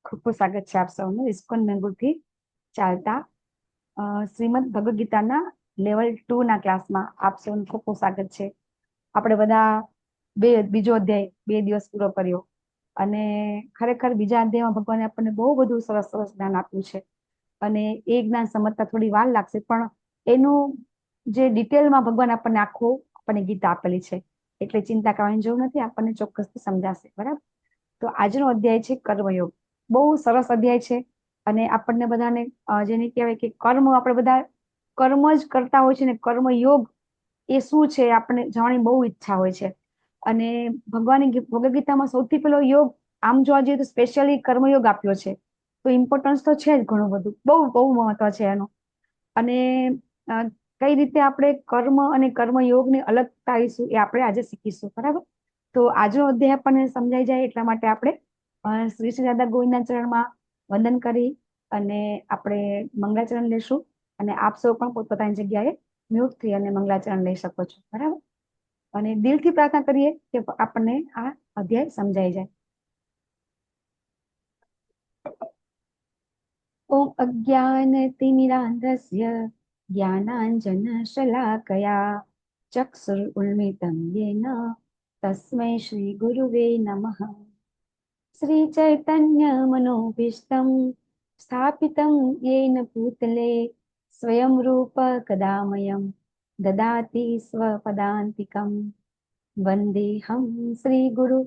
ખૂબ ખૂબ સ્વાગત છે આપ સૌનું ઇસ્કોન મેંગુરથી ચાલતા શ્રીમદ ભગવદ ગીતાના લેવલ 2 ના ક્લાસમાં આપ સૌનું ખૂબ ખૂબ સ્વાગત છે. આપણે બધા બીજો અધ્યાય 2 દિવસ પૂરો કર્યો અને ખરેખર બીજા અધ્યાયમાં ભગવાને આપણને બહુ બધું સરસ સરસ જ્ઞાન આપ્યું છે અને એ જ્ઞાન સમજતા થોડી વાર લાગશે, પણ એનું જે ડિટેલમાં ભગવાન આપણને આખું આપણને ગીતા આપેલી છે એટલે ચિંતા કરવાની જરૂર નથી, આપણને ચોક્કસથી સમજાશે. બરાબર. તો આજનો અધ્યાય છે કર્મયોગ. બહુ સરસ અધ્યાય છે અને આપણને બધાને જેને કહેવાય કે કર્મ, આપણે બધા કર્મ જ કરતા હોય છે ને કર્મયોગ એ શું છે આપણને જાણવાની બહુ ઈચ્છા હોય છે. અને ભગવાનની ભગવદ ગીતામાં સૌથી પહેલો યોગ આમ જોવા જઈએ તો સ્પેશિયલી કર્મયોગ આપ્યો છે, તો ઇમ્પોર્ટન્સ તો છે જ ઘણું બધું, બહુ બહુ મહત્વ છે એનું. અને કઈ રીતે આપણે કર્મ અને કર્મયોગને અલગ પાડીશું એ આપણે આજે શીખીશું. બરાબર. તો આજનો અધ્યાય આપણને સમજાઈ જાય એટલા માટે આપણે શ્રી શ્રી દાદા ગોવિંદના ચરણમાં વંદન કરી અને આપણે મંગલાચરણ લેશું અને આપ સૌ પણ પોતપોતાની જગ્યાએ મ્યુટ થઈ અને મંગલાચરણ લઈ શકો છો. બરાબર. અને દિલથી પ્રાર્થના કરીએ કે આપણને આ અધ્યાય સમજાઈ જાય. ઓમ અજ્ઞાનતિમિરાંધસ્ય જ્ઞાનાંજન શલાકયા ચક્ષુરુન્મિલિतं येन તસ્મૈ શ્રી ગુરુવે નમઃ. શ્રી ચૈતન્ય મનોભીષ્ટં સ્થાપિतं येन भूतले स्वयं रूप कदामयं ददाति स्वपदान्तिकं वन्देऽहं श्रीगुरु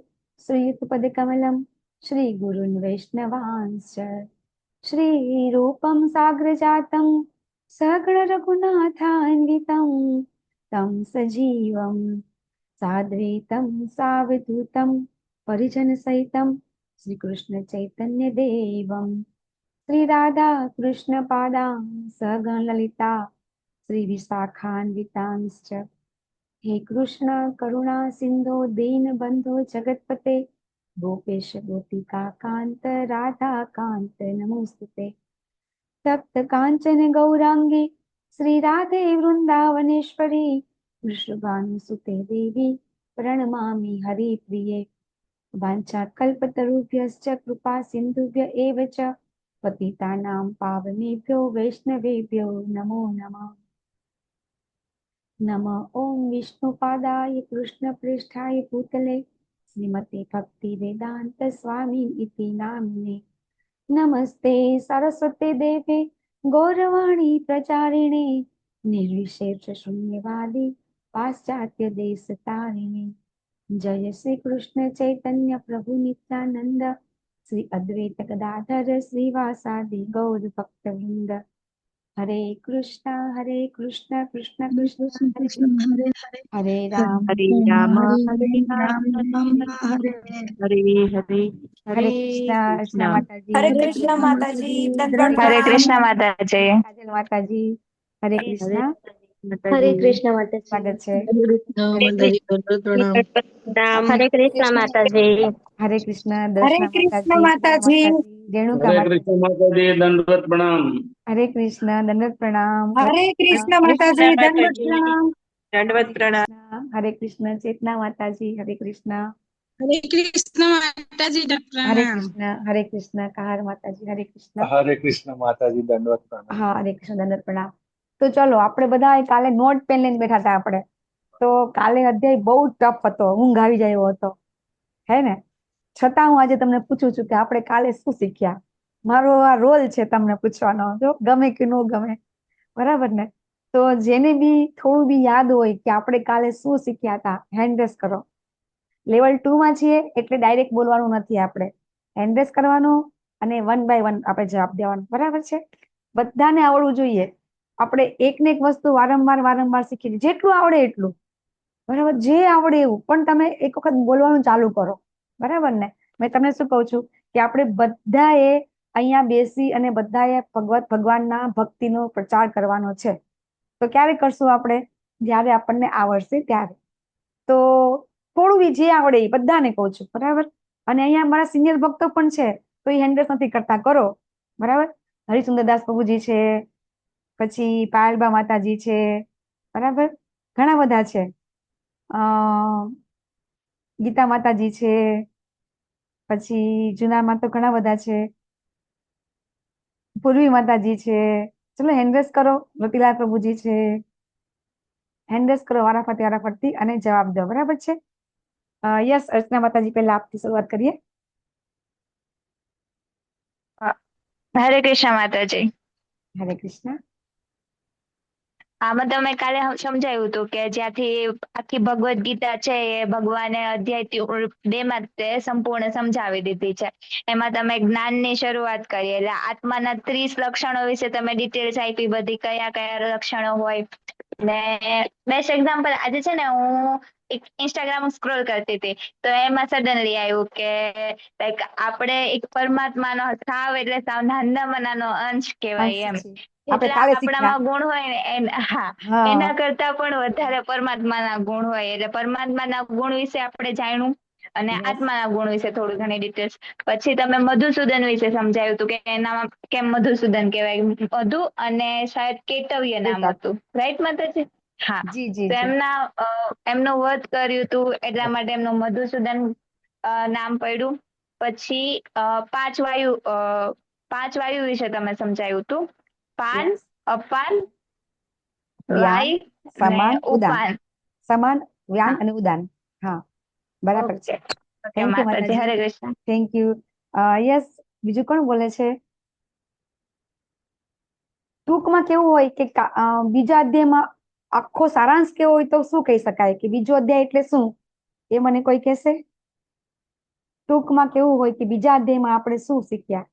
श्रीयुतपदकमलं श्रीगुरुन् वैष्णवांश्च श्रीरूपं साग्रजातं सगणरघुनाथान्वितं तं सजीवं साद्वैतं सावधूतं परिजनसहितं श्रीकृष्ण चैतन्य देवं श्री राधा कृष्ण पादां सगण ललिता श्री विशाखान्वितांश्च हे कृष्ण करुणा सिंधो दीन बंधो जगतपते गोपेश गोपिका कांत राधा कांत नमोस्तुते. तप्त कांचन गौरांगी श्री राधे वृंदावनेश्वरी वृषभानुसुते देवी प्रणमामि हरिप्रिये. वाञ्छाकल्पतरुभ्यश्च कृपा सिन्धुभ्य एव च पतितानां पावनेभ्यो वैष्णवेभ्यो नमो नमः. नमः ओं विष्णुपादाय कृष्णप्रेष्ठाय भूतले श्रीमते भक्तिवेदान्त स्वामी इति नाम्ने. नमस्ते सरस्वते देवे गौरवाणी प्रचारिणे निर्विशेष शून्यवादी पाश्चात्य देश तारिणे. जय श्री कृष्ण चैतन्य प्रभु नित्यानंद श्री अद्वैत गदाधर श्रीवासादि गौर भक्त वृंद. हरे कृष्ण कृष्ण कृष्ण कृष्ण हरे हरे राम हरे राम हरे राम राम हरे हरे हरे हरे कृष्ण अर्चना माताजी. हरे कृष्ण माताजी, दंडवत हरे प्रणाम। कृष्ण माताजी. काजल माताजी. हरे कृष्ण. हरे कृष्ण माताजी। स्वागत है. हरे कृष्ण माताजी। हरे कृष्ण हरे दर्शना कृष्ण माताजी. माताजी। रेणुका हरे माताजी. कृष्ण माताजी दंडवत प्रणाम। हरे कृष्ण दंडवत प्रणाम. हरे कृष्ण माताजी, दंडवत प्रणाम। दंडवत प्रणाम। हरे कृष्ण चेतना माताजी. हरे कृष्ण. हरे कृष्ण माताजी हरे कृष्ण कहार माताजी. हरे कृष्ण. हरे कृष्ण माताजी दंडवत प्रणाम। हाँ हरे कृष्ण दंडवत प्रणाम. तो चलो આપણે બધા કાલે નોટ પેન લઈને બેઠા હતા આપણે, તો કાલે અધ્યાય બહુ ટફ હતો, ઊંઘ આવી જાય એવો હતો, હે ને? છતાં હું આજે તમને પૂછું છું કે આપણે કાલે શું શીખ્યા. મારો આ રોલ છે તમને પૂછવાનો, જો ગમે કે ન ગમે. બરાબર ને? તો જેને બી થોડું બી યાદ હોય કે આપણે કાલે શું શીખ્યા હતા, હેન્ડ રેસ કરો. લેવલ 2 માં છીએ એટલે ડાયરેક્ટ બોલવાનું નથી, આપણે હેન્ડ રેસ કરવાનું અને 1 બાય 1 આપણે જવાબ દેવાનો. બરાબર છે? બધાને આવડવું જોઈએ. આપણે એક ને એક વસ્તુ વારંવાર શીખી, જેટલું આવડે એટલું. બરાબર? જે આવડે એવું, પણ તમે એક વખત બોલવાનું ચાલુ કરો. બરાબર ને? મેં તમને શું કહું છું કે આપણે બધાએ અહીંયા બેસી અને બધાએ ભગવાનના ભક્તિનો પ્રચાર કરવાનો છે. તો ક્યારે કરશું આપણે? જ્યારે આપણને આવડશે ત્યારે. તો થોડું બી જે આવડે એ બધાને કહું છું. બરાબર? અને અહીંયા મારા સિનિયર ભક્તો પણ છે, તો એ હેન્ડ રેસ નથી કરતા, કરો. બરાબર? હરિસુંદરદાસ પ્રભુજી છે, પછી પાયલબા માતાજી છે, બરાબર, ઘણા બધા છે, ગીતા માતાજી છે, પછી જૂનામાં તો ઘણા બધા છે, પૂર્વી માતાજી છે, ચલો હેન્ડ રેસ કરો. રતિલાલ પ્રભુજી છે, હેન્ડ રેસ કરો વારાફરતી અને જવાબ દો. બરાબર છે. યસ, અર્ચના માતાજી, પહેલા આપથી શરૂઆત કરીએ. હરે કૃષ્ણ માતાજી. હરે કૃષ્ણ. આમાં તમે કાલે સમજાયું હતું કે જ્યાંથી આખી ભગવદ્ ગીતા છે એ ભગવાને અધ્યાય 2 માં તે સંપૂર્ણ સમજાવી દીધી છે. એમાં તમે જ્ઞાનની શરૂઆત કરી એટલે આત્માના 30 લક્ષણો વિશે તમે ડિટેલ્સ આપી બધી, કયા કયા લક્ષણો હોય. ને બેસ્ટ એક્ઝામ્પલ આજે છે ને હું એક ઇન્સ્ટાગ્રામ સ્ક્રોલ કરતી હતી તો એમાં સડનલી આવ્યું કે લાઈક આપણે એક પરમાત્માનો સાવ એટલે સાવ નાનામાંનાનો અંશ કહેવાય એમ. આપણે એટલા કાલે શીખ્યા. આપણામાં ગુણ હોય ને હા. એના કરતા પણ વધારે પરમાત્માના ગુણ હોય. એટલે પરમાત્માના ગુણ વિશે આપણે જાણ્યું અને Yes. આત્માના ગુણ વિશે થોડી ઘણી ડિટેલ્સ. પછી તમે મધુસૂદન વિશે સમજાવ્યું હતું કે એનામાં કેમ મધુસૂદન કહેવાય. મધુ અને શાયદ કેટવ્ય નામ કેતક. હતું, રાઈટ માતાજી? હા. જી જી તો જી. એમનું વધ કર્યું હતું એટલા માટે એમનું મધુસૂદન નામ પડ્યું. પછી 5 વાયુ વિશે તમે સમજાયું હતું. પાન, Yes. અપાન, વ્યાન, વાય સમાન, ને ઉદાન. ઉપાન. સમાન, વ્યાન હા. અને ઉદાન. હા, બરાબર છે. ઓકે ઓકે થેન્ક યુ માતાજી. માતાજી. હરે કૃષ્ણ. Thank you. યસ, બીજું કોણ બોલે છે? ટૂંકમાં કેવું હોય કે બીજા અધ્યાયમાં આખો સારાંશ કેવો હોય તો શું કહી શકાય કે બીજો અધ્યાય એટલે શું, એ મને કોઈ કહેશે? ટૂંકમાં કેવું હોય કે બીજા અધ્યાયમાં આપણે શું શીખ્યા?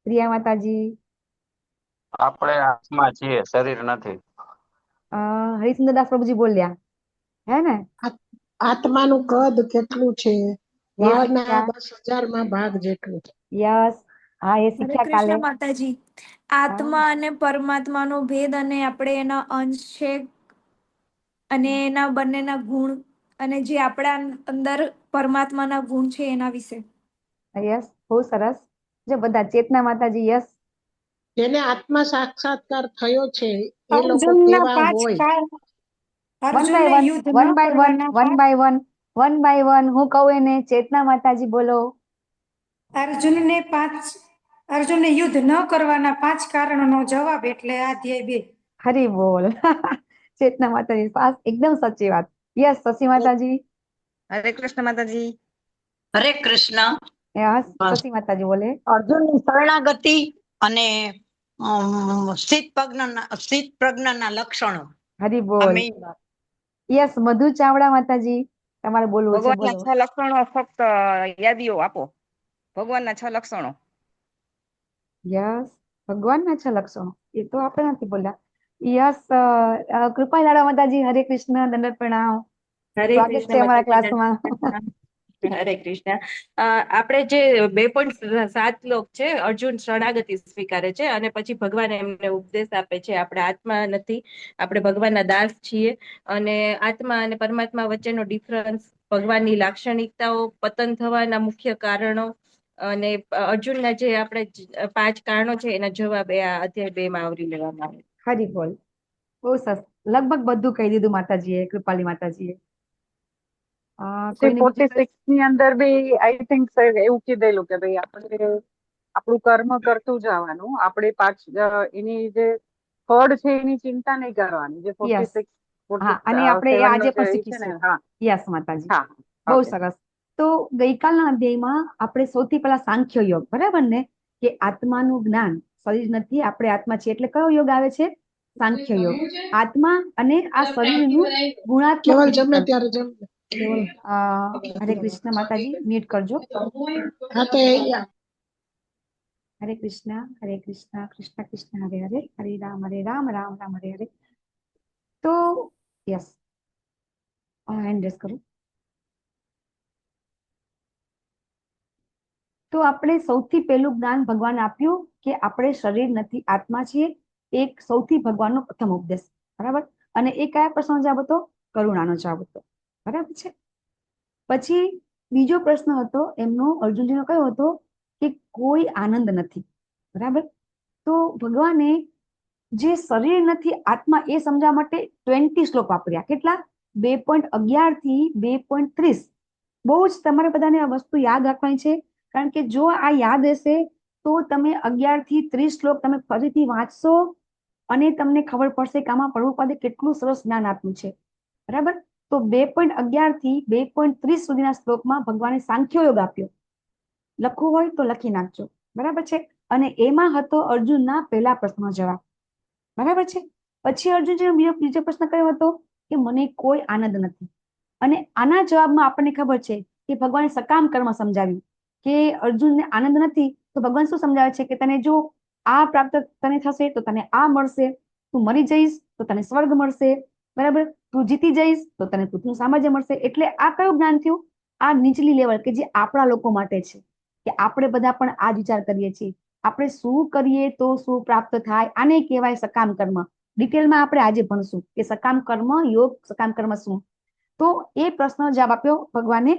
પ્રિયા માતાજી. આપણે આત્મા છીએ, શરીર નથી. હરિચંદ્રદાસ પ્રભુજી બોલ્યા, હે ને? આત્માનું કદ કેટલું છે? એ વાળના શીખ્યા. 10,000 ભાગ જેટલું. યસ, હા, એ હરે શીખ્યા કાલે. કૃષ્ણ માતાજી. આત્મા અને પરમાત્માનો ભેદ અને આપણે એના અંશ છે અને એના બંનેના ગુણ અને જે આપણા અંદર પરમાત્માના ગુણ છે એના વિશે. યસ, બહુ સરસ. જો બધા ચેતના માતાજી. યસ. જેને આત્મા સાક્ષાત્કાર થયો છે એ લોકો અર્જુનના કેવા 5 હોય? કાળ. વન બાય અર્જુનને વન, યુદ્ધ ન વન બાય વન, કરવાના one by one, one by one. હું કહું એને. ચેતના માતાજી બોલો. અર્જુનને યુદ્ધ ન કરવાના 5 કારણોનો જવાબ એટલે આ અધ્યાય 2. હરી બોલ. ચેતના માતાજી પાસ, એકદમ સાચી વાત. યસ, શશી માતાજી. હરે કૃષ્ણ માતાજી. હરે કૃષ્ણ. યસ, શશી માતાજી બોલે. અર્જુનની શરણાગતિ અને સ્થિત પ્રજ્ઞાના લક્ષણો. હરી આ બોલ. main વાત. યસ, મધુ ચાવડા માતાજી, તમારે બોલવું છે, ભગવાનના બોલો. 6 લક્ષણો ફક્ત યાદીઓ આપો. ભગવાનના 6 લક્ષણો. યસ, ભગવાનના 6 લક્ષણો એ તો આપણે નથી બોલ્યા. યસ, કૃપા લાડા માતાજી. હરે કૃષ્ણ, દંડવત પ્રણામ. હરે સ્વાગત કૃષ્ણ છે અમારા માતાજી. ક્લાસમાં. હરે કૃષ્ણ. આપણે જે 2.7 શ્લોક છે, અર્જુન શરણાગતિ સ્વીકારે છે અને પછી ભગવાન એમને ઉપદેશ આપે છે. આપણે આત્મા નથી, આપણે ભગવાનના દાસ છીએ અને આત્મા અને પરમાત્મા વચ્ચેનો ડિફરન્સ, ભગવાનની લાક્ષણિકતાઓ, પતન થવાના મુખ્ય કારણો અને અર્જુનના જે આપણે 5 કારણો છે એના જવાબ એ આ અધ્યાય 2 માં આવરી લેવામાં આવે. હરી બોલ. બહુ સરસ. લગભગ બધું કહી દીધું માતાજીએ, કૃપાલી માતાજીએ. કોઈને બીજું 46 ની અંદર બી આઈ થિંક એવું કીધેલું કે ભાઈ આપણે આપણું કર્મ કરતું જવાનું, આપણે એની જે ફળ છે એની ચિંતા નહીં કરવાની. જે 46 હા, અને આપણે એ આજે પણ શીખીશું. હા, યસ માતાજી, હા, બહુ okay. સરસ. તો ગઈકાલના અધ્યાયમાં આપણે સૌથી પહેલા સાંખ્ય યોગ, બરાબર ને, કે આત્માનું જ્ઞાન, શરીર નથી, આપણે આત્મા છીએ, એટલે કયો યોગ આવે છે? સાંખ્ય યોગ. આત્મા અને આ શરીરનું ગુણાત્મક કેવલ જમે વિસ્તરણ. ત્યારે જમે. હરે કૃષ્ણ માતાજી, મ્યુટ કરજો. હા તો હરે કૃષ્ણ, કૃષ્ણ કૃષ્ણ હરે હરે, હરે રામ, રામ રામ હરે હરે. તો યસ, હેન્ડ રેસ કરું. તો આપણે સૌથી પહેલું જ્ઞાન ભગવાન આપ્યું કે આપણે શરીર નથી, આત્મા છીએ. એક સૌથી ભગવાનનો પ્રથમ ઉપદેશ, બરાબર. અને એ કયા પ્રશ્નનો જવાબ હતો? કરુણાનો જવાબ હતો, બરાબર છે. પછી બીજો પ્રશ્ન હતો એમનો, અર્જુનજીનો કયો હતો? કે કોઈ આનંદ નથી, બરાબર. તો ભગવાને જે શરીર નથી, આત્મા, એ સમજાવવા માટે 20 શ્લોક વાપર્યા. કેટલા? 2.11 થી 2.30. બહુ જ તમારે બધાને આ વસ્તુ યાદ રાખવાની છે. કારણ કે જો આ યાદ રહેશે તો તમે 11 થી 30 શ્લોક તમે ફરીથી વાંચશો અને તમને ખબર પડશે કે આમાં પ્રભુપાદે કેટલું સરસ જ્ઞાન આપ્યું છે. બરાબર. તો 2.11 થી 2.30 સુધીના શ્લોકમાં ભગવાને સાંખ્ય યોગ આપ્યો. લખવું હોય તો લખી નાખજો. બરાબર છે. અને એમાં હતો અર્જુનના પહેલા પ્રશ્નનો જવાબ. બરાબર છે. પછી અર્જુનજીનો બીજો પ્રશ્ન કયો હતો કે મને કોઈ આનંદ નથી. અને આના જવાબમાં આપણને ખબર છે કે ભગવાને સકામ કર્મ સમજાવ્યું કે અર્જુનને આનંદ નથી તો ભગવાન શું સમજાવે છે કે તને જો આ પ્રાપ્ત તને થશે તો તને આ મળશે, તું મરી જઈશ તો તને સ્વર્ગ મળશે, બરાબર, તું જીતી જઈશ તો તને પૃથ્વીનું સામ્રાજ્ય મળશે. એટલે આ કયું જ્ઞાન થયું? આ નીચલી લેવલ કે જે આપણા લોકો માટે છે, કે આપણે બધા પણ આ જ વિચાર કરીએ છીએ. આપણે શું કરીએ તો શું પ્રાપ્ત થાય, આને કહેવાય સકામ કર્મ. ડિટેલમાં આપણે આજે ભણશું કે સકામ કર્મ યોગ, સકામ કર્મ શું. તો એ પ્રશ્નનો જવાબ આપ્યો ભગવાને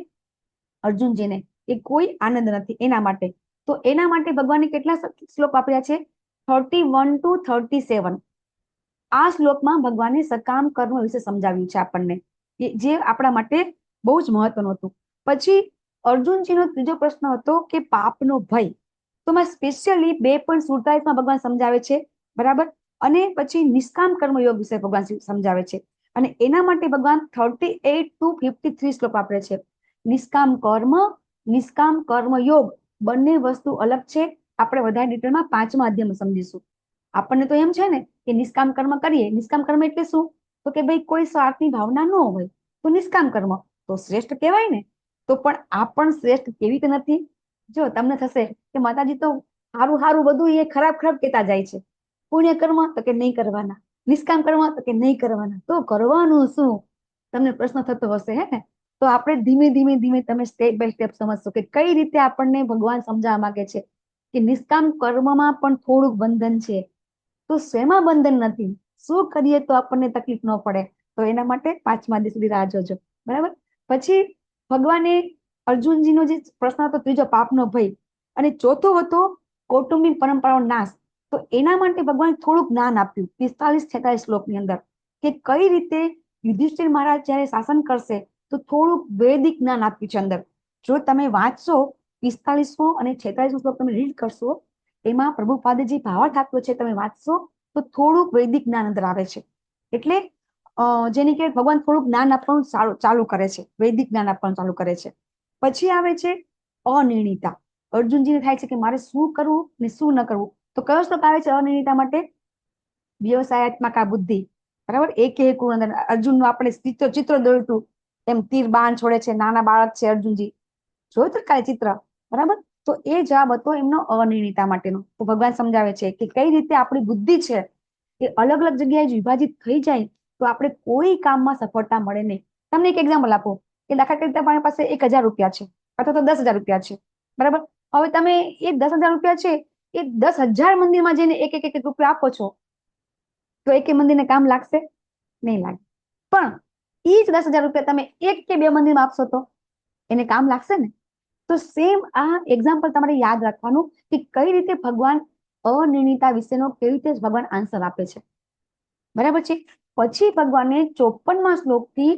અર્જુનજીને કે કોઈ આનંદ નથી એના માટે. તો એના માટે ભગવાને કેટલા શ્લોક વાપર્યા છે? 31 to 37. આ શ્લોકમાં ભગવાને સકામ કર્મ વિશે સમજાવ્યું છે આપણને, જે આપણા માટે બહુ જ મહત્વનું હતું. પછી અર્જુનજીનો ત્રીજો પ્રશ્ન હતો કે પાપનો ભય. તો મેં સ્પેશિયલી 2.47 ભગવાન સમજાવે છે. બરાબર. અને પછી નિષ્કામ કર્મ યોગ વિશે ભગવાન સમજાવે છે. અને એના માટે ભગવાન 38 to 53 શ્લોક વાપરે છે. નિષ્કામ કર્મ, નિષ્કામ કર્મ યોગ બંને વસ્તુ અલગ છે. આપણે વધારે ડિટેલમાં 5મા અધ્યાયમાં સમજીશું. આપણને તો એમ છે ને કે નિષ્કામ કર્મ કરીએ. નિષ્કામ કર્મ એટલે શું? તો કે ભાઈ કોઈ સ્વાર્થની ભાવના ન હોય તો નિષ્કામ કર્મ તો શ્રેષ્ઠ કહેવાય ને. તો પણ આ પણ શ્રેષ્ઠ કેવી રીતે નથી? જો તમને થશે કે માતાજી તો સારું સારું બધું એ ખરાબ ખરાબ કહેતા જાય છે. પુણ્ય કર્મ તો કે નહીં કરવાના, નિષ્કામ કર્મ તો કે નહીં કરવાના, તો કરવાનું શું? તમને પ્રશ્ન થતો હશે હે ને. તો આપણે ધીમે ધીમે ધીમે તમે સ્ટેપ બાય સ્ટેપ સમજશો કે કઈ રીતે આપણને ભગવાન સમજાવવા માંગે છે કે નિષ્કામ કર્મમાં પણ થોડુંક બંધન છે. તો શેમાં બંધન નથી? શું કરીએ તો આપણને તકલીફ ન પડે? તો એના માટે 5મા અધ્યાય સુધી રાહ જોજો. બરાબર. પછી ભગવાને અર્જુનજીનો જે પ્રશ્ન હતો ત્રીજો પાપનો ભય, અને ચોથો હતો કૌટુંબિક પરંપરાનો નાશ. તો એના માટે ભગવાન થોડુંક જ્ઞાન આપ્યું 45-46 શ્લોકની અંદર કે કઈ રીતે યુધિષ્ઠિર મહારાજ જયારે શાસન કરશે તો થોડુંક વૈદિક જ્ઞાન આપ્યું છે અંદર. જો તમે વાંચશો 45મો અને 46મો શ્લોક તમે રીડ કરશો, એમાં પ્રભુપાદે જે ભાવાર્થ આપ્યો છે તમે વાંચશો તો થોડુંક વૈદિક જ્ઞાન અંદર આવે છે. એટલે જેની કે ભગવાન થોડુંક જ્ઞાન આપવાનું ચાલુ કરે છે, વૈદિક જ્ઞાન આપવાનું ચાલુ કરે છે. પછી આવે છે અનિર્ણિતા. અર્જુનજીને થાય છે કે મારે શું કરવું ને શું ન કરવું. તો કયો શ્લોક આવે છે અનિર્ણિતા માટે? વ્યવસાયાત્મક બુદ્ધિ. બરાબર. એક અર્જુનનું આપણે ચિત્ર દોર્યું એમ તીર બાણ છોડે છે, નાના બાળક છે અર્જુનજી, જોયું તો કાંઈ ચિત્ર. બરાબર. તો એ જવાબ હતો એમનો અનિર્ણિતા માટેનો. તો ભગવાન સમજાવે છે કે કઈ રીતે આપણી બુદ્ધિ છે એ અલગ અલગ જગ્યાએ વિભાજિત થઈ જાય તો આપણે કોઈ કામમાં સફળતા મળે નહીં. તમને એક એક્ઝામ્પલ આપો કે દાખલા તરીકે તમારી પાસે 1000 રૂપિયા છે અથવા તો 10,000 રૂપિયા છે. બરાબર. હવે તમે એ 10,000 રૂપિયા છે એ 10,000 મંદિરમાં જઈને એક એક રૂપિયા આપો છો તો એક મંદિરને કામ લાગશે? નહીં લાગે. પણ એ જ 10,000 રૂપિયા તમે એક કે બે મંદિરમાં આપશો તો એને કામ લાગશે ને. તો સેમ આ એક્ઝામ્પલ તમારે યાદ રાખવાનું કે કઈ રીતે ભગવાન અનિર્ણિતા વિશેનો કેવી રીતે ભગવાન આન્સર આપે છે. બરાબર છે. પછી ભગવાને 54મા શ્લોકથી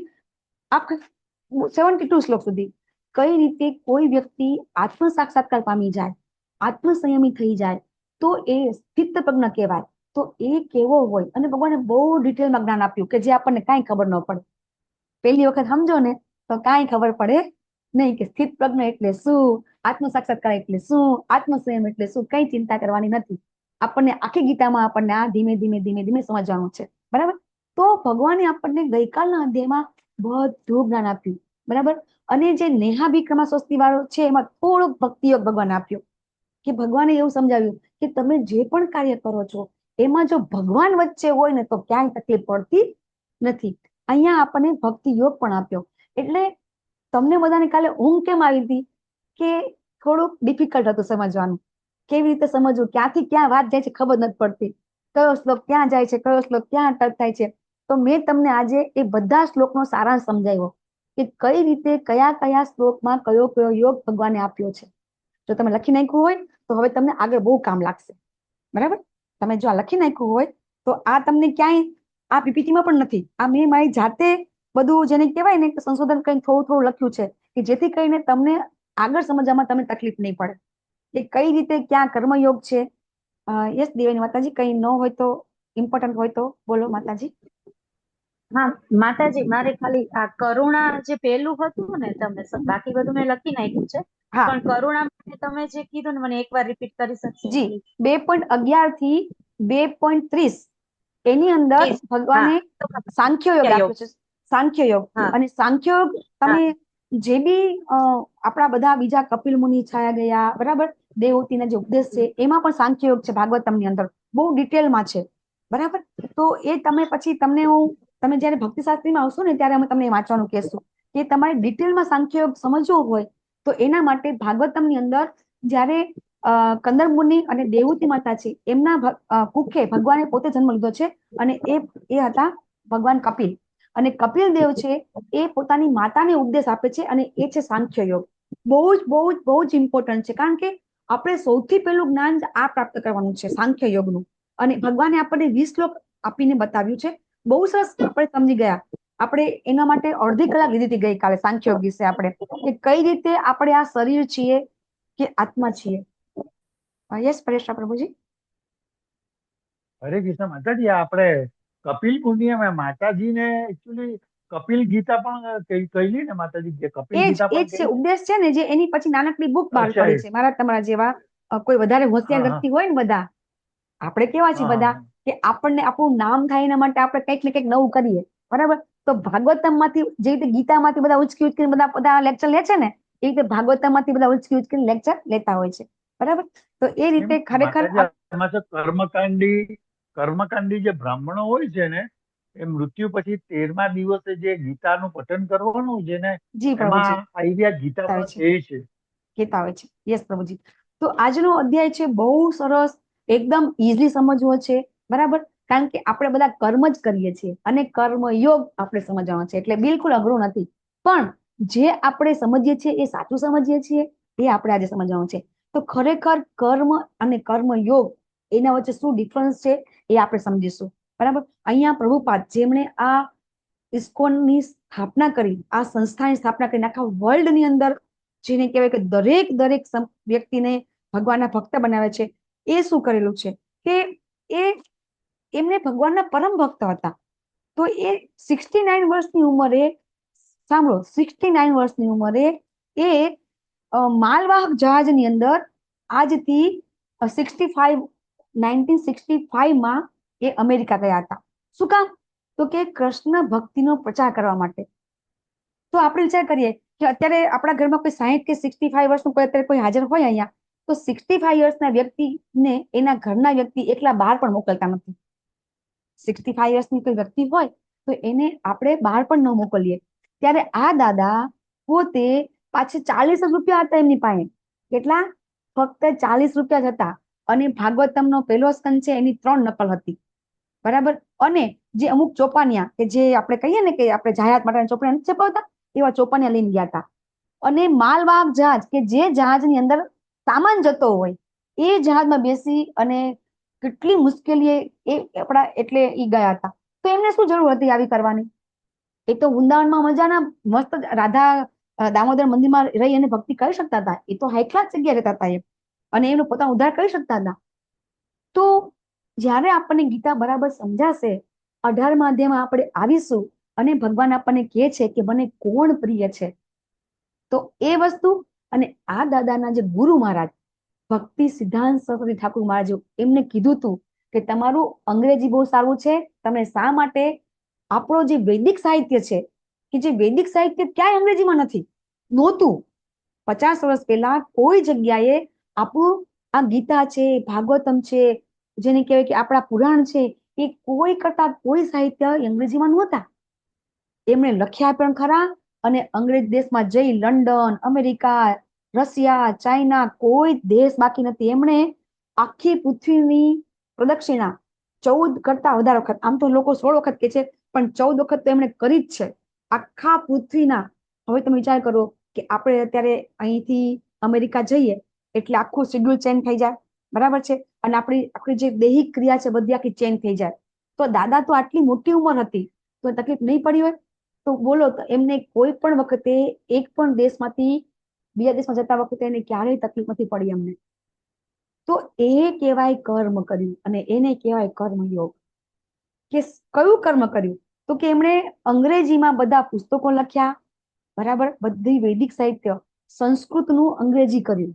72 શ્લોક સુધી કઈ રીતે કોઈ વ્યક્તિ આત્મ સાક્ષાત્કાર પામી જાય, આત્મ સંયમી થઈ જાય તો એ સ્થિત પ્રજ્ઞ કહેવાય. તો એ કેવો હોય, અને ભગવાને બહુ ડિટેલમાં જ્ઞાન આપ્યું કે જે આપણને કાંઈ ખબર ન પડે. પહેલી વખત સમજો ને તો કાંઈ ખબર પડે નહીં કે સ્થિત પ્રજ્ઞ એટલે શું, આત્મ સાક્ષાત્કાર એટલે શું, આત્મ સંયમ એટલે શું. કઈ ચિંતા કરવાની નથી. આપણને આખી ગીતામાં આપણને આ ધીમે ધીમે ધીમે ધીમે સમજવાનું છે. બરાબર. તો ભગવાને આપણને ગઈકાલના અધ્યાયમાં બધું જ્ઞાન આપ્યું. બરાબર. અને જે નેહાભિક્રમા સ્વસ્તિ વાળો છે એમાં થોડોક ભક્તિ યોગ ભગવાન આપ્યો કે ભગવાને એવું સમજાવ્યું કે તમે જે પણ કાર્ય કરો છો એમાં જો ભગવાન વચ્ચે હોય ને તો ક્યાંય તકલીફ પડતી નથી. અહીંયા આપણને ભક્તિ યોગ પણ આપ્યો. એટલે તમને બધાને કાલે ઊંઘ કેમ આવી હતી કે થોડુંક ડિફિકલ્ટ હતું સમજવાનું, કેવી રીતે સમજવું, ક્યાંથી ક્યાં વાત જાય છે ખબર નથી પડતી, કયો શ્લોક ક્યાં જાય છે, કયો શ્લોક ક્યાં ટચ થાય છે. તો મેં તમને આજે એ બધા શ્લોકનો સારાંશ સમજાવ્યો કે કઈ રીતે કયા કયા શ્લોકમાં કયો કયો યોગ ભગવાને આપ્યો છે. જો તમે લખી નાખ્યું હોય તો હવે તમને આગળ બહુ કામ લાગશે. બરાબર. તમે જો આ લખી નાખ્યું હોય તો આ તમને ક્યાંય આ પીપીટીમાં પણ નથી. આ મેં મારી જાતે બધું જેને કહેવાય ને સંશોધન કરીને થોડું થોડું લખ્યું છે કે જેથી કરીને તમને આગળ સમજવામાં તમને તકલીફ નહીં પડે કે કઈ રીતે ક્યાં કર્મયોગ છે. યસ દેવાની માતાજી, કઈ ન હોય તો ઇમ્પોર્ટન્ટ હોય તો બોલો માતાજી. હા માતાજી, મારે ખાલી આ કરુણા જે પેલું હતું ને, બાકી બધું મેં લખી નાખ્યું છે, હા પણ કરુણા માટે તમે જે કીધું ને, મને એકવાર રિપીટ કરી શકશો? જી, 2.11 થી 2.30 એની અંદર 30. ભગવાને સાંખ્ય યોગ સાંખ્ય યોગ. આપ્યો છે. સાંખ્ય યોગ. હા. અને સાંખ્ય યોગ તમે જે બી આપણા બધા બીજા કપિલ મુનિ છાયા ગયા, બરાબર, દેવહૂતિના જે ઉપદેશ છે એમાં પણ સાંખ્ય યોગ છે ભાગવતમની અંદર, બહુ ડિટેલમાં છે, બરાબર. તો એ તમે પછી તમે જયારે ભક્તિ શાસ્ત્રીમાં આવશો ને ત્યારે અમે તમને વાંચવાનું કહેશું કે તમારે ડિટેલમાં સાંખ્ય યોગ સમજવો હોય તો એના માટે ભાગવતમની અંદર જ્યારે કંદર મુનિ અને દેવહૂતિ માતા છે એમના કુખે ભગવાને પોતે જન્મ લીધો છે, અને એ હતા ભગવાન કપિલ. અને કપિલ દેવ છે એ પોતાની માતાને ઉપદેશ આપે છે, અને એ છે સાંખ્ય યોગ. બહુ જ બહુ જ બહુ જ ઇમ્પોર્ટન્ટ છે, કારણ કે આપણે સૌથી પહેલું જ્ઞાન આ પ્રાપ્ત કરવાનું છે સાંખ્ય યોગનું. અને ભગવાને આપણને 20 શ્લોક આપીને બતાવ્યું છે. બહુ સરસ આપણે સમજી ગયા. આપણે એના માટે અડધી કલાક લીધી હતી ગઈકાલે સાંખ્ય યોગ વિશે, આપણે કે કઈ રીતે આપણે આ શરીર છીએ કે આત્મા છીએ. યસ પરેશ પ્રભુજી. હરે કૃષ્ણ માતાજી, આપણે કપિલ મુનિએ માતાજીને એકચ્યુઅલી કપિલ ગીતા પણ કહેલી ને માતાજી, જે કપિલ ગીતા એ જ છે ઉપદેશ છે ને, જે એની પછી નાનકડી બુક બહાર પડી છે. મારા તમારા જેવા કોઈ વધારે હોશિયાર વ્યક્તિ હોય ને, બધા આપણે કેવા છીએ બધા કે આપણને આપણું નામ થાય એના માટે આપણે કંઈક ને કંઈક નવું કરીએ, બરાબર. તો ભાગવતમમાંથી જે રીતે ગીતામાંથી બધા ઉચકી ઉચકીને બધા લેક્ચર લે છે ને, એ રીતે ભાગવતમમાંથી બધા ઉચકી ઉચકીને લેક્ચર લેતા હોય છે, બરાબર. તો એ રીતે ખરેખર કર્મકાંડી જે બ્રાહ્મણો હોય છે ને, એ મૃત્યુ પછી 13મા દિવસે જે ગીતાનું પઠન કરવાનું છે ને, એમાં આઈડિયા ગીતા પણ કહે છે, કહેતા હોય છે. યસ પ્રભુજી. તો આજનો અધ્યાય છે બહુ સરસ, એકદમ ઈઝી સમજવો છે, બરાબર. કારણ કે આપણે બધા કર્મ જ કરીએ છીએ અને કર્મયોગ આપણે સમજવાનો છે, એટલે બિલકુલ અઘરું નથી. પણ જે આપણે સમજીએ છીએ એ સાચું સમજીએ છીએ, એ આપણે આજે સમજવાનું છે. તો ખરેખર કર્મ અને કર્મયોગ એના વચ્ચે શું ડિફરન્સ છે એ આપણે સમજીશું, બરાબર. અહીંયા પ્રભુપાદ જેમણે આ ઇસ્કોનની સ્થાપના કરી, આ સંસ્થાની સ્થાપના કરીને આખા વર્લ્ડની અંદર જેને કહેવાય કે દરેક વ્યક્તિને ભગવાનના ભક્ત બનાવે છે, એ શું કરેલું છે કે એમને ભગવાનના પરમ ભક્ત હતા. તો એ 69 વર્ષની ઉંમરે, સાંભળો, 69 વર્ષની ઉંમરે એ માલવાહક જહાજની અંદર આજથી 1965 એ અમેરિકા ગયા હતા. શું કામ? તો કે કૃષ્ણ ભક્તિનો પ્રચાર કરવા માટે. તો આપણે વિચાર કરીએ કે અત્યારે આપણા ઘરમાં કોઈ 60 કે 65 વર્ષનું અત્યારે કોઈ હાજર હોય અહીંયા, તો 65 વર્ષના વ્યક્તિને એના ઘરના વ્યક્તિ એકલા બહાર પણ મોકલતા નથી. 65 વર્ષની કોઈ વ્યક્તિ હોય તો એને આપણે બહાર પણ ન મોકલીએ. ત્યારે આ દાદા પોતે પાછે 40 રૂપિયા હતા એમની પાસે. કેટલા? ફક્ત 40 રૂપિયા જ હતા. અને ભાગવતમનો પહેલો સ્કંદ છે એની 3 નકલ હતી, બરાબર. અને જે અમુક ચોપાનિયા કે જે આપણે કહીએ ને કે આપણે જાહેરાત માટે ચોપાનિયા નથી છપાવતા, એવા ચોપાનિયા લઈને ગયા હતા. અને માલવાહક જહાજ કે જે જહાજની અંદર સામાન જતો હોય એ જહાજમાં બેસી અને કેટલી મુશ્કેલી એ આપણા એટલે ઈ ગયા હતા. તો એમને શું જરૂર હતી આવી કરવાની? એ તો વૃંદાવનમાં મજાના મસ્ત રાધા દામોદર મંદિરમાં રહી અને ભક્તિ કરી શકતા હતા. એ તો હાઈ ક્લાસ જગ્યાએ રહેતા હતા એ, અને એનો પોતાનો ઉદ્ધાર કરી શકતા હતા. તો જ્યારે આપણને ગીતા બરાબર સમજાશે, 18મા અધ્યાયમાં આપણે આવીશું અને ભગવાન આપણને કહે છે કે મને કોણ પ્રિય છે, તો એ વસ્તુ અને આ દાદાના જે ગુરુ મહારાજ ભક્તિ સિદ્ધાંત સરસ્વતી ઠાકુર મહારાજ એમને કીધું હતું કે તમારું અંગ્રેજી બહુ સારું છે, તમે શા માટે આપણો જે વૈદિક સાહિત્ય છે, કે જે વૈદિક સાહિત્ય ક્યાંય અંગ્રેજીમાં નથી, નહોતું. 50 વર્ષ પહેલા કોઈ જગ્યાએ આપણું આ ગીતા છે, ભાગવતમ છે, જેને કહેવાય કે આપણા પુરાણ છે, એ કોઈ કરતા કોઈ સાહિત્ય અંગ્રેજીમાં નહોતા. એમણે લખ્યા પણ ખરા, અને અંગ્રેજ દેશમાં જઈ લંડન, અમેરિકા, રશિયા, ચાઇના કોઈ દેશ બાકી નથી. એમણે આખી પૃથ્વીની પ્રદક્ષિણા 14 કરતા વધારે વખત, આમ તો લોકો 16 વખત કે છે, પણ 14 વખત તો એમણે કરી જ છે આખા પૃથ્વીના. હવે તમે વિચાર કરો કે આપણે અત્યારે અહીંથી અમેરિકા જઈએ એટલે આખું શેડ્યુલ ચેન્જ થઈ જાય, બરાબર છે. અને આપણી જે દૈહિક ક્રિયા છે બધી આખી ચેન્જ થઈ જાય. તો દાદા તો આટલી મોટી ઉંમર હતી તો તકલીફ નહીં પડી હોય? તો બોલો, તો એમને કોઈ પણ વખતે એક પણ દેશમાંથી બીજા દેશમાં જતા વખતે એને ક્યારેય તકલીફ નથી પડી અમને. તો એ કહેવાય કર્મ કર્યું, અને એને કહેવાય કર્મયોગ. કે કયું કર્મ કર્યું? તો કે એમણે અંગ્રેજીમાં બધા પુસ્તકો લખ્યા, બરાબર, બધી વૈદિક સાહિત્ય, સંસ્કૃતનું અંગ્રેજી કર્યું.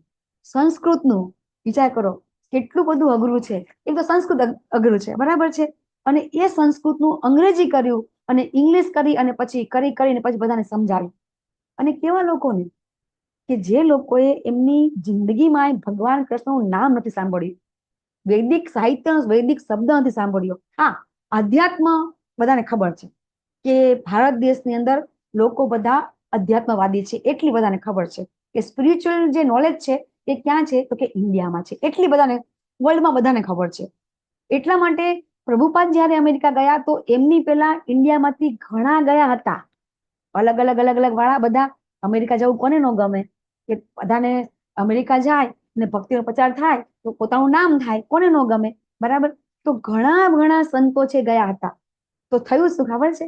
સંસ્કૃતનું વિચાર કરો કેટલું બધું અઘરું છે. એક તો સંસ્કૃત અઘરું છે, બરાબર છે, અને એ સંસ્કૃતનું અંગ્રેજી કર્યું અને ઇંગ્લિશ કરી અને પછી કરીને પછી બધાને સમજાવ્યું. અને કેવા લોકોને કે જે લોકોએ એમની જિંદગીમાં ભગવાન કૃષ્ણનું નામ નથી સાંભળ્યું, વૈદિક સાહિત્ય, વૈદિક શબ્દ નથી સાંભળ્યો. હા, અધ્યાત્મ બધાને ખબર છે કે ભારત દેશની અંદર લોકો બધા અધ્યાત્મવાદી છે, એટલી બધાને ખબર છે કે સ્પિરિચ્યુઅલ જે નોલેજ છે એ ક્યાં છે, તો કે ઇન્ડિયામાં છે, એટલી બધાને વર્લ્ડમાં બધાને ખબર છે. એટલા માટે પ્રભુપાદ જયારે અમેરિકા ગયા તો એમની પેલા ઇન્ડિયામાંથી ઘણા ગયા હતા, અલગ અલગ વાળા બધા. અમેરિકા જવું કોને ન ગમે? કે બધાને અમેરિકા જાય ને ભક્તિનો પ્રચાર થાય તો પોતાનું નામ થાય, કોને ન ગમે? બરાબર. તો ઘણા સંતો છે ગયા હતા. તો થયું શું ખબર છે?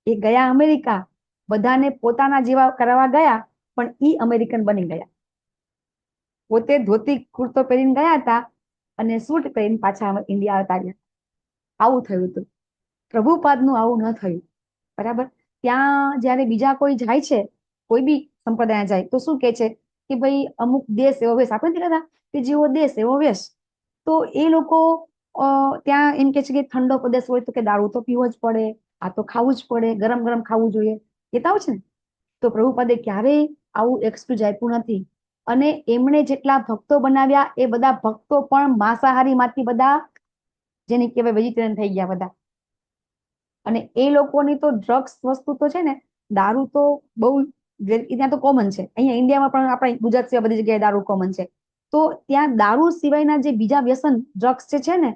એ ગયા અમેરિકા, બધાને પોતાના જેવા કરવા ગયા, પણ ઈ અમેરિકન બની ગયા. પોતે ધોતી કુર્તો પહેરીને ગયા હતા અને સૂટ પહેરીને પાછા ઇન્ડિયા આવતા રહ્યા. આવું થયું હતું. પ્રભુપાદનું આવું ન થયું, બરાબર. ત્યાં જયારે બીજા કોઈ જાય છે, કોઈ બી સંપ્રદાય જાય તો શું કે છે કે ભાઈ અમુક દેશ એવો વેશ, આપણે નથી કહેતા કે જેવો દેશ એવો વેશ. તો એ લોકો ત્યાં એમ કે છે કે ઠંડો પ્રદેશ હોય તો કે દારૂ તો પીવો જ પડે, આ તો ખાવું જ પડે, ગરમ ગરમ ખાવું જોઈએ, કહેતા હોય છે ને. તો પ્રભુપાદે ક્યારેય આવું એક્સક્યુઝ આપ્યું નથી. અને એમણે જેટલા ભક્તો બનાવ્યા એ બધા ભક્તો પણ માંસાહારી માંથી બધા, જેને કહેવાય વેજીટેરિયન થઈ ગયા બધા. અને એ લોકોની તો ડ્રગ્સ વસ્તુ તો છે ને, દારૂ તો બહુ ત્યાં તો કોમન છે. અહીંયા ઇન્ડિયામાં પણ આપણે ગુજરાત સિવાય બધી જગ્યાએ દારૂ કોમન છે. તો ત્યાં દારૂ સિવાયના જે બીજા વ્યસન ડ્રગ્સ જે છે ને,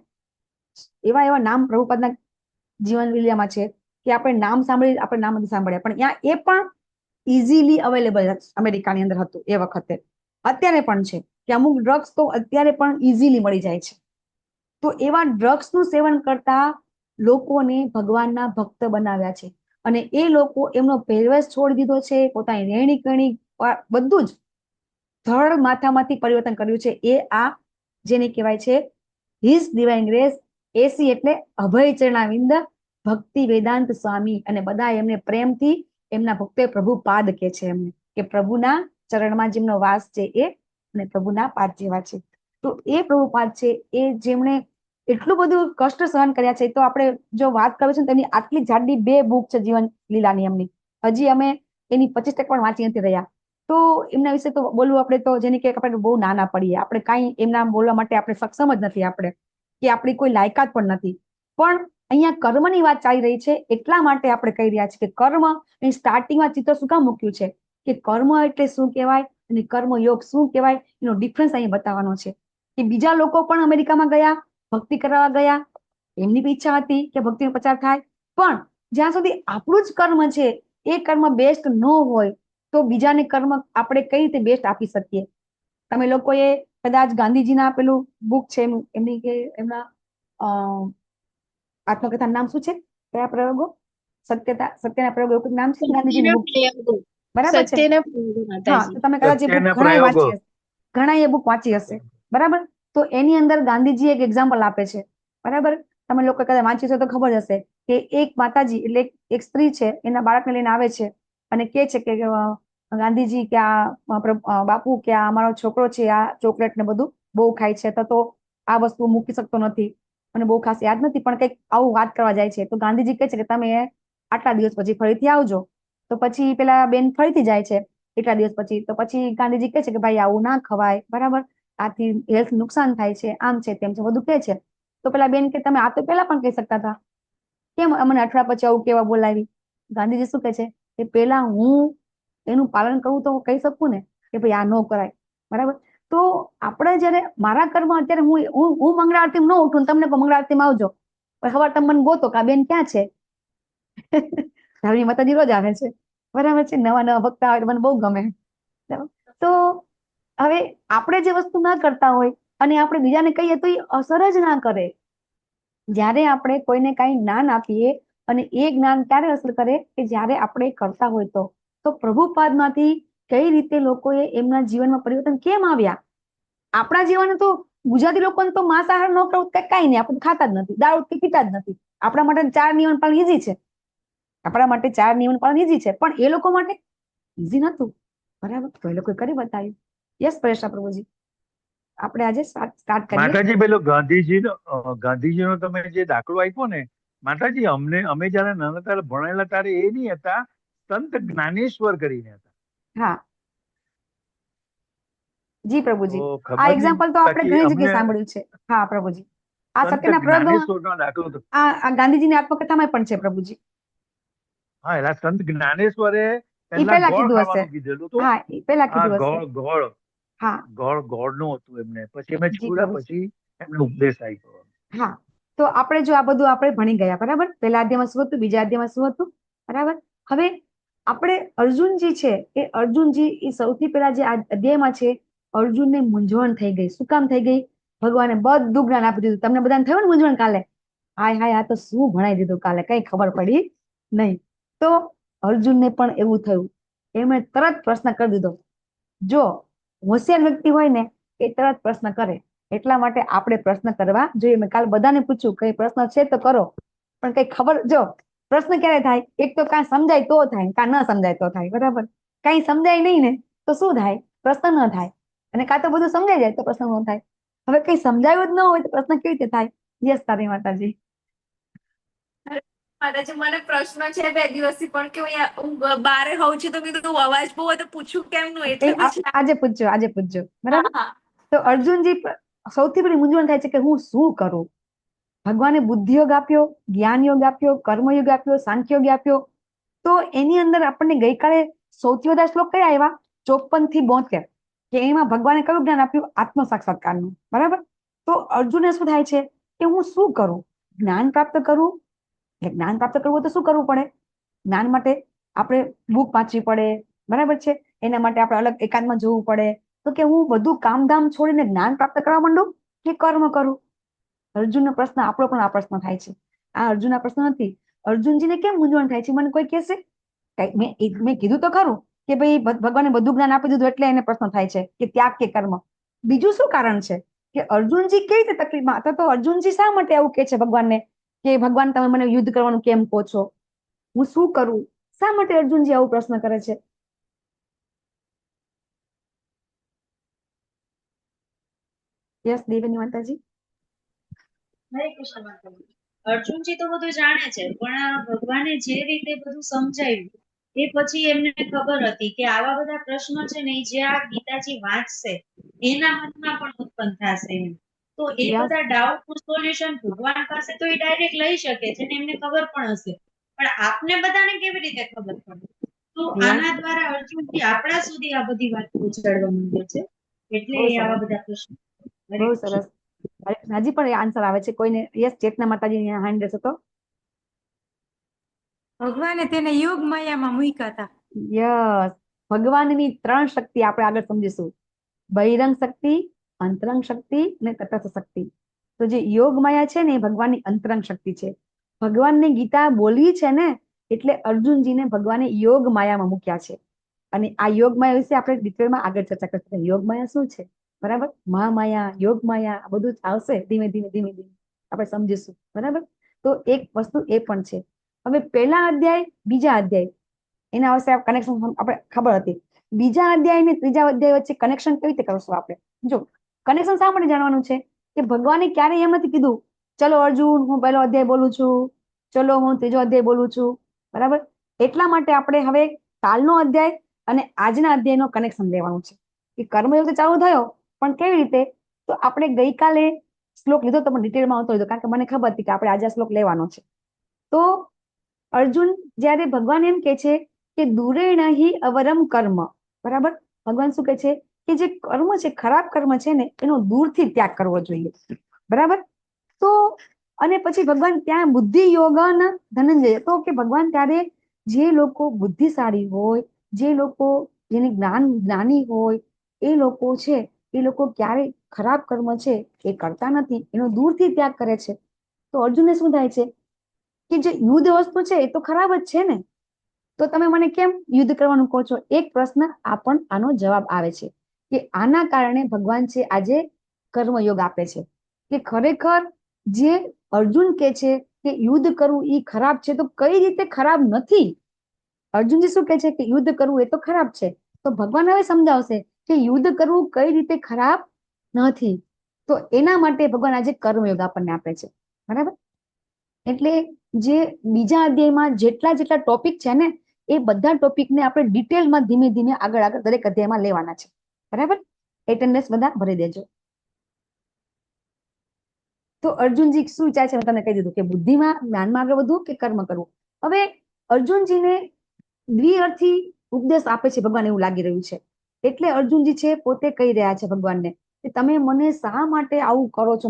એવા નામ પ્રભુપાદના જીવન વિલ્યામાં છે કે આપણે નામ સાંભળી, આપણે નામ નથી સાંભળ્યા, પણ ત્યાં એ પણ ઇઝીલી અવેલેબલ અમેરિકાની અંદર હતું એ વખતે. અત્યારે પણ છે કે અમુક ડ્રગ્સ તો અત્યારે પણ ઇઝીલી મળી જાય છે. તો એવા ડ્રગ્સનું સેવન કરતા લોકોને ભગવાનના ભક્ત બનાવ્યા છે. અને એ લોકો એમનો પહેરવેશ છોડી દીધો છે, પોતાની રહેણી કરણી બધું જ ધડ માથામાંથી પરિવર્તન કર્યું છે. એ આ જેને કહેવાય છે હિઝ ડિવાઇન ગ્રેસ, એસી એટલે અભય ચરણાવિંદ ભક્તિ વેદાંત સ્વામી. અને બધા એમને પ્રેમથી એમના ભક્તો પ્રભુપાદ કે છે એમને, કે પ્રભુના ચરણમાં જેમનો વાસ છે એ, અને પ્રભુના પાદ જેવા છે. તો એ પ્રભુપાદ છે એ જેમણે એટલું બધું કષ્ટ સહન કર્યા છે. તો આપણે જો વાત કરીએ છીએ તેની આટલી જાડી 2 બુક છે જીવન લીલાની એમની, હજી અમે એની 25% પણ વાંચી નથી રહ્યા. તો એમના વિશે તો બોલવું આપણે તો જેને કે આપણે બહુ નાના પડીએ, આપણે કાંઈ એમના બોલવા માટે આપણે સક્ષમ જ નથી, આપણે કે આપણી કોઈ લાયકાત પણ નથી. પણ અહીંયા કર્મની વાત ચાલી રહી છે એટલા માટે આપણે કહી રહ્યા છીએ કે કર્મ એની સ્ટાર્ટિંગમાં ચિત્ર શું કામ મૂક્યું છે કે કર્મ એટલે શું કહેવાય અને કર્મયોગ શું કહેવાય, એનો ડિફરન્સ અહીં બતાવવાનો છે. કે બીજા લોકો પણ અમેરિકામાં ગયા, ભક્તિ કરવા ગયા, એમની બી ઈચ્છા હતી કે ભક્તિનો પ્રચાર થાય, પણ જ્યાં સુધી આપણું જ કર્મ છે એ કર્મ બેસ્ટ ન હોય તો બીજાને કર્મ આપણે કઈ રીતે બેસ્ટ આપી શકીએ? તમે લોકોએ કદાચ ગાંધીજીના પેલું બુક છે એમની કે એમના આત્મકથાનું નામ શું છે? કયા પ્રયોગો? સત્યના પ્રયોગો એવું નામ છે ગાંધીજીની બુક, બરાબર છે? હા, તો તમે કદાચ એ બુક ઘણા વાંચી હશે, ઘણા એ બુક વાંચી હશે, બરાબર. તો એની અંદર ગાંધીજી એક એક્ઝામ્પલ આપે છે, બરાબર. તમે લોકો કદાચ વાંચી તો ખબર હશે કે એક માતાજી એટલે એક સ્ત્રી છે, એના બાળકને લઈને આવે છે અને કે છે કે ગાંધીજી કે આ બાપુ કે આ અમારો છોકરો છે આ ચોકલેટ ને બધું બહુ ખાય છે, તો આ વસ્તુ મૂકી શકતો નથી, મને બહુ ખાસ યાદ નથી, પણ કંઈક આવું વાત કરવા જાય છે. તો ગાંધીજી કહે છે કે તમે આટલા દિવસ પછી ફરીથી આવજો. તો પછી પેલા બેન ફરીથી જાય છે એટલા દિવસ પછી. તો પછી ગાંધીજી કહે છે કે ભાઈ આવું ના ખવાય, બરાબર, આથી હેલ્થ નુકસાન થાય છે, આમ છે તેમ છે બધું કહે છે. તો પેલા બેન કે તમે આ તો પેલા પણ કહી શકતા હતા, કેમ અમને અઠવાડિયા પછી આવું કેવા બોલાવી? ગાંધીજી શું કહે છે કે પેલા હું એનું પાલન કરવું તો હું કહી શકું ને કે ભાઈ આ ન કરાય, બરાબર. તો આપણે જયારે મારા કર્મ અત્યારે હું મંગળા આરતી ન ઉઠું, તમને મંગળા આરતીમાં આવજો, ખબર તમે મને ગોતો કે આ બેન ક્યાં છે? ધાવણી માતાજી રોજ આવે છે, બરાબર છે, નવા ભક્ત આવે મને બહુ ગમે. તો હવે આપણે જે વસ્તુ ના કરતા હોય અને આપણે બીજાને કહીએ તો એ અસર જ ના કરે. જ્યારે આપણે કોઈને કાંઈ જ્ઞાન આપીએ અને એ જ્ઞાન ક્યારે અસર કરે કે જ્યારે આપણે કરતા હોય તો પ્રભુપાદમાંથી કઈ રીતે લોકોએ એમના જીવનમાં પરિવર્તન કેમ આવ્યા. આપણા જીવન તો ગુજરાતી લોકોને તો માંસાહાર ન કરવું કઈ નહીં, આપણે ખાતા જ નથી, દાળ કે પીતા જ નથી. આપણા માટે 4 નિયમન પાલન ઈઝી છે, આપણા માટે 4 નિયમન પાલન ઈઝી છે, પણ એ લોકો માટે ઈઝી નતું. બરાબર, તો એ લોકોએ કરી બતાવ્યું. યસ પરેશા પ્રભુજી, આપણે આજે સ્ટાર્ટ કરીએ. માતાજી પેલો ગાંધીજીનો તમે જે દાખલો આપ્યો ને માતાજી, અમે જયારે નાના ત્યારે ભણેલા ત્યારે એ નહીં હતા, સંત જ્ઞાનેશ્વર કરીને હતા. હા જી પ્રભુજી, તો આ ખબર એક્ઝામ્પલ તો આપણે ઘણી જગ્યાએ સાંભળ્યું છે. હા પ્રભુજી, આ સંત સત્યના પ્રયોગમાં જ્ઞાનેશ્વરનો દાખલો હતો. આ ગાંધીજીની આત્મકથામાં પણ છે પ્રભુજી. હા, એટલે સંત જ્ઞાનેશ્વરે ઈ પહેલા પહેલા ગોળ કીધું હશે. ખાવાનું કીધેલું હતું. હા ઈ પહેલા હા, કીધું હશે. ગોળ હા ગોળનું હતું એમને. પછી એમને જી છોડ્યા, પ્રભુજી. પછી એમને ઉપદેશ આપ્યો. હા, તો આપણે જો આ બધું આપણે ભણી ગયા, બરાબર. પહેલા અધ્યાયમાં શું હતું, બીજા અધ્યાયમાં શું હતું, બરાબર. હવે આપણે અર્જુનજી છે, એ અર્જુનજી એ સૌથી પહેલા જે આ અધ્યાયમાં છે, અર્જુનને મૂંઝવણ થઈ ગઈ. શું કામ થઈ ગઈ? ભગવાને બધું જ્ઞાન આપી દીધું. તમને બધાને થયું ને મૂંઝવણ કાલે? હાય હાય, આ તો શું ભણાઈ દીધું કાલે, કઈ ખબર પડી નહીં. તો અર્જુનને પણ એવું થયું. એમણે તરત પ્રશ્ન કરી દીધો. જો હોશિયાર વ્યક્તિ હોય ને એ તરત પ્રશ્ન કરે, એટલા માટે આપણે પ્રશ્ન કરવા જોઈએ. મેં કાલ બધાને પૂછ્યું કઈ પ્રશ્ન છે તો કરો, પણ કઈ ખબર, જો પ્રશ્ન ક્યારે થાય? એક તો કાંઈ સમજાય તો થાય, કાં ન સમજાય તો થાય. બરાબર, કઈ સમજાય નહીં ને તો શું થાય? પ્રશ્ન ન થાય. અને કાં તો બધું સમજાઈ જાય તો પ્રશ્ન ન થાય. હવે કઈ સમજાયું જ ન હોય તો પ્રશ્ન કેવી રીતે થાય? યસ તારી માતાજી. માતાજી, મને પ્રશ્ન છે 2 દિવસથી, પણ કે હું બારે હોઉં છું તો કીધું અવાજ બહુ હોય તો પૂછું કેમનું, એટલે પછી આજે પૂછજો. બરાબર. હા તો અર્જુનજી સૌથી પહેલી મૂંઝવણ થાય છે કે હું શું કરું. ભગવાને બુદ્ધિ યોગ આપ્યો, જ્ઞાન યોગ આપ્યો, કર્મયોગ આપ્યો, સાંખ્ય યોગ આપ્યો. તો એની અંદર આપણને ગઈકાલે સૌથી વધારે શ્લોક કયા આવ્યા? 54 થી 72, કે એમાં ભગવાને કયું જ્ઞાન આપ્યું? આત્મ સાક્ષાત્કારનું. બરાબર. તો અર્જુનને શું થાય છે કે હું શું કરું? જ્ઞાન પ્રાપ્ત કરું. એટલે જ્ઞાન પ્રાપ્ત કરવું તો શું કરવું પડે? જ્ઞાન માટે આપણે બુક વાંચવી પડે. બરાબર છે. એના માટે આપણે અલગ એકાંતમાં જવું પડે. તો કે હું બધું કામધામ છોડીને જ્ઞાન પ્રાપ્ત કરવા માંડું કે કર્મ કરું? અર્જુનનો પ્રશ્ન, આપણો પણ આ પ્રશ્ન થાય છે. આ અર્જુનના પ્રશ્ન નથી. અર્જુનજીને કેમ મૂંઝવણ થાય છે? મને કોઈ કહેશે? મેં કીધું તો ખરું કે ભાઈ ભગવાને બધું જ્ઞાન આપી દીધું એટલે એને પ્રશ્ન થાય છે કે ત્યાગ કે કર્મ. બીજું શું કારણ છે કે અર્જુનજી કેવી રીતે તકલીફમાં હતા? તો અર્જુનજી શા માટે આવું કહે છે ભગવાનને કે ભગવાન તમે મને યુદ્ધ કરવાનું કેમ કહો છો? હું શું કરું? શા માટે અર્જુનજી આવું પ્રશ્ન કરે છે? યસ દેવની માતાજી. હરે કૃષ્ણ માતાજી. અર્જુનજી તો બધું જાણે છે, પણ ભગવાને જે રીતે બધું સમજાવ્યું એ પછી એમને ખબર હતી કે આવા બધા પ્રશ્નો છે ને જે આ ગીતાજી વાંચશે એના મનમાં પણ ઉત્પન્ન થશે એમ. તો એ બધા ડાઉટ નું સોલ્યુશન ભગવાન પાસે તો એ ડાયરેક્ટ લઈ શકે છે ને એમને ખબર પણ હશે, પણ આપને બધાને કેવી રીતે ખબર પડે? તો આના દ્વારા અર્જુનજી આપણા સુધી આ બધી વાત પહોંચાડવા માંગે છે, એટલે આવા બધા પ્રશ્નો. બહુ સરસ. હજી પણ આન્સર આવે છે કોઈને? યસ ચેતના માતાજી હેન્ડ રહેશે તો. ભગવાને તેને યોગ માયામાં મૂક્યા હતા. યસ, ભગવાનની 3 શક્તિ આપણે આગળ સમજીશું. બહિરંગ શક્તિ, અંતરંગ શક્તિ અને તટસ્થ શક્તિ. તો જે યોગ માયા છે ને એ ભગવાનની અંતરંગ શક્તિ છે. ભગવાનને ગીતા બોલવી છે ને એટલે અર્જુનજીને ભગવાને યોગ માયામાં મૂક્યા છે. અને આ યોગ માયા વિશે આપણે ડિટેલમાં આગળ ચર્ચા કરીશું. યોગ માયા શું છે? બરાબર, મહામાયા, યોગ માયા, આ બધું આવશે ધીમે ધીમે આપણે સમજીશું. બરાબર. તો એક વસ્તુ એ પણ છે. હવે પહેલા અધ્યાય, બીજા અધ્યાય, એના વિશે કનેક્શન આપણે ખબર હતી. બીજા અધ્યાય ને ત્રીજા અધ્યાય વચ્ચે કનેક્શન કેવી રીતે કરશું આપણે? જો કનેક્શન શા માટે જાણવાનું છે કે ભગવાને ક્યારેય એમ નથી કીધું ચલો અર્જુન હું પહેલો અધ્યાય બોલું છું, ચલો હું ત્રીજો અધ્યાય બોલું છું. બરાબર. એટલા માટે આપણે હવે કાલનો અધ્યાય અને આજના અધ્યાયનો કનેક્શન લેવાનું છે કે કર્મયોગ ચાલુ થયો, પણ કેવી રીતે? તો આપણે ગઈકાલે શ્લોક લીધો તો પણ ડિટેલમાં આવતો લીધો, કારણ કે મને ખબર હતી કે આપણે આજે શ્લોક લેવાનો છે. તો અર્જુન જ્યારે ભગવાન એમ કે છે કે દૂરેણ હિ અવરમ કર્મ, બરાબર, ભગવાન શું કે છે કે જે કર્મ છે, ખરાબ કર્મ છે ને એનો દૂરથી ત્યાગ કરવો જોઈએ. બરાબર. તો અને પછી ભગવાન ત્યાં બુદ્ધિ યોગન ધનંજય, તો કે ભગવાન ત્યારે જે લોકો બુદ્ધિશાળી હોય, જે લોકો જેને જ્ઞાની હોય, એ લોકો છે એ લોકો ક્યારે ખરાબ કર્મ છે એ કરતા નથી, એનો દૂરથી ત્યાગ કરે છે. તો અર્જુનને શું થાય છે કે જે યુદ્ધ વસ્તુ છે એ તો ખરાબ જ છે ને, તો તમે મને કેમ યુદ્ધ કરવાનું કહો છો? એક પ્રશ્ન આનો જવાબ આવે છે કે આના કારણે ભગવાન છે આજે કર્મયોગ આપે છે કે ખરેખર જે અર્જુન કે છે કે યુદ્ધ કરવું એ ખરાબ છે, તો કઈ રીતે ખરાબ નથી? અર્જુનજી શું કે છે કે યુદ્ધ કરવું એ તો ખરાબ છે, તો ભગવાન હવે સમજાવશે કે યુદ્ધ કરવું કઈ રીતે ખરાબ નથી. તો એના માટે ભગવાન આજે કર્મયોગ આપણને આપે છે, બરાબર? એટલે જે બીજા અધ્યાયમાં જેટલા ટોપિક છે ને, એ બધા ટોપિકને આપણે ડિટેલમાં ધીમે ધીમે આગળ દરેક અધ્યાયમાં લેવાના છે, બરાબર? એટેન્ડન્સ બધા ભરી દેજો. તો અર્જુનજી શું વિચારે છે મેં તમને કહી દીધું કે બુદ્ધિમાં જ્ઞાનમાં આગળ વધવું કે કર્મ કરવું. હવે અર્જુનજીને દ્વિઅર્થી ઉપદેશ આપે છે ભગવાન, એવું લાગી રહ્યું છે. એટલે અર્જુનજી છે પોતે કહી રહ્યા છે ભગવાનને કે તમે મને શા માટે આવું કરો છો,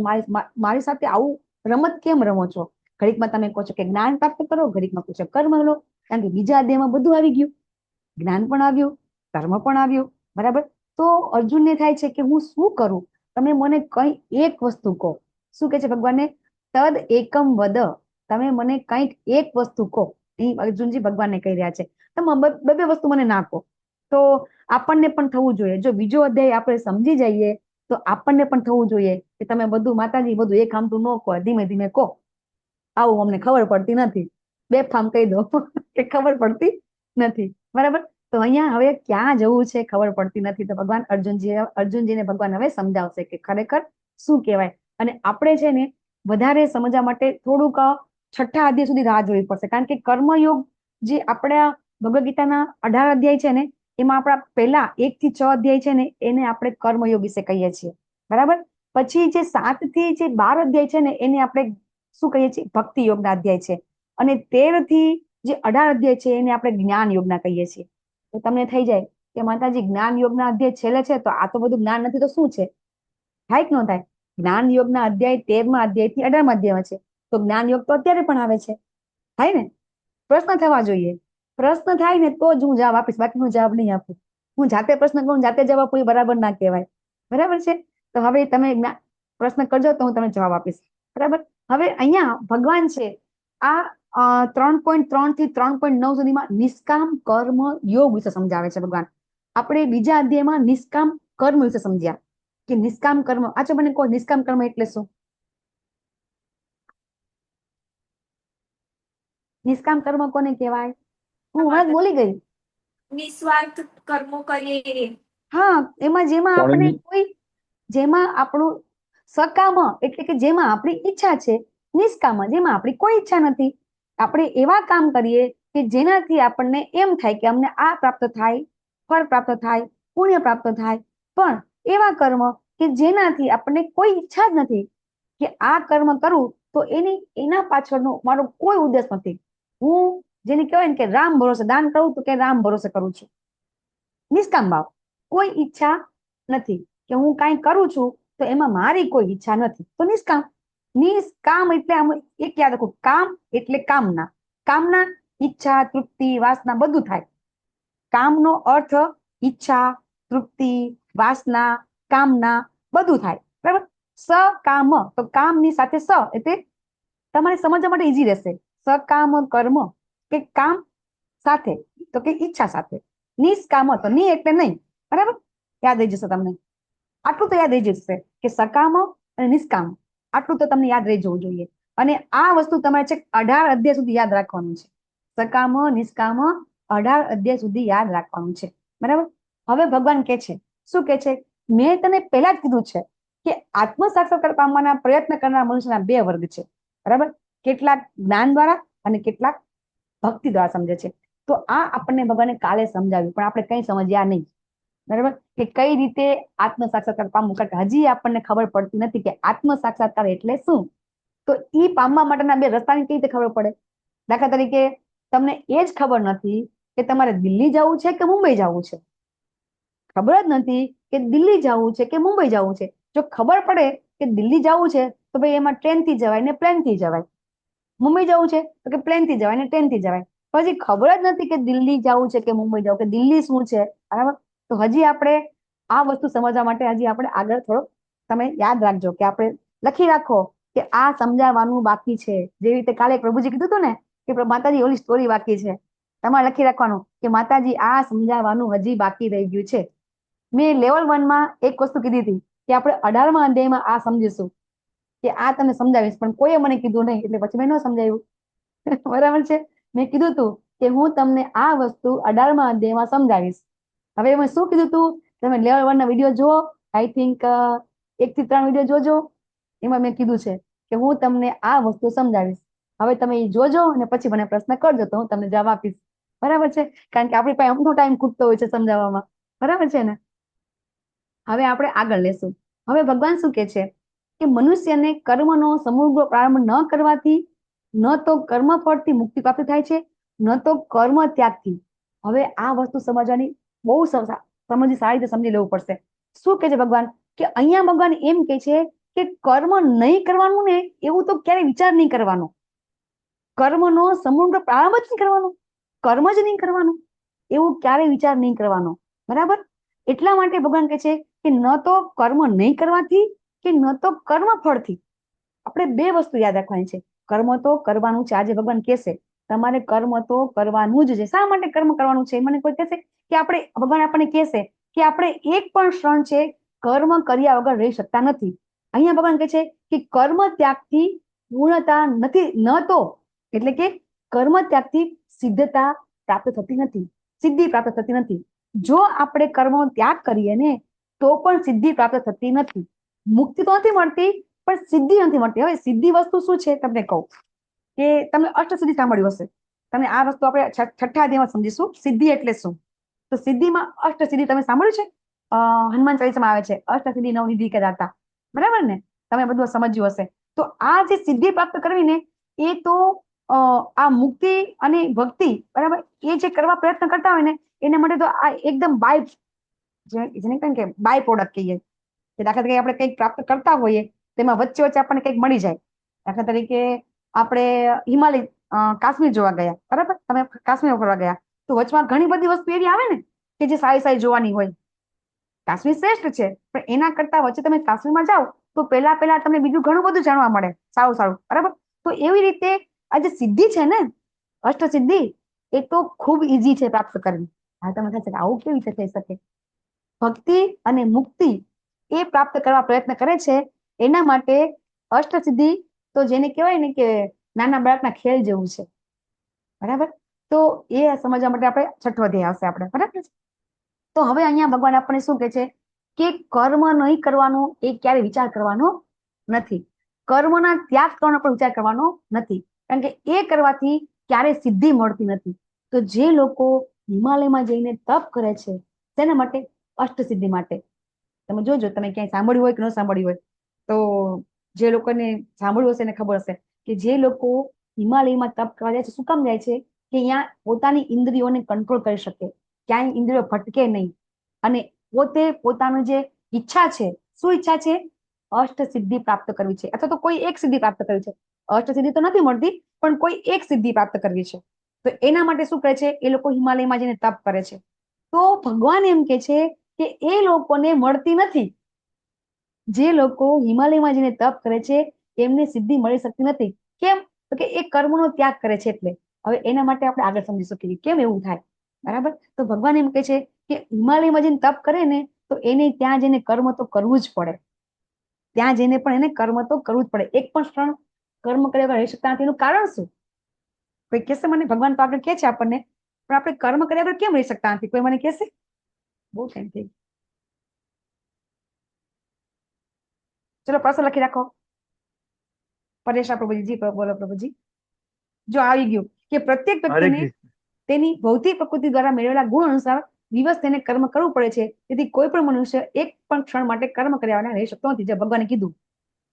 મારી સાથે આવું રમત કેમ રમો છો? ઘડીકમાં તમે કહો છો કે જ્ઞાન પ્રાપ્ત કરો, ઘડીકમાં કહો છો કર્મ લો, કારણ કે બીજા અધ્યાયમાં બધું આવી ગયું, જ્ઞાન પણ આવ્યું, કર્મ પણ આવ્યું, બરાબર? તો અર્જુનને થાય છે કે હું શું કરું? તમે મને કઈ એક વસ્તુ કહો. શું કે છે ભગવાનને? તદ એકમ વદ, તમે મને કંઈક એક વસ્તુ કહો. અહીં અર્જુનજી ભગવાનને કહી રહ્યા છે તમે બે વસ્તુ મને ના કહો. તો આપણને પણ થવું જોઈએ, જો બીજો અધ્યાય આપણે સમજી જઈએ તો આપણને પણ થવું જોઈએ કે તમે બધું માતાજી બધું એક આમતું ન કહો, ધીમે ધીમે કહો. આવું અમને ખબર પડતી નથી, બે ફામ કહી દો કે ખબર પડતી નથી, બરાબર? તો અહીંયા હવે ક્યાં જવું છે ખબર પડતી નથી. તો ભગવાન અર્જુનજીને ભગવાન હવે સમજાવશે કે ખરેખર શું કહેવાય. અને આપણે છે ને વધારે સમજવા માટે થોડુંક છઠ્ઠા અધ્યાય સુધી રાહ જોવી પડશે, કારણ કે કર્મયોગ જે આપણા ભગવદ ગીતાના 18 અધ્યાય છે ને, એમાં આપણા પહેલા 1 થી 6 અધ્યાય છે ને, એને આપણે કર્મયોગ વિશે કહીએ છીએ, બરાબર? પછી જે 7 થી જે 12 અધ્યાય છે ને, એને આપણે શું કહીએ છીએ? ભક્તિ યોગના અધ્યાય છે. અને 13 થી જે 18 અધ્યાય છે એને આપણે જ્ઞાન યોગના કહીએ છીએ. તો તમને થઈ જાય કે માતાજી જ્ઞાન યોગના અધ્યાય છેલ્લે છે, તો આ તો બધું જ્ઞાન નથી તો શું છે? થાય કે ન થાય? જ્ઞાન યોગના અધ્યાય 13મા અધ્યાય થી 18મા અધ્યાયમાં છે, તો જ્ઞાન યોગ તો અત્યારે પણ આવે છે, થાય ને? પ્રશ્ન થવા જોઈએ. પ્રશ્ન થાય ને તો જ હું જવાબ આપીશ, બાકી હું જવાબ નહીં આપું. હું જાતે પ્રશ્ન કરું, જાતે જવાબ આપું, એ બરાબર ના કહેવાય, બરાબર છે? તો હવે તમે પ્રશ્ન કરજો તો હું તમને જવાબ આપીશ, બરાબર? હવે અહીંયા ભગવાન છે આ 3.3 થી 3.9 સુધીમાં નિષ્કામ કર્મ યોગ વિશે સમજાવે છે ભગવાન. આપણે બીજા અધ્યાયમાં નિષ્કામ કર્મ વિશે સમજ્યા કે નિષ્કામ કર્મ. આચો મને કહો, નિષ્કામ કર્મ એટલે શું? નિષ્કામ કર્મ કોને કહેવાય? હું હમણાં બોલી ગઈ. નિસ્વાર્થ કર્મો કરીએ. હા, જેમાં આપણે જેમાં આપણું સકામ એટલે કે જેમાં આપણી ઈચ્છા છે, નિષ્કામ જેમાં આપણી કોઈ ઈચ્છા નથી. આપણે એવા કામ કરીએ કે જેનાથી આપણને એમ થાય કે અમને આ પ્રાપ્ત થાય, ફળ પ્રાપ્ત થાય, પુણ્ય પ્રાપ્ત થાય. પણ એવા કર્મ કે જેનાથી આપણને કોઈ ઈચ્છા જ નથી કે આ કર્મ કરું, તો એના પાછળનો મારો કોઈ ઉદ્દેશ નથી. હું જેને કહેવાય ને કે રામ ભરોસે દાન કરું તો કે રામ ભરોસે કરું છું. નિષ્કામ ભાવ, કોઈ ઈચ્છા નથી કે હું કાંઈ કરું છું તો એમાં મારી કોઈ ઈચ્છા નથી, તો નિષ્કામ. નિષ્કામ એટલે આમ એક યાદ રાખો, કામ એટલે કામના. કામના, ઈચ્છા, તૃપ્તિ, વાસના બધું થાય. કામનો અર્થ ઈચ્છા, તૃપ્તિ, વાસના, કામના બધું થાય, બરાબર? સકામ, તો કામની સાથે સ એટલે તમારે સમજવા માટે ઈઝી રહેશે. સકામ કર્મ કે કામ સાથે, તો કે ઈચ્છા સાથે. નિષ્કામ તો ની એટલે નહીં, બરાબર? યાદ રહી જશે તમને. આટલું તો યાદ રહી જશે કે સકામ અને નિષ્કામ, આટલું તો તમને યાદ રહી જવું જોઈએ. અને આ વસ્તુ તમારે છે 18 અધ્યાય સુધી યાદ રાખવાનું છે. સકામ નિષ્કામ 18 અધ્યાય સુધી યાદ રાખવાનું છે, બરાબર? હવે ભગવાન કે છે, શું કે છે? મેં તને પહેલા જ કીધું છે કે આત્મ સાક્ષાત્કાર પામવાના પ્રયત્ન કરનાર મનુષ્યના 2 વર્ગ છે, બરાબર? કેટલાક જ્ઞાન દ્વારા અને કેટલાક ભક્તિ દ્વારા સમજે છે. તો આ આપણને ભગવાને કાલે સમજાવ્યું, પણ આપણે કઈ સમજ્યા નહીં, બરાબર? કે કઈ રીતે આત્મ સાક્ષાત્કાર પામવું, કારણ કે હજી આપણને ખબર પડતી નથી કે આત્મ સાક્ષાત્કાર એટલે શું. તો ઈ પામવા માટેના 2 રસ્તાની કઈ રીતે ખબર પડે? દાખલા તરીકે તમને એ જ ખબર નથી કે તમારે દિલ્હી જવું છે કે મુંબઈ જવું છે. ખબર જ નથી કે દિલ્હી જવું છે કે મુંબઈ જવું છે. જો ખબર પડે કે દિલ્હી જવું છે તો ભાઈ એમાં ટ્રેનથી જવાય ને પ્લેનથી જવાય. મુંબઈ જવું છે તો કે પ્લેનથી જવાય ને ટ્રેનથી જવાય. પછી ખબર જ નથી કે દિલ્હી જવું છે કે મુંબઈ જવું, કે દિલ્હી શું છે, બરાબર? તો હજી આપણે આ વસ્તુ સમજવા માટે હજી આપણે આગળ થોડો તમે યાદ રાખજો કે આપણે લખી રાખો કે આ સમજાવવાનું બાકી છે. જેવી રીતે કાલે પ્રભુજી કીધું હતું ને કે માતાજી ઓલી સ્ટોરી બાકી છે, તમારે લખી રાખવાનું કે માતાજી આ સમજાવવાનું હજી બાકી રહી ગયું છે. મેં લેવલ 1 માં એક વસ્તુ કીધી હતી કે આપણે 18મા અધ્યાયમાં આ સમજીશું કે આ તમને સમજાવીશ, પણ કોઈએ મને કીધું નહીં એટલે પછી મેં ન સમજાવ્યું. બરાબર છે. મેં કીધું હતું કે હું તમને આ વસ્તુ 18મા અધ્યાયમાં સમજાવીશ. હવે મેં શું કીધું હતું, તમે લેવલ 1 ના વિડીયો જુઓ, આઈ થિંક 1 થી 3 વિડીયો જોજો. એમાં મેં કીધું છે કે હું તમને આ વસ્તુ સમજાવીશ. હવે તમે એ જોજો અને પછી મને પ્રશ્ન કરજો તો હું તમને જવાબ આપીશ. બરાબર છે, કારણ કે આપણી પાસે અમુક ટાઈમ ખૂટતો હોય છે સમજાવવામાં. બરાબર છે ને. હવે આપણે આગળ લેશું. હવે ભગવાન શું કે છે કે મનુષ્યને કર્મનો સમૂહ પ્રારંભ ન કરવાથી ન તો કર્મ ફળથી મુક્તિ પ્રાપ્ત થાય છે, ન તો કર્મ ત્યાગથી. હવે આ વસ્તુ સમજવાની બહુ સારી રીતે સમજી લેવું પડશે. શું કે છે ભગવાન, કે અહીંયા ભગવાન એમ કે છે કે કર્મ નહીં કરવાનું ને એવું તો ક્યારેય વિચાર નહીં કરવાનો. કર્મનો સમૂહ પ્રારંભ જ નહીં કરવાનો, કર્મ જ નહીં કરવાનું, એવું ક્યારેય વિચાર નહીં કરવાનો. બરાબર. એટલા માટે ભગવાન કહે છે કે ન તો કર્મ નહીં કરવાથી કે ન તો કર્મ ફળથી. આપણે બે વસ્તુ યાદ રાખવાની છે. કર્મ તો કરવાનું છે. આજે ભગવાન કહેશે તમારે કર્મ તો કરવાનું જ છે. શા માટે કર્મ કરવાનું છે? મને કોઈ કહેશે કે આપણે, ભગવાન આપણને કહેશે કે આપણે એક પણ ક્ષણ છે કર્મ કર્યા વગર રહી શકતા નથી. અહીંયા ભગવાન કહે છે કે કર્મ ત્યાગથી પૂર્ણતા નથી, ન તો એટલે કે કર્મ ત્યાગથી સિદ્ધતા પ્રાપ્ત થતી નથી, સિદ્ધિ પ્રાપ્ત થતી નથી. જો આપણે કર્મનો ત્યાગ કરીએ ને તો પણ સિદ્ધિ પ્રાપ્ત થતી નથી. મુક્તિ તો નથી મળતી પણ સિદ્ધિ નથી મળતી. હવે સિદ્ધિ વસ્તુ શું છે તમને કહું કે તમે અષ્ટસિદ્ધિ સાંભળ્યું હશે. તમે આ વસ્તુ આપણે છઠ્ઠા અધ્યાયમાં સમજીશું સિદ્ધિ એટલે શું. તો સિદ્ધિમાં અષ્ટસિદ્ધિ તમે સાંભળ્યું છે? હનુમાન ચાલીસામાં આવે છે અષ્ટસિદ્ધિ નવનિધિ કે દાતા. બરાબર ને, તમે બધું સમજ્યું હશે. તો આ જે સિદ્ધિ પ્રાપ્ત કરવી ને એ તો આ મુક્તિ અને ભક્તિ, બરાબર, એ જે કરવા પ્રયત્ન કરતા હોય ને એના માટે તો આ એકદમ જેને કહીએ કે બાય પ્રોડક્ટ કહીએ કે દાખલા તરીકે આપણે કંઈક પ્રાપ્ત કરતા હોઈએ તેમાં વચ્ચે વચ્ચે આપણને કંઈક મળી જાય. દાખલા તરીકે આપણે હિમાલય કાશ્મીર જોવા ગયા, બરાબર, તમે કાશ્મીર ફરવા ગયા તો વચમાં ઘણી બધી વસ્તુ એવી આવે ને કે જે સારી સારી જોવાની હોય. કાશ્મીર શ્રેષ્ઠ છે પણ એના કરતા વચ્ચે તમે કાશ્મીરમાં જાઓ તો પહેલા તમને બીજું ઘણું બધું જાણવા મળે, સારું સારું. બરાબર. તો એવી રીતે આ જે સિદ્ધિ છે ને, અષ્ટસિદ્ધિ, એ તો ખૂબ ઈઝી છે પ્રાપ્ત કરવી. હા, તમે થશે આવું કેવી રીતે થઈ શકે? ભક્તિ અને મુક્તિ એ પ્રાપ્ત કરવા પ્રયત્ન કરે છે. એના માટે અષ્ટસિદ્ધિ તો જેને કહેવાય ને કે નાના બાળકના ખેલ જેવું છે. બરાબર. તો એ સમજવા માટે આપણે છઠ્ઠો અધ્યાય આવશે આપણે. બરાબર. તો હવે અહીંયા ભગવાન આપણને શું કહે છે કે કર્મ નહીં કરવાનું એ ક્યારે વિચાર કરવાનો નથી. કર્મના ત્યાગ કરવાનો પણ વિચાર કરવાનો નથી, કારણ કે એ કરવાથી ક્યારે સિદ્ધિ મળતી નથી. તો જે લોકો હિમાલયમાં જઈને તપ કરે છે તેના માટે, અષ્ટસિદ્ધિ માટે. તમે જોજો, તમે ક્યાંય સાંભળ્યું હોય કે ન સાંભળ્યું હોય તો જે લોકોને સાંભળ્યું હશે એને ખબર હશે કે જે લોકો હિમાલયમાં તપ કરવા જાય છે, શું કામ જાય છે? કે અહીંયા પોતાની ઇન્દ્રિયોને કંટ્રોલ કરી શકે, ક્યાંય ઇન્દ્રિયો ભટકે નહીં, અને પોતે પોતાનું જે ઈચ્છા છે, શું ઈચ્છા છે? અષ્ટસિદ્ધિ પ્રાપ્ત કરવી છે, અથવા તો કોઈ એક સિદ્ધિ પ્રાપ્ત કરવી છે. અષ્ટસિદ્ધિ તો નથી મળતી પણ કોઈ એક સિદ્ધિ પ્રાપ્ત કરવી છે. તો એના માટે શું કરે છે? એ લોકો હિમાલયમાં જઈને તપ કરે છે. તો ભગવાન એમ કે છે કે એ લોકોને મળતી નથી. જે લોકો હિમાલયમાં જઈને તપ કરે છે એમને સિદ્ધિ મળી શકતી નથી. કેમ? તો કે એ કર્મનો ત્યાગ કરે છે એટલે. હવે એના માટે આપણે આગળ સમજી શકીએ કેમ એવું થાય. બરાબર. તો ભગવાન એમ કે છે કે હિમાલયમાં જઈને તપ કરે ને તો એને ત્યાં જઈને કર્મ તો કરવું જ પડે. ત્યાં જઈને પણ એને કર્મ તો કરવું જ પડે. એક પણ ક્ષણ કર્મ કર્યા વગર રહી શકતા નથી. એનું કારણ શું? કોઈ કહેશે મને? ભગવાન તો આગળ કહે છે આપણને, પણ આપણે કર્મ કર્યા વગર કેમ રહી શકતા નથી? કોઈ મને કહેશે? બહુ ટાઈમ થઈ. ચલો પ્રશ્ન લખી રાખો. પરેશા પ્રભુજી, બોલો પ્રભુજી. જો આવી ગયું કે પ્રત્યેક વ્યક્તિને તેની ભૌતિક પ્રકૃતિ દ્વારા મેળવેલા ગુણ અનુસાર દિવસ તેને કર્મ કરવું પડે છે. તેથી કોઈ પણ મનુષ્ય એક પણ ક્ષણ માટે કર્મ કર્યા વગર રહી શકતો નથી, જે ભગવાને કીધું.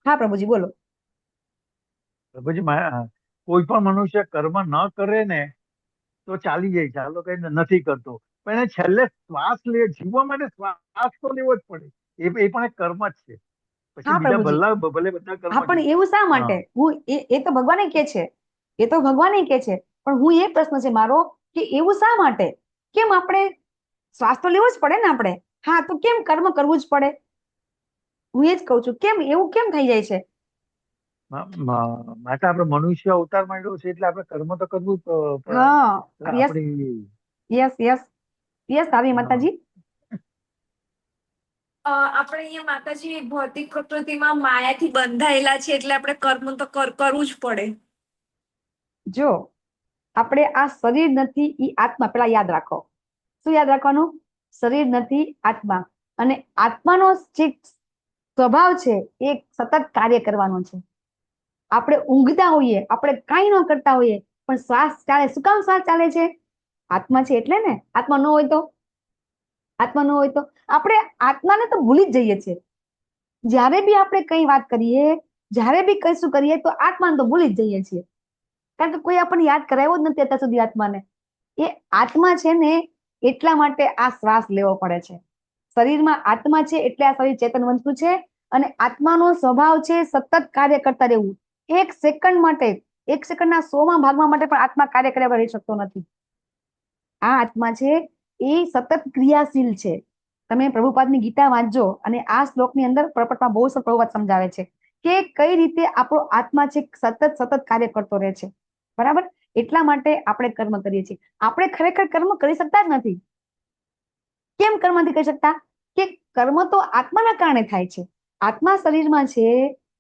હા પ્રભુજી બોલો. પ્રભુજી, કોઈ પણ મનુષ્ય કર્મ ન કરે ને તો ચાલી જાય, ચાલો કઈ નથી કરતો, પણ એને છેલ્લે શ્વાસ લે, જીવવા માટે શ્વાસ તો લેવો જ પડે. એ પણ એક કર્મ જ છે. પછી બીજા ભલે બધા કર્મ. હા, પણ એવું શા માટે? હું એ તો ભગવાને કે છે, એ તો ભગવાને કે છે, પણ હું એ પ્રશ્ન છે મારો કે એવું શા માટે? કેમ આપણે શ્વાસ તો લેવો જ પડે ને આપણે? હા, તો કેમ કર્મ કરવું જ પડે? હું એ જ કઉ છું, કેમ એવું કેમ થઈ જાય છે? માટે આપણે મનુષ્ય અવતાર માંડ્યો છે એટલે આપણે કર્મ તો કરવું જ હા એટલે યસ આપણી યસ યસ યસ આવી હા માતાજી. આપણે અહીંયા માતાજી ભૌતિક પ્રકૃતિમાં માયાથી બંધાયેલા છે એટલે આપણે કર્મ તો કરવું જ પડે. જો આપણે આ શરીર નથી ઈ આત્મા, પેલા યાદ રાખો. શું યાદ રાખવાનું? શરીર નથી આત્મા. અને આત્માનો જે સ્વભાવ છે એ સતત કાર્ય કરવાનો છે. આપણે ઊંઘતા હોઈએ, આપણે કાંઈ ન કરતા હોઈએ, પણ શ્વાસ ચાલે. શું કામ શ્વાસ ચાલે છે? આત્મા છે એટલે ને. આત્મા ન હોય તો આપણે આત્માને તો ભૂલી જ જઈએ છીએ. જ્યારે બી આપણે કઈ વાત કરીએ, જ્યારે બી કશું કરીએ તો આત્માને તો ભૂલી જ જઈએ છીએ. કારણ કે કોઈ આપણને યાદ કરાવ્યો જ નથી અત્યાર સુધી આત્માને. એ આત્મા છે ને એટલા માટે આ શ્વાસ લેવો પડે છે. શરીરમાં આત્મા છે એટલે આ શરીર ચેતન બનતું છે. અને આત્માનો સ્વભાવ છે સતત કાર્ય કરતા રહેવું. એક સેકન્ડ માટે, એક સેકન્ડના 100મા ભાગમાં માટે પણ આત્મા કાર્ય કર્યા વગર રહી શકતો નથી. આ આત્મા છે એ સતત ક્રિયાશીલ છે. તમે પ્રભુપાદની ગીતા વાંચજો અને આ શ્લોકની અંદર પ્રપટમાં બહુ સરસ પ્રભુપાદ સમજાવે છે કે કઈ રીતે આપણો આત્મા છે સતત કાર્ય કરતો રહે છે. બરાબર? એટલા માટે આપણે કર્મ કરીએ છીએ. આપણે ખરેખર કર્મ કરી શકતા જ નથી. કેમ કર્મ નથી કરી શકતા? કે કર્મ તો આત્માના કારણે થાય છે. આત્મા શરીરમાં છે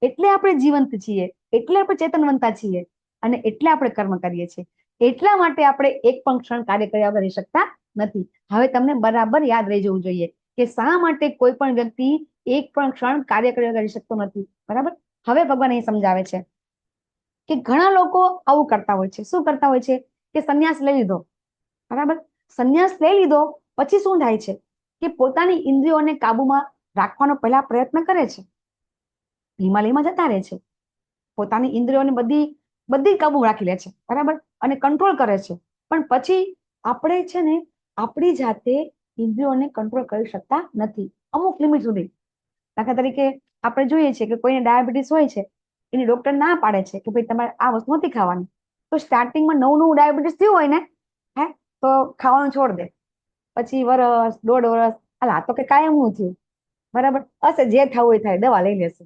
એટલે આપણે જીવંત છીએ, એટલે આપણે ચેતનવંતા છીએ અને એટલે આપણે કર્મ કરીએ છીએ. એટલા માટે આપણે એક પણ ક્ષણ કાર્ય કર્યા વગર રહી શકતા નથી. હવે તમને બરાબર યાદ રહી જવું જોઈએ કે શા માટે કોઈ પણ વ્યક્તિ એક પણ ક્ષણ કાર્ય કર્યા વગર રહી શકતો નથી. બરાબર? હવે ભગવાન અહીં સમજાવે છે કે ઘણા લોકો આવું કરતા હોય છે. શું કરતા હોય છે? કે સંન્યાસ લઈ લીધો. બરાબર? સંન્યાસ લઈ લીધો પછી શું થાય છે કે પોતાની ઇન્દ્રિયોને કાબુમાં રાખવાનો પહેલા પ્રયત્ન કરે છે. હિમાલયમાં જતા રહે છે. પોતાની ઇન્દ્રિયોને બધી કાબુ રાખી લે છે. બરાબર? અને કંટ્રોલ કરે છે. પણ પછી આપણે છે ને આપણી જાતે ઇન્દ્રિયોને કંટ્રોલ કરી શકતા નથી અમુક લિમિટ સુધી. દાખલા તરીકે આપણે જોઈએ છીએ કે કોઈને ડાયાબિટીસ હોય છે, એની ડોક્ટર ના પાડે છે કે ભાઈ તમારે આ વસ્તુ નથી ખાવાની. તો સ્ટાર્ટિંગમાં નવું ડાયાબિટીસ થયું હોય ને, હે તો ખાવાનું છોડ દે. પછી વરસ, 1.5 વર્ષ, આ તો કે કાયમનું થયું. બરાબર? હશે જે થવું હોય થાય, દવા લઈ લેશે.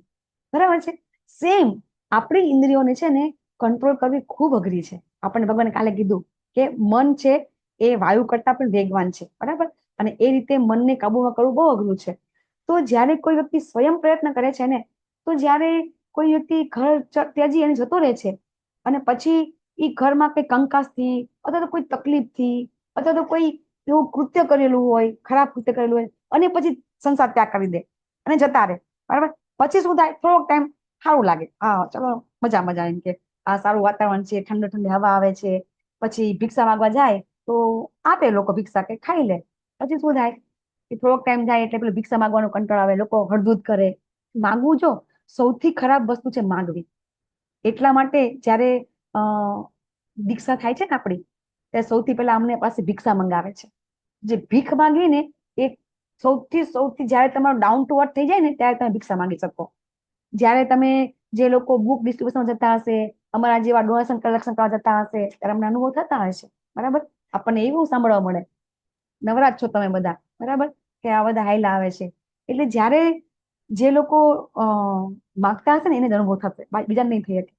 બરાબર છે? સેમ આપણી ઇન્દ્રિયોને છે ને કંટ્રોલ કરવી ખૂબ અઘરી છે. આપણને ભગવાને કાલે કીધું કે મન છે એ વાયુ કરતા પણ વેગવાન છે. બરાબર? અને એ રીતે મનને કાબુમાં કરવું બહુ અઘરું છે. તો જ્યારે કોઈ વ્યક્તિ સ્વયં પ્રયત્ન કરે છે ને, તો જ્યારે કોઈ વ્યક્તિ ઘર ત્યાજી એને જતો રહે છે અને પછી એ ઘરમાં કઈ કંકાસથી અથવા તો કોઈ તકલીફથી અથવા તો કોઈ એવું કૃત્ય કરેલું હોય, ખરાબ કૃત્ય કરેલું હોય અને પછી સંસાર ત્યાગ કરી દે અને જતા રહે. બરાબર? પછી શું થાય? થોડોક ટાઈમ સારું લાગે, હા ચલો મજા એમ કે આ સારું વાતાવરણ છે, ઠંડી હવા આવે છે. પછી ભિક્ષા માંગવા જાય તો આપે લોકો ભિક્ષા કે ખાઈ લે. પછી શું થાય કે થોડોક ટાઈમ જાય એટલે પેલું ભિક્ષા માંગવાનો કંટાળો આવે, લોકો હળધૂત કરે. માંગવું જો સૌથી ખરાબ વસ્તુ છે માંગવી. એટલા માટે જ્યારે દીક્ષા થાય છે ને આપણી, ત્યારે સૌથી પહેલા અમને પાસે ભિક્ષા મંગાવે છે. જે ભીખ માંગવી ને એ સૌથી જયારે તમારું ડાઉન ટુ અર્થ થઈ જાય ને ત્યારે તમે ભિક્ષા માંગી શકો. જ્યારે તમે જે લોકો બુક ડિસ્ટ્રીબ્યુશન જતા હશે, અમારા જેવા ડોનેશન કલેક્શન કરવા જતા હશે, ત્યારે અમને અનુભવ થતા હશે. બરાબર? આપણને એવું સાંભળવા મળે, નવરાજ છો તમે બધા. બરાબર? કે આ બધા હાઈલા આવે છે. એટલે જ્યારે જે લોકો માગતા હશે ને એને જ અનુભવ થશે, બીજાને નહીં થઈ શકે.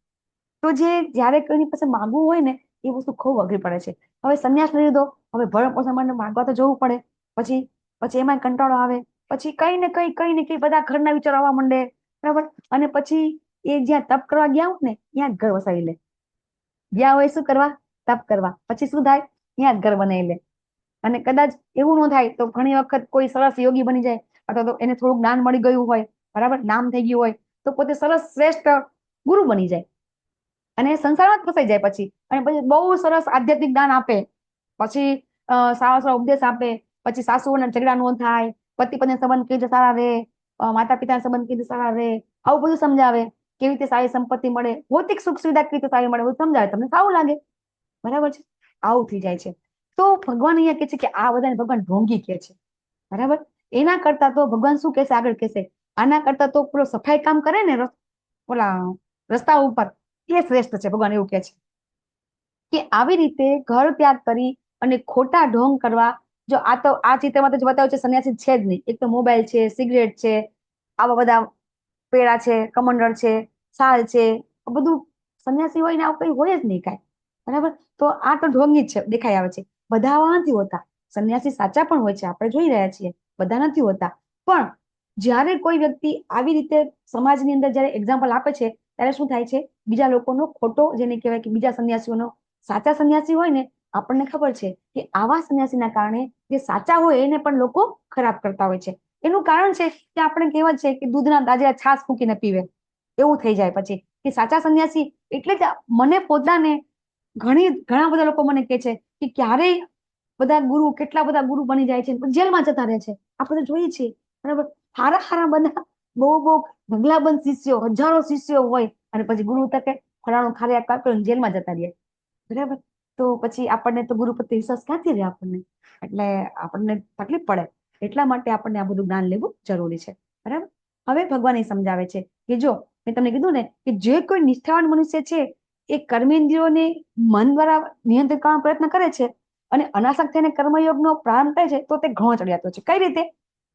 તો જ્યારે કોઈની પાસે માગવું હોય ને એ વસ્તુ ખૂબ અઘરી પડે છે. હવે સંન્યાસ લઈ લીધો, હવે ભરણ પોષણ માટે માગવા તો જવું પડે. પછી એમાં કંટાળો આવે. પછી કઈ ને કઈ બધા ઘરના વિચારો આવવા માંડે. બરાબર? અને પછી એ જ્યાં તપ કરવા ગયા હોય ને ત્યાં જ ઘર વસાવી લે. ગયા હોય શું કરવા? તપ કરવા. પછી શું થાય? ત્યાં જ ઘર બનાવી લે. અને કદાચ એવું ન થાય તો ઘણી વખત કોઈ સરસ યોગી બની જાય અથવા તો એને થોડુંક જ્ઞાન મળી ગયું હોય, બરાબર, નામ થઈ ગયું હોય, તો પોતે સરસ શ્રેષ્ઠ ગુરુ બની જાય અને સંસારમાં જ ફસાઈ જાય પછી. અને પછી બહુ સરસ આધ્યાત્મિક જ્ઞાન આપે. પછી સારા ઉપદેશ આપે. પછી સાસુઓના ઝઘડા ન થાય, પતિ પત્ની સંબંધ કેવી રીતે સારા રહે, માતા પિતાના સંબંધ કેવી રીતે સારા રહે, આવું બધું સમજાવે. કેવી રીતે સારી સંપત્તિ મળે, ભૌતિક સુખ સુવિધા કેવી રીતે સારી મળે, બધું સમજાવે. તમને સારું લાગે. બરાબર છે? આવું થઈ જાય છે. તો ભગવાન અહીંયા કે છે કે આ બધાને ભગવાન ઢોંગી કે છે. બરાબર? એના કરતા તો ભગવાન શું કહેશે આગળ કહેશે, આના કરતા તો પેલો સફાઈ કામ કરે ને ઓલા રસ્તા ઉપર, એ શ્રેષ્ઠ છે. ભગવાન એવું કે છે કે આવી રીતે ઘર ત્યાગ કરી અને ખોટા ઢોંગ કરવા. જો આ ચિત્રમાં તો જે બતાવ્યું છે સંન્યાસી છે જ નહીં. એક તો મોબાઈલ છે, સિગરેટ છે, આવા બધા પેડા છે, કમંડળ છે, સાલ છે, આ બધું સંન્યાસી હોય ને આવું કઈ હોય જ નહીં કાંઈ, બરાબર. તો આ તો ઢોંગી જ છે, દેખાઈ આવે છે. બધા આવા નથી હોતા. સંન્યાસી સાચા પણ હોય છે, આપણે જોઈ રહ્યા છીએ, બધા નથી હોતા. પણ જ્યારે કોઈ વ્યક્તિ આવી રીતે સમાજની અંદર જ્યારે એક્ઝામ્પલ આપે છે, ત્યારે શું થાય છે, બીજા લોકોનો ખોટો, જેને કહેવાય કે બીજા સંન્યાસીઓનો, સાચા સંન્યાસી હોય ને, આપણને ખબર છે કે આવા સંન્યાસીના કારણે જે સાચા હોય એને પણ લોકો ખરાબ કરતા હોય છે. એનું કારણ છે કે આપણે કહેવત છે કે દૂધના દાજરા છાશ ફૂંકીને પીવે, એવું થઈ જાય પછી કે સાચા સંન્યાસી. એટલે જ મને પોતાને ઘણા બધા લોકો મને કહે છે કે ક્યારેય બધા ગુરુ, કેટલા બધા ગુરુ બની જાય છે જેલમાં જતા રહે છે. આપણે જોઈએ છીએ, બરાબર. હારા બધા બહુ ઢગલાબંધ શિષ્યો, હજારો શિષ્યો હોય, અને પછી ગુરુ તકે ફલાણું ખાલી કાપ્યો જેલમાં જતા રહે, બરાબર. તો પછી આપણને તો ગુરુ પ્રત્યે વિશ્વાસ ક્યાંથી રહે આપણને? એટલે આપણને તકલીફ પડે. એટલા માટે આપણને આ બધું જ્ઞાન લેવું જરૂરી છે, બરાબર. હવે ભગવાન એ સમજાવે છે કે જો મેં તમને કીધું ને કે જે કોઈ નિષ્ઠાવાન મનુષ્ય છે એ કર્મેન્દ્રિયોને મન દ્વારા નિયંત્રિત કરવાનો પ્રયત્ન કરે છે અને અનાસક્ત થઈને કર્મયોગનો પ્રારંભ કરે છે, તો તે ઘણો ચડિયાતો છે. કઈ રીતે?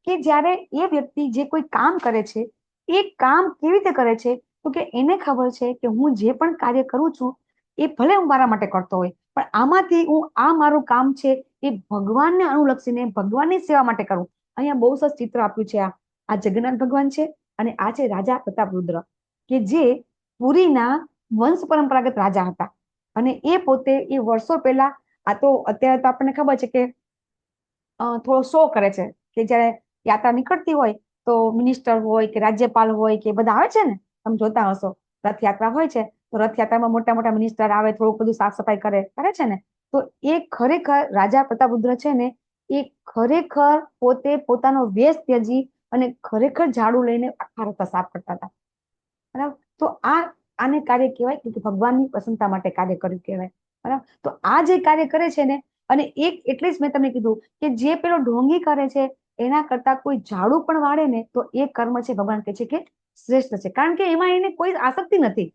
કે જ્યારે એ વ્યક્તિ જે કોઈ કામ કરે છે, એ કામ કેવી રીતે કરે છે? તો કે એને ખબર છે કે હું જે પણ કાર્ય કરું છું એ ભલે હું મારા માટે કરતો હોય, પણ આમાંથી હું આ મારું કામ છે એ ભગવાનને અનુલક્ષીને ભગવાનની સેવા માટે કરું. અહીંયા બહુ સરસ ચિત્ર આપ્યું છે. આ જગન્નાથ ભગવાન છે અને આ છે રાજા પ્રતાપરુદ્ર, કે જે પુરીના વંશ પરંપરાગત રાજા હતા. અને એ પોતે એ વર્ષો પહેલા, આ તો અત્યારે તો આપણને ખબર છે કે થોડો શો કરે છે કે જયારે યાત્રા નીકળતી હોય તો મિનિસ્ટર હોય કે રાજ્યપાલ હોય કે બધા આવે છે ને, તમે જોતા હશો, રથયાત્રા હોય છે તો રથયાત્રામાં મોટા મોટા મિનિસ્ટર આવે, થોડુંક બધું સાફ સફાઈ કરે છે ને. તો એ ખરેખર રાજા પ્રતાપરુદ્ર છે ને, એ ખરેખર પોતે પોતાનો વેશ ત્યજી અને ખરેખર ઝાડુ લઈને આખા રસ્તા સાફ કરતા હતા, બરાબર. તો આને કાર્ય કહેવાય કે ભગવાનની પ્રસન્નતા માટે કાર્ય કર્યું કહેવાય, બરાબર. તો આ જે કાર્ય કરે છે ને, અને એટલે જ મેં તમને કીધું કે જે પેલો ઢોંગી કરે છે એના કરતા કોઈ ઝાડુ પણ વાળે ને તો એ કર્મ છે, ભગવાન કહે છે કે શ્રેષ્ઠ છે. કારણ કે એમાં એને કોઈ આસક્તિ નથી,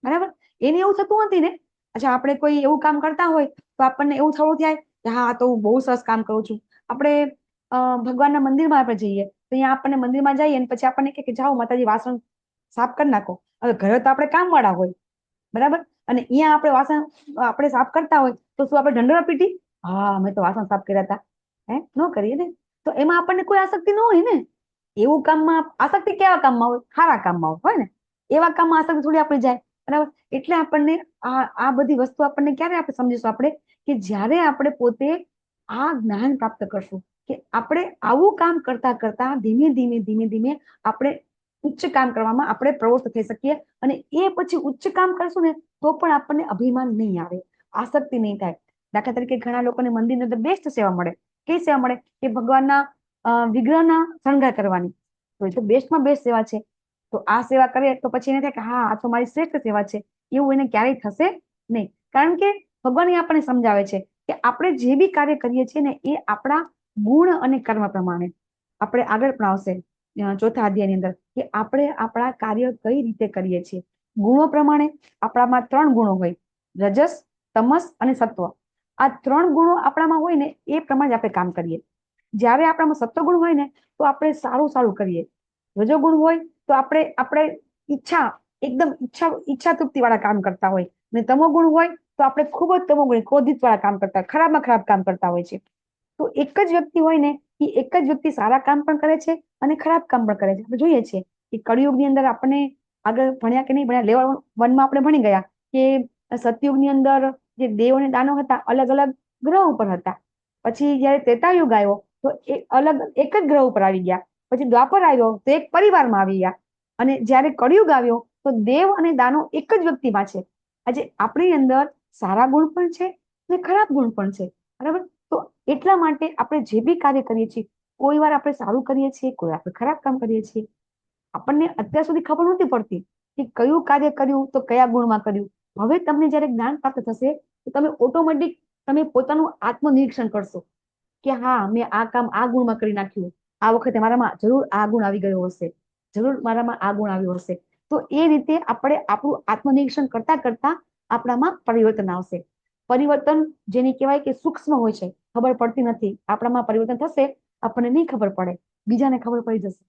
બરાબર. એને એવું થતું નથી ને, અચ્છા આપણે કોઈ એવું કામ કરતા હોય તો આપણને એવું થવું થાય કે હા તો હું બહુ સરસ કામ કરું છું. આપણે ભગવાનના મંદિરમાં આપણે જઈએ તો અહીંયા આપણને મંદિરમાં જઈએ અને પછી આપણને કે જાઓ માતાજી વાસણ સાફ કરી નાખો. હવે ઘરે તો આપણે કામ વાળા હોય, બરાબર. અને અહીંયા આપણે વાસણ આપણે સાફ કરતા હોય તો શું આપણે ઢંઢોરા પીટી, હા અમે તો વાસણ સાફ કર્યા હતા, ન કરીએ ને. તો એમાં આપણને કોઈ આસક્તિ ન હોય ને. એવું કામમાં આસક્તિ કેવા કામમાં હોય? સારા કામમાં હોય ને. એવા કામમાં આસક્તિ થોડી આપણી જાય, બરાબર. એટલે આપણને આ બધી વસ્તુ આપણને ક્યારે આપણે સમજીશું? આપણે કે જ્યારે આપણે પોતે આ જ્ઞાન પ્રાપ્ત કરશું કે આપણે આવું કામ કરતા કરતા ધીમે ધીમે આપણે ઉચ્ચ કામ કરવામાં આપણે પ્રવૃત્ત થઈ શકીએ. અને એ પછી ઉચ્ચ કામ કરશું ને તો પણ આપણને અભિમાન નહીં આવે, આસક્તિ નહીં થાય. દાખલા તરીકે ઘણા લોકોને મંદિરની અંદર બેસ્ટ સેવા મળે. કઈ સેવા મળે? કે ભગવાનના વિગ્રહના શણગાર કરવાની, તો એ તો બેસ્ટમાં બેસ્ટ સેવા છે. તો આ સેવા કરીએ તો પછી એને થાય કે હા આ તો મારી શ્રેષ્ઠ સેવા છે, એવું એને ક્યારેય થશે નહીં. કારણ કે ભગવાન આપણને સમજાવે છે કે આપણે જે બી કાર્ય કરીએ છીએ ને એ આપણા ગુણ અને કર્મ પ્રમાણે. આપણે આગળ પણ આવશે ચોથા અધ્યાયની અંદર કે આપણે આપણા કાર્ય કઈ રીતે કરીએ છીએ. ગુણો પ્રમાણે આપણામાં 3 ગુણો હોય, રજસ, તમસ અને સત્વ. આ 3 ગુણો આપણામાં હોય ને એ પ્રમાણે આપણે કામ કરીએ. જ્યારે આપણામાં સત્વગુણ હોય ને તો આપણે સારું કરીએ. રજોગુણ હોય તો આપણે એકદમ ઈચ્છા તૃપ્તિ વાળા કામ કરતા હોય. ને તમોગુણ હોય તો આપણે ખૂબ જ તમોગુણી ક્રોધિત વાળા કામ કરતા હોય, ખરાબમાં ખરાબ કામ કરતા હોય છે. તો એક જ વ્યક્તિ હોય ને એ એક જ વ્યક્તિ સારા કામ પણ કરે છે અને ખરાબ કામ પણ કરે છે. આપણે જોઈએ છીએ કે કળિયુગની અંદર આપણે આગળ ભણ્યા કે નહીં ભણ્યા, લેવલ 1માં આપણે ભણી ગયા કે સતયુગની અંદર જે દેવ અને દાનવ હતા અલગ અલગ ગ્રહ ઉપર હતા. પછી જયારે ત્રેતાયુગ આવ્યો તો એક જ ગ્રહ ઉપર આવી ગયા. પછી દ્વાપર આવ્યો તો એક પરિવારમાં આવી ગયા. અને જયારે કળિયુગ આવ્યો તો દેવ અને દાનવ એક જ વ્યક્તિમાં છે. આજે આપણી અંદર સારા ગુણ પણ છે અને ખરાબ ગુણ પણ છે, બરાબર. તો એટલા માટે આપણે જે બી કાર્ય કરીએ છીએ, કોઈ વાર આપણે સારું કરીએ છીએ, કોઈ આપણે ખરાબ કામ કરીએ છીએ. આપણને અત્યાર સુધી ખબર નથી પડતી કે કયું કાર્ય કર્યું તો કયા ગુણમાં કર્યું. હવે તમને જયારે જ્ઞાન પ્રાપ્ત થશે તો તમે ઓટોમેટિક તમે પોતાનું આત્મનિરીક્ષણ કરશો કે હા મેં આ કામ આ ગુણમાં કરી નાખ્યું, આ વખતે મારામાં જરૂર આ ગુણ આવી ગયો હશે, જરૂર મારામાં આ ગુણ આવ્યો હશે. તો એ રીતે આપણે આપણું આત્મનિરીક્ષણ કરતા કરતા આપણામાં પરિવર્તન આવશે. પરિવર્તન જેને કહેવાય કે સૂક્ષ્મ હોય છે, ખબર પડતી નથી. આપણામાં પરિવર્તન થશે, આપણને નહીં ખબર પડે, બીજાને ખબર પડી જશે,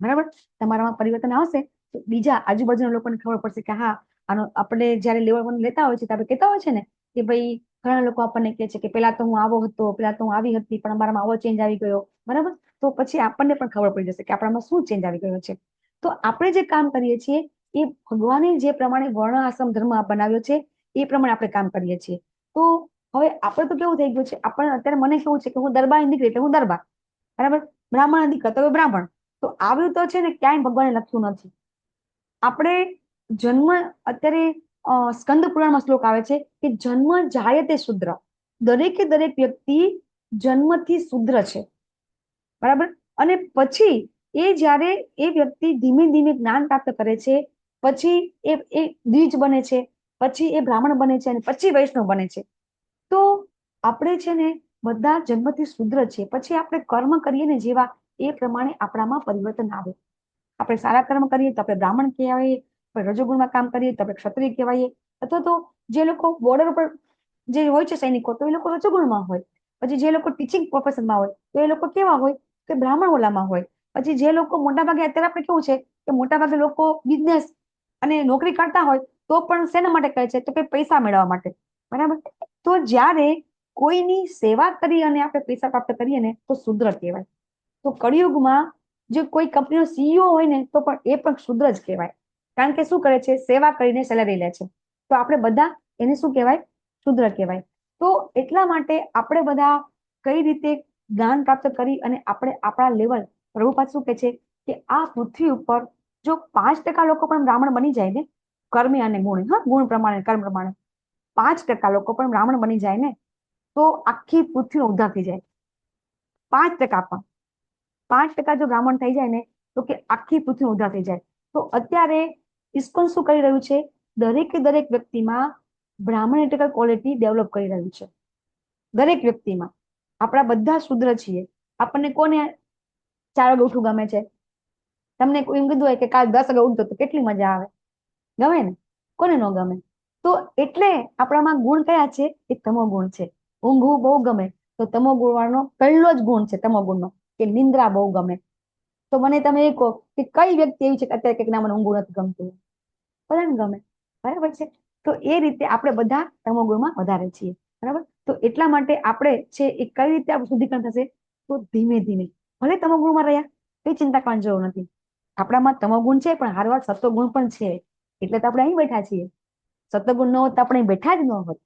બરાબર. તમારામાં પરિવર્તન આવશે તો બીજા આજુબાજુના લોકોને ખબર પડશે કે હા આનો આપણે જયારે લેવલ 1 લેતા હોય છે તો આપણે કહેતા હોય છે ને કે ભાઈ ઘણા લોકો આપણને કહે છે કે પેલા તો હું આવો હતો, પેલા તો હું આવી હતી, પણ અમારામાં આવો ચેન્જ આવી ગયો, બરાબર. તો પછી આપણને પણ ખબર પડી જશે કે આપણામાં શું ચેન્જ આવી ગયો છે. તો આપણે જે કામ કરીએ છીએ એ ભગવાને જે પ્રમાણે વર્ણ આશ્રમ ધર્મ બનાવ્યો છે એ પ્રમાણે આપણે કામ કરીએ છીએ. તો હવે આપણે તો કેવું થઈ ગયું છે, આપણને અત્યારે મને કેવું છે કે હું દરબારની દીકરી એટલે હું દરબાર, બરાબર, બ્રાહ્મણ દીકરા તો બ્રાહ્મણ. તો આવ્યું તો છે ને ક્યાંય ભગવાને લખ્યું નથી. આપણે જન્મ અત્યારે સ્કંદ પુરાણમાં શ્લોક આવે છે કે જન્મ જાય તે શુદ્ર, દરેકે દરેક વ્યક્તિ જન્મથી શુદ્ર છે, બરાબર. અને પછી એ જ્યારે એ વ્યક્તિ ધીમે ધીમે જ્ઞાન પ્રાપ્ત કરે છે, પછી એ દ્વિજ બને છે, પછી એ બ્રાહ્મણ બને છે અને પછી વૈષ્ણવ બને છે. તો આપણે છે ને બધા જન્મથી શુદ્ર છે, પછી આપણે કર્મ કરીએ ને જેવા એ પ્રમાણે આપણામાં પરિવર્તન આવે. આપણે સારા કર્મ કરીએ તો આપણે બ્રાહ્મણ કહેવાય, આપણે રજોગુણમાં કામ કરીએ તો આપણે ક્ષત્રિય કહેવાય, અથવા તો જે લોકો બોર્ડર ઉપર જે હોય છે સૈનિકો તો એ લોકો રજોગુણમાં હોય, પછી જે લોકો ટીચિંગ પ્રોફેશનમાં હોય તો એ લોકો કેવા હોય કે બ્રાહ્મણ ઓલામાં હોય, પછી જે લોકો મોટાભાગે અત્યારે આપણે કેવું છે કે મોટાભાગે લોકો બિઝનેસ અને નોકરી કરતા હોય તો પણ શેના માટે કરે છે તો કે પૈસા મેળવવા માટે, બરાબર. તો જ્યારે કોઈની સેવા કરી અને આપણે પૈસા પ્રાપ્ત કરીએ ને તો શુદ્ર કહેવાય. તો કળિયુગમાં જો કોઈ કંપનીનો સીઈઓ હોય ને તો પણ એ પણ શુદ્ર જ કહેવાય, કારણ કે શું કરે છે, સેવા કરીને સેલેરી લે છે. તો આપણે બધા એને શું કહેવાય, શુદ્ર કહેવાય. તો એટલા માટે આપણે બધા કઈ રીતે જ્ઞાન પ્રાપ્ત કરી અને આપણે આપણા લેવલ, પ્રભુપાદ શું કહે છે કે આ પૃથ્વી ઉપર જો 5% લોકો પણ બ્રાહ્મણ બની જાય ને, કર્મે અને ગુણ, હા, ગુણ પ્રમાણે કર્મ પ્રમાણે 5% લોકો પણ બ્રાહ્મણ બની જાય ને તો આખી પૃથ્વીનો ઉદ્ધાર થઈ જાય. 5% પણ 5% જો બ્રાહ્મણ થઈ જાય ને તો કે આખી પૃથ્વીનો ઉદ્ધાર થઈ જાય. તો અત્યારે ઇસ્કોન શું કરી રહ્યું છે, દરેકે દરેક વ્યક્તિમાં બ્રાહ્મણિકલ ક્વોલિટી ડેવલપ કરી રહ્યું છે. દરેક વ્યક્તિમાં આપણા બધા શુદ્ર છીએ. આપણને કોને 4 વાગે ઉઠવું ગમે છે? તમને કોઈ એમ કીધું હોય કે કાલ 10 વાગે ઉઠજો તો કેટલી મજા આવે, ગમે ને? કોને ન ગમે? તો એટલે આપણામાં ગુણ કયા છે? એ તમો ગુણ છે. ઊંઘવું બહુ ગમે તો તમો ગુણ વાળનો પહેલો જ ગુણ છે તમો ગુણનો કે નિંદ્રા બહુ ગમે. તો મને તમે એ કહો કે કઈ વ્યક્તિ એવી છે કે અત્યારે કે ના મને ઊંઘવું નથી ગમતું? બધાને ગમે, બરાબર છે. તો એ રીતે આપણે બધા તમો ગુણમાં વધારે છીએ, બરાબર. તો એટલા માટે આપણે છે એ કઈ રીતે આપણું શુદ્ધિકરણ થશે? તો ધીમે ધીમે, ભલે તમો ગુણમાં રહ્યા કઈ ચિંતા કરવાની જરૂર નથી. આપણામાં તમો ગુણ છે પણ હારવાર સત્વ ગુણ પણ છે, એટલે તો આપણે અહીં બેઠા છીએ. સત્વગુણ ન હોત તો આપણે બેઠા જ ન હોત,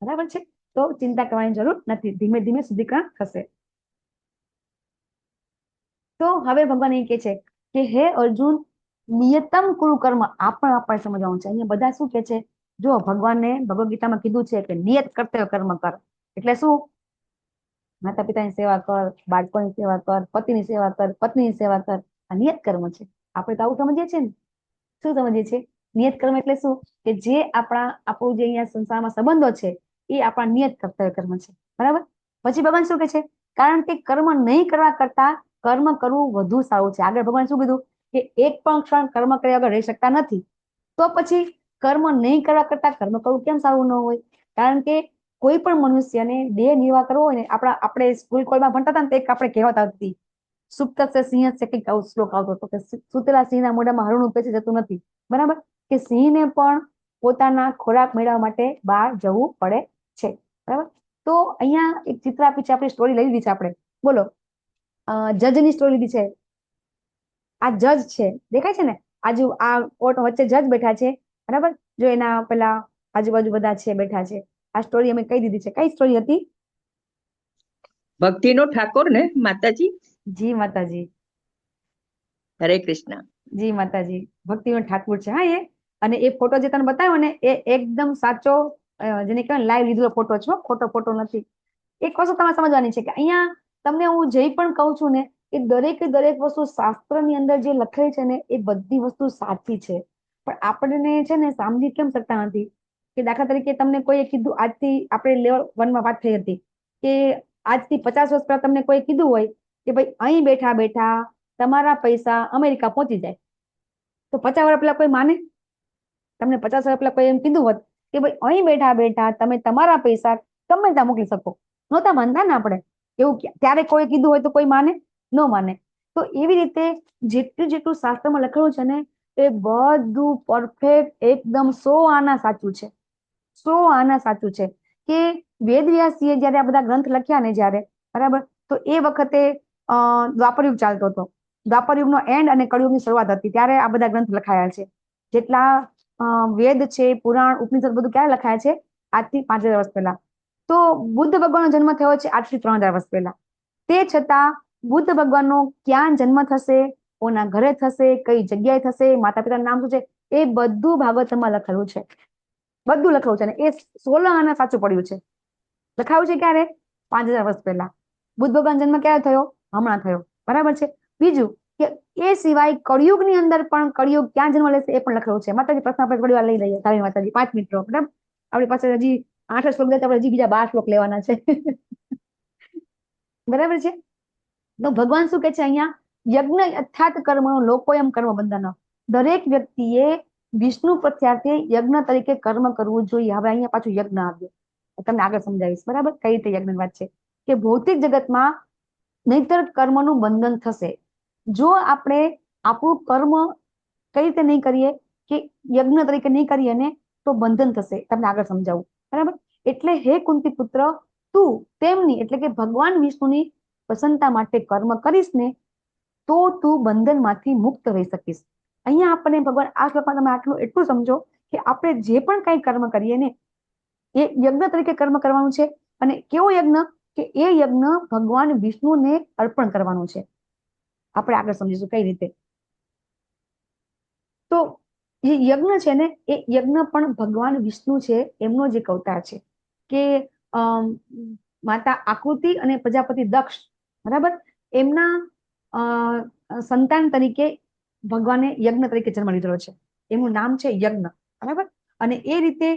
બરાબર છે. તો ચિંતા કરવાની જરૂર નથી, ધીમે ધીમે શુદ્ધિકરણ થશે. તો હવે ભગવાન એ કહે છે કે હે અર્જુન, નિયતમ કુરુ કર્મ. આ પણ આપણે સમજવાનું છે. અહીંયા બધા શું કે છે, જો ભગવાને ભગવદ ગીતામાં કીધું છે કે નિયત કર્તવ્ય કર્મ કર, એટલે શું? માતા પિતાની સેવા કર, બાળકોની સેવા કર, પતિની સેવા કર, પત્નીની સેવા કર. આ નિયત કર્મ છે. આપણે તો આવું સમજીએ છીએ ને. શું સમજીએ છીએ? નિયત કર્મ એટલે શું? કે જે આપણું જે અહીંયા સંસારમાં સંબંધો છે એ આપણા નિયત કર્તવ્ય કર્મ છે, બરાબર. પછી ભગવાન શું કે છે? કારણ કે કર્મ નહીં કરવા કરતા કર્મ કરવું વધુ સારું છે. આગળ ભગવાન શું કીધું કે એક પણ ક્ષણ કર્મ કર્યા વગર રહી શકતા નથી. તો પછી કર્મ નહીં કરવા કરતા કર્મ કરવું કેમ સારું ન હોય? કારણ કે કોઈ પણ મનુષ્યને દેહ નિર્વાહ કરવો હોય ને, આપણે સ્કૂલ કોલેજમાં ભણતા હતા ને તો એક આપણે કહેવત આવતી, સુપ્ત સિંહ છે, કંઈક આવો શ્લોક આવતો હતો કે સુતેલા સિંહના મોઢામાં હરણું પેસી જતું નથી, બરાબર. કે સિંહને પણ પોતાના ખોરાક મેળવવા માટે બહાર જવું પડે છે, બરાબર. તો અહીંયા એક ચિત્ર આપી છે, આપણી સ્ટોરી લઈ લીધી છે આપણે. બોલો, જજની સ્ટોરી લીધી છે. આ જજ છે, દેખાય છે ને? આ કોર્ટ વચ્ચે જજ બેઠા છે, બરાબર. જો એના પેલા આજુબાજુ બધા છે બેઠા છે. આ સ્ટોરી અમે કહી દીધી છે. કઈ સ્ટોરી હતી? ભક્તિનો ઠાકોર ને માતાજી? જી માતાજી. હરે કૃષ્ણ. જી માતાજી. ભક્તિનો ઠાકોર છે, હા. અને એ ફોટો જે તને બતાવ્યો ને એ એકદમ સાચો, જેને કહેવાય લાઈવ લીધેલો ફોટો છે, ખોટો ફોટો નથી. એક વસ્તુ તમારે સમજવાની છે કે અહીંયા તમને હું જે પણ કહું છું ને એ દરેક વસ્તુ શાસ્ત્રની અંદર જે લખેલી છે ને એ બધી વસ્તુ સાચી છે, પણ આપણને છે ને સમજી કેમ શકતા નથી. કે દાખલા તરીકે તમને કોઈએ કીધું, આજથી આપણે લેવલ 1 માં વાત થઈ હતી કે આજથી 50 વર્ષ પહેલા તમને કોઈ કીધું હોય કે ભાઈ અહીં બેઠા બેઠા તમારા પૈસા અમેરિકા પહોંચી જાય, તો 50 વર્ષ પહેલા કોઈ માને? તમને 50 વર્ષ પહેલા કોઈ એમ કીધું હોત કે ભાઈ અહીં બેઠા બેઠા તમે તમારા પૈસા ગમે ત્યાં મોકલી શકો, નહોતા માનતા ને આપણે. એવું ત્યારે કોઈ કીધું હોય તો કોઈ માને? ન માને. તો એવી રીતે જેટલું શાસ્ત્રમાં લખેલું છે ને એ બધું પરફેક્ટ એકદમ 100 આના સાચું છે. 100 આના સાચું છે કે વેદવ્યાસીએ જયારે આ બધા ગ્રંથ લખ્યા ને જયારે, બરાબર, તો એ વખતે દ્વાપરયુગ ચાલતો હતો. દ્વાપરયુગનો એન્ડ અને કળિયુગની શરૂઆત હતી ત્યારે આ બધા ગ્રંથ લખાયા છે. જેટલા વેદ છે, પુરાણ, ઉપનિષદ બધું ક્યારે લખાયા છે? આજથી 5000 વર્ષ પહેલા. તો બુદ્ધ ભગવાનનો જન્મ થયો છે આજથી 3000 વર્ષ પહેલા. તે છતાં બુદ્ધ ભગવાનનો ક્યાં જન્મ થશે, કોના ઘરે થશે, કઈ જગ્યાએ થશે, માતા પિતાનું નામ શું છે, એ બધું ભાગવતમાં લખેલું છે. બધું લખેલું છે. અને એ 16 આના સાચું પડ્યું છે. લખાયું છે ક્યારે? 5000 વર્ષ પહેલા. બુદ્ધ ભગવાન જન્મ ક્યારે થયો? હમણાં થયો. બરાબર છે. બીજું કે એ સિવાય કળિયુગની અંદર પણ કળિયુગ ક્યાં જન્મ લેશે એ પણ લખેલું છે. માતાજી પ્રશ્ન આપણે થોડી વાર લઈ લઈએ. તારી માતાજી 5 મિનિટ બરાબર. આપણી પાસે હજી 8 શ્લોક છે, આપણે હજી બીજા 12 શ્લોક લેવાના છે. બરાબર છે. તો ભગવાન શું કે છે અહીંયા? યજ્ઞ અર્થાત કર્મનો લોકોયમ કર્મ બંધન. દરેક વ્યક્તિએ વિષ્ણુ પ્રત્યાર્થે યજ્ઞ તરીકે કર્મ કરવું જોઈએ. હવે અહીંયા પાછું યજ્ઞ આવ્યો. તમને આગળ સમજાવીશ. બરાબર, કઈ રીતે યજ્ઞની વાત છે કે ભૌતિક જગતમાં નહીતર કર્મનું બંધન થશે. જો આપણે આપણું કર્મ કઈ રીતે નહીં કરીએ કે યજ્ઞ તરીકે નહીં કરીએ ને તો બંધન થશે. તમને આગળ સમજાવું. બરાબર. એટલે હે કુંતી પુત્ર, તું તેમની એટલે કે ભગવાન વિષ્ણુની પ્રસન્નતા માટે કર્મ કરીશ ને તો તું બંધનમાંથી મુક્ત રહી શકીશ. અહીંયા આપણને ભગવાન આ શ્લોકમાં તમે આટલું એટલું સમજો કે આપણે જે પણ કઈ કર્મ કરીએ ને એ યજ્ઞ તરીકે કર્મ કરવાનું છે. અને કેવો યજ્ઞ? કે એ યજ્ઞ ભગવાન વિષ્ણુને અર્પણ કરવાનું છે. આપણે આગળ સમજીશું કઈ રીતે. તો એ યજ્ઞ છે ને એ યજ્ઞ પણ ભગવાન વિષ્ણુ છે એમનો જે અવતાર છે કે માતા આકૃતિ અને પ્રજાપતિ દક્ષ, બરાબર, એમના સંતાન તરીકે ભગવાને યજ્ઞ તરીકે જન્મ લીધેલો છે. એનું નામ છે યજ્ઞ. બરાબર. અને એ રીતે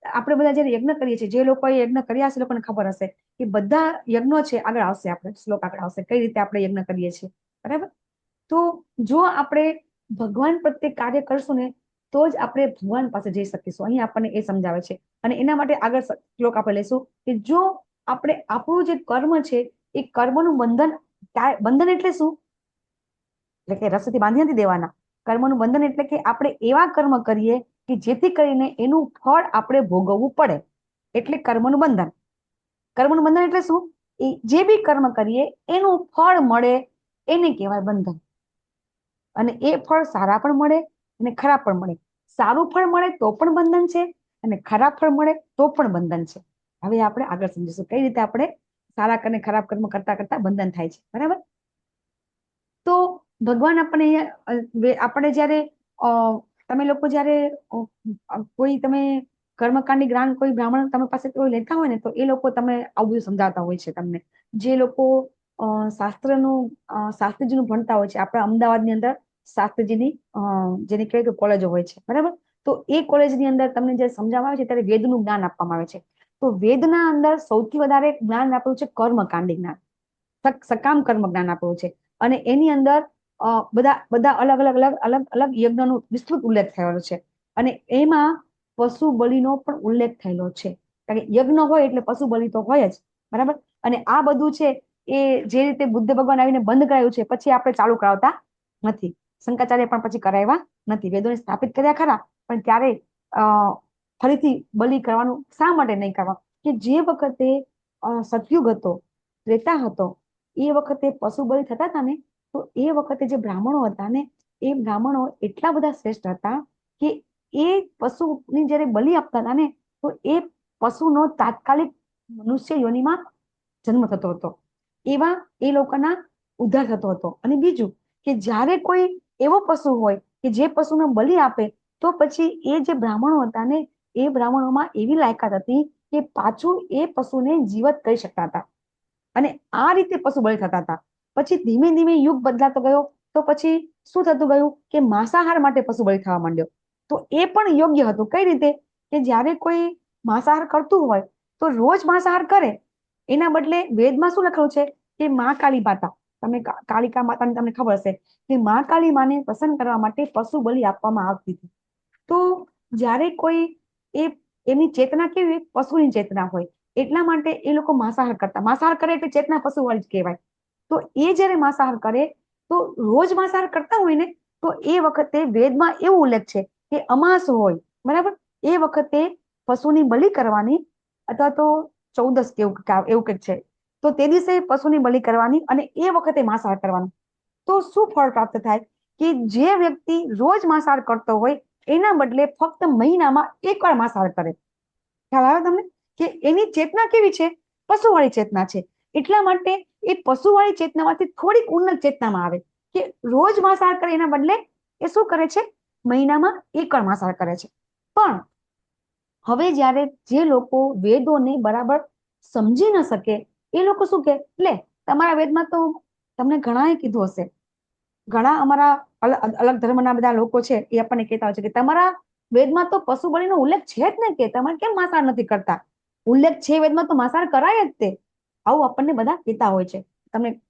આપણે બધા જયારે યજ્ઞ કરીએ છીએ, જે લોકોએ યજ્ઞ કર્યા છે લોકોને ખબર હશે કે બધા યજ્ઞો છે. આગળ આવશે, આપણે શ્લોક આગળ આવશે કઈ રીતે આપણે યજ્ઞ કરીએ છીએ. બરાબર. તો જો આપણે ભગવાન પ્રત્યે કાર્ય કરશું ને તો જ આપણે ભગવાન પાસે જઈ શકીશું. અહીં આપણને એ સમજાવે છે. અને એના માટે આગળ શ્લોક આપણે લઈશું કે જો આપણે આપણું જે કર્મ છે એ કર્મનું બંધન, બંધન એટલે શું? એટલે કે રસ્સીથી બાંધી નથી દેવાના. કર્મનું બંધન એટલે કે આપણે એવા કર્મ કરીએ કે જેથી કરીને એનું ફળ આપણે ભોગવવું પડે, એટલે કર્મનું બંધન. કર્મનું બંધન એટલે શું? એ જે બી કર્મ કરીએ એનું ફળ મળે એને કહેવાય બંધન. અને એ ફળ સારા પણ મળે અને ખરાબ પણ મળે. સારું ફળ મળે તો પણ બંધન છે અને ખરાબ ફળ મળે તો પણ બંધન છે. હવે આપણે આગળ સમજીશું કઈ રીતે આપણે સારા અને ખરાબ કર્મ કરતા કરતા બંધન થાય છે. બરાબર. તો ભગવાન આપણે જયારે તમે લોકો જયારે કોઈ તમે કર્મકાંડી જ્ઞાન કોઈ બ્રાહ્મણ તમે પાસે કોઈ લેતા હોય ને તો એ લોકો તમે આવું બધું સમજાવતા હોય છે તમને. જે લોકો શાસ્ત્રીજીનું ભણતા હોય છે. આપણા અમદાવાદની અંદર શાસ્ત્રીજીની જેને કહેવાય કે કોલેજો હોય છે. બરાબર. તો એ કોલેજની અંદર તમને જે સમજાવવામાં આવે છે ત્યારે વેદનું જ્ઞાન આપવામાં આવે છે. તો વેદના અંદર સૌથી વધારે જ્ઞાન આપેલું છે કર્મકાંડી જ્ઞાન, સકામ કર્મ જ્ઞાન આપેલું છે. અને એની અંદર બધા અલગ અલગ અલગ અલગ અલગ યજ્ઞનો વિસ્તૃત ઉલ્લેખ થયેલો છે. અને એમાં પશુ બલિનો પણ ઉલ્લેખ થયેલો છે. કારણ કે યજ્ઞ હોય એટલે પશુ બલિ તો હોય જ. બરાબર. અને આ બધું છે એ જે રીતે બુદ્ધ ભગવાન આવીને બંધ કરાયું છે પછી આપણે ચાલુ કરાવતા નથી. શંકરાચાર્ય પણ પછી કરાવ્યા નથી. વેદોને સ્થાપિત કર્યા ખરા પણ ત્યારે ફરીથી બલિ કરવાનું શા માટે નહીં કરવા? કે જે વખતે સતયુગ હતો, ત્રેતા હતો, એ વખતે પશુ બલિ થતા હતા ને તો એ વખતે જે બ્રાહ્મણો હતા ને એ બ્રાહ્મણો એટલા બધા શ્રેષ્ઠ હતા કે એ પશુની જયારે બલિ આપતા હતા ને તો એ પશુનો તાત્કાલિક મનુષ્ય યોનિમાં જન્મ થતો હતો. એવા એ લોકોના ઉદ્ધાર થતો હતો. અને બીજું કે જ્યારે કોઈ એવો પશુ હોય કે જે પશુને બલિ આપે તો પછી એ જે બ્રાહ્મણો હતા ને એ બ્રાહ્મણોમાં એવી લાયકાત હતી કે પાછું એ પશુને જીવત કરી શકતા હતા. અને આ રીતે પશુ બલિ થતા હતા. પછી ધીમે ધીમે યુગ બદલાતો ગયો તો પછી શું થતું ગયું કે માંસાહાર માટે પશુ બલિ થવા માંડ્યો. તો એ પણ યોગ્ય હતું. કઈ રીતે? કે જ્યારે કોઈ માંસાહાર કરતું હોય તો રોજ માંસાહાર કરે એના બદલે વેદમાં શું લખેલું છે કે મા કાળી માતા, તમે કાલિકા માતાને તમને ખબર હશે કે મા કાળી માને પ્રસન્ન કરવા માટે પશુ બલિ આપવામાં આવતી હતી. તો જ્યારે કોઈ એની ચેતના કેવી પશુની ચેતના હોય એટલા માટે એ લોકો માંસાહાર કરતા. માંસાહાર કરે એટલે ચેતના પશુ વાળી જ કહેવાય. તો એ જયારે માંસાહાર કરે તો રોજ માંસાહાર કરતા હોય ને તો એ વખતે વેદમાં એવું ઉલ્લેખ છે કે અમાસ હોય, બરાબર, એ વખતે પશુની બલિ કરવાની, અથવા તો 14 કે એવું કંઈક છે, તો તે દિવસે પશુની બલિ કરવાની અને એ વખતે માંસાહાર કરવાનું. તો શું ફળ પ્રાપ્ત થાય કે જે વ્યક્તિ રોજ માંસાહાર કરતો હોય એના બદલે ફક્ત મહિનામાં એકવાર માંસાહાર કરે. ખ્યાલ આવે તમને કે એની ચેતના કેવી છે? પશુવાળી ચેતના છે. એટલા માટે એ પશુવાળી ચેતનામાંથી થોડીક ઉન્નત ચેતનામાં આવે કે રોજ માંસાહાર કરે એના બદલે એ શું કરે છે? મહિનામાં એકવાર માંસાહાર કરે છે. પણ હવે જ્યારે જે લોકો વેદોને બરાબર સમજી ન શકે એ લોકો શું કે, લે તમારા વેદમાં તો તમને ઘણાએ કીધું હશે, ઘણા અમારા અલગ ધર્મના બધા લોકો છે એ આપણને કહેતા હોય છે કે તમારા વેદમાં તો પશુ બલિનો ઉલ્લેખ છે જ ને, કે તમારે કેમ માંસાહાર નથી કરતા? ઉલ્લેખ છે વેદમાં તો માંસાહાર કરાય જ તે. આવું આપણને બધા કહેતા હોય છે.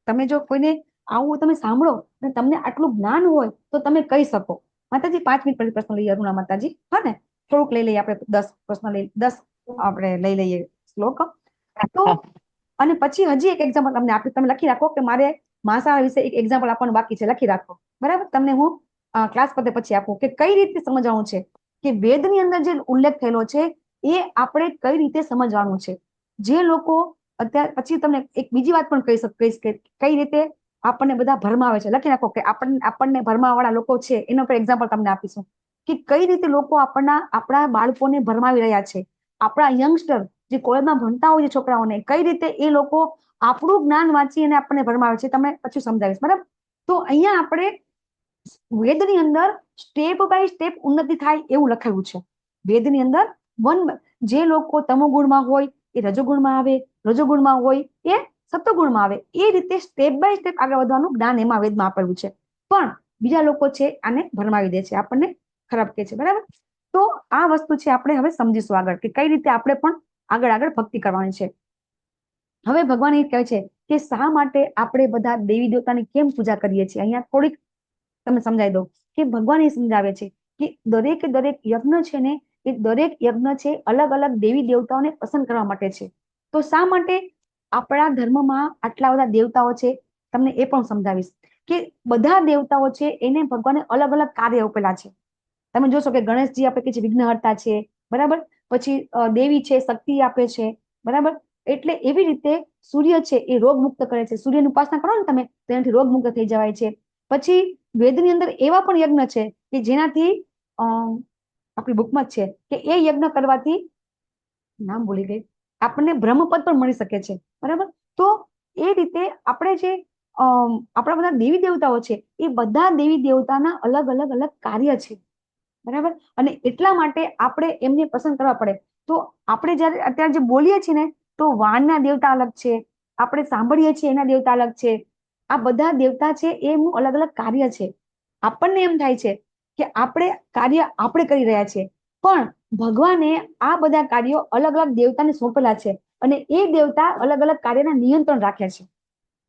તમે જો કોઈને આવું તમે સાંભળો અને તમને આટલું જ્ઞાન હોય તો તમે કહી શકો. માતાજી 5 મિનિટ પછી પ્રશ્ન લઈએ. અરુણા માતાજી, હા ને, થોડુંક લઈ લઈએ આપણે, 10 પ્રશ્ન લઈ 10 આપણે લઈ લઈએ શ્લોક. તો અને પછી હજી એક એક્ઝામ્પલ તમને આપી, તમે લખી રાખો કે મારે માંસાહાર વિશે એક એક્ઝામ્પલ આપવાનું બાકી છે, લખી રાખો, બરાબર. તમને હું ક્લાસ પતે પછી આપું કે કઈ રીતે સમજવાનું છે કે વેદની અંદર જે ઉલ્લેખ થયેલો છે એ આપણે કઈ રીતે સમજવાનું છે. જે લોકો અત્યારે, પછી તમને એક બીજી વાત પણ કહીશ કે કઈ રીતે આપણને બધા ભરમાવે છે. લખી નાખો કે આપણને ભરમાવાળા લોકો છે, એનો પર એક્ઝામ્પલ તમને આપીશું કે કઈ રીતે લોકો આપણા બાળકોને ભરમાવી રહ્યા છે. આપણા યંગસ્ટર જે કોલેજમાં ભણતા હોય છે છોકરાઓને, કઈ રીતે એ લોકો આપણું જ્ઞાન વાંચી અને આપણને ભરમાવે છે, તમને પછી સમજાવીશ, બરાબર. તો અહીંયા આપણે વેદની અંદર સ્ટેપ બાય સ્ટેપ ઉન્નતિ થાય એવું લખાયું છે. વેદની અંદર જે લોકો તમોગુણમાં હોય એ રજોગુણમાં આવે, રજોગુણમાં હોય એ સત્વગુણમાં આવે, એ રીતે સ્ટેપ બાય સ્ટેપ આગળ વધવાનું જ્ઞાન એમાં વેદમાં આપેલું છે. પણ બીજા લોકો છે આને ભરમાવી દે છે, આપણને ખરાબ કહે છે, બરાબર. તો આ વસ્તુ છે આપણે હવે સમજીશું આગળ કે કઈ રીતે આપણે પણ આગળ ભક્તિ કરવાની છે. હવે ભગવાન એ કહે છે કે શા માટે આપણે બધા દેવી દેવતાની કેમ પૂજા કરીએ છીએ. અહીંયા થોડીક તમને સમજાવી દઉં કે ભગવાન એ સમજાવે છે કે દરેક યજ્ઞ છે ને, એ દરેક યજ્ઞ છે અલગ અલગ દેવી દેવતાઓને પસંદ કરવા માટે છે. તો શા માટે આપણા ધર્મમાં આટલા બધા દેવતાઓ છે, તમને એ પણ સમજાવીશ કે બધા દેવતાઓ છે એને ભગવાને અલગ અલગ કાર્ય આપેલા છે. તમે જોશો કે ગણેશજી આપણે કે છે વિઘ્નહર્તા છે, બરાબર. પછી દેવી છે શક્તિ આપે છે, બરાબર. એટલે એવી રીતે સૂર્ય છે એ રોગ મુક્ત કરે છે. સૂર્યની ઉપાસના કરો ને તમે તો એનાથી રોગ મુક્ત થઈ જવાય છે. પછી વેદની અંદર એવા પણ યજ્ઞ છે કે જેનાથી આપણી બુકમાં જ છે કે એ યજ્ઞ કરવાથી, નામ ભૂલી ગઈ, આપણને બ્રહ્મપદ પણ મળી શકે છે, બરાબર. તો એ રીતે આપણે જે આપણા બધા દેવી દેવતાઓ છે એ બધા દેવી દેવતાના અલગ અલગ કાર્ય છે, બરાબર. અને એટલા માટે આપણે એમને પસંદ કરવા પડે. તો આપણે જયારે અત્યારે જે બોલીએ છીએ ને, તો વાણના દેવતા અલગ છે, આપણે સાંભળીએ છીએ એના દેવતા અલગ છે. આ બધા દેવતા છે એનું અલગ અલગ કાર્ય છે. આપણને એમ થાય છે કે કાર્ય આપણે કરી રહ્યા છીએ, પણ ભગવાને આ બધા કાર્યો અલગ અલગ દેવતાને સોંપેલા છે અને એ દેવતા અલગ અલગ કાર્યના નિયંત્રણ રાખે છે.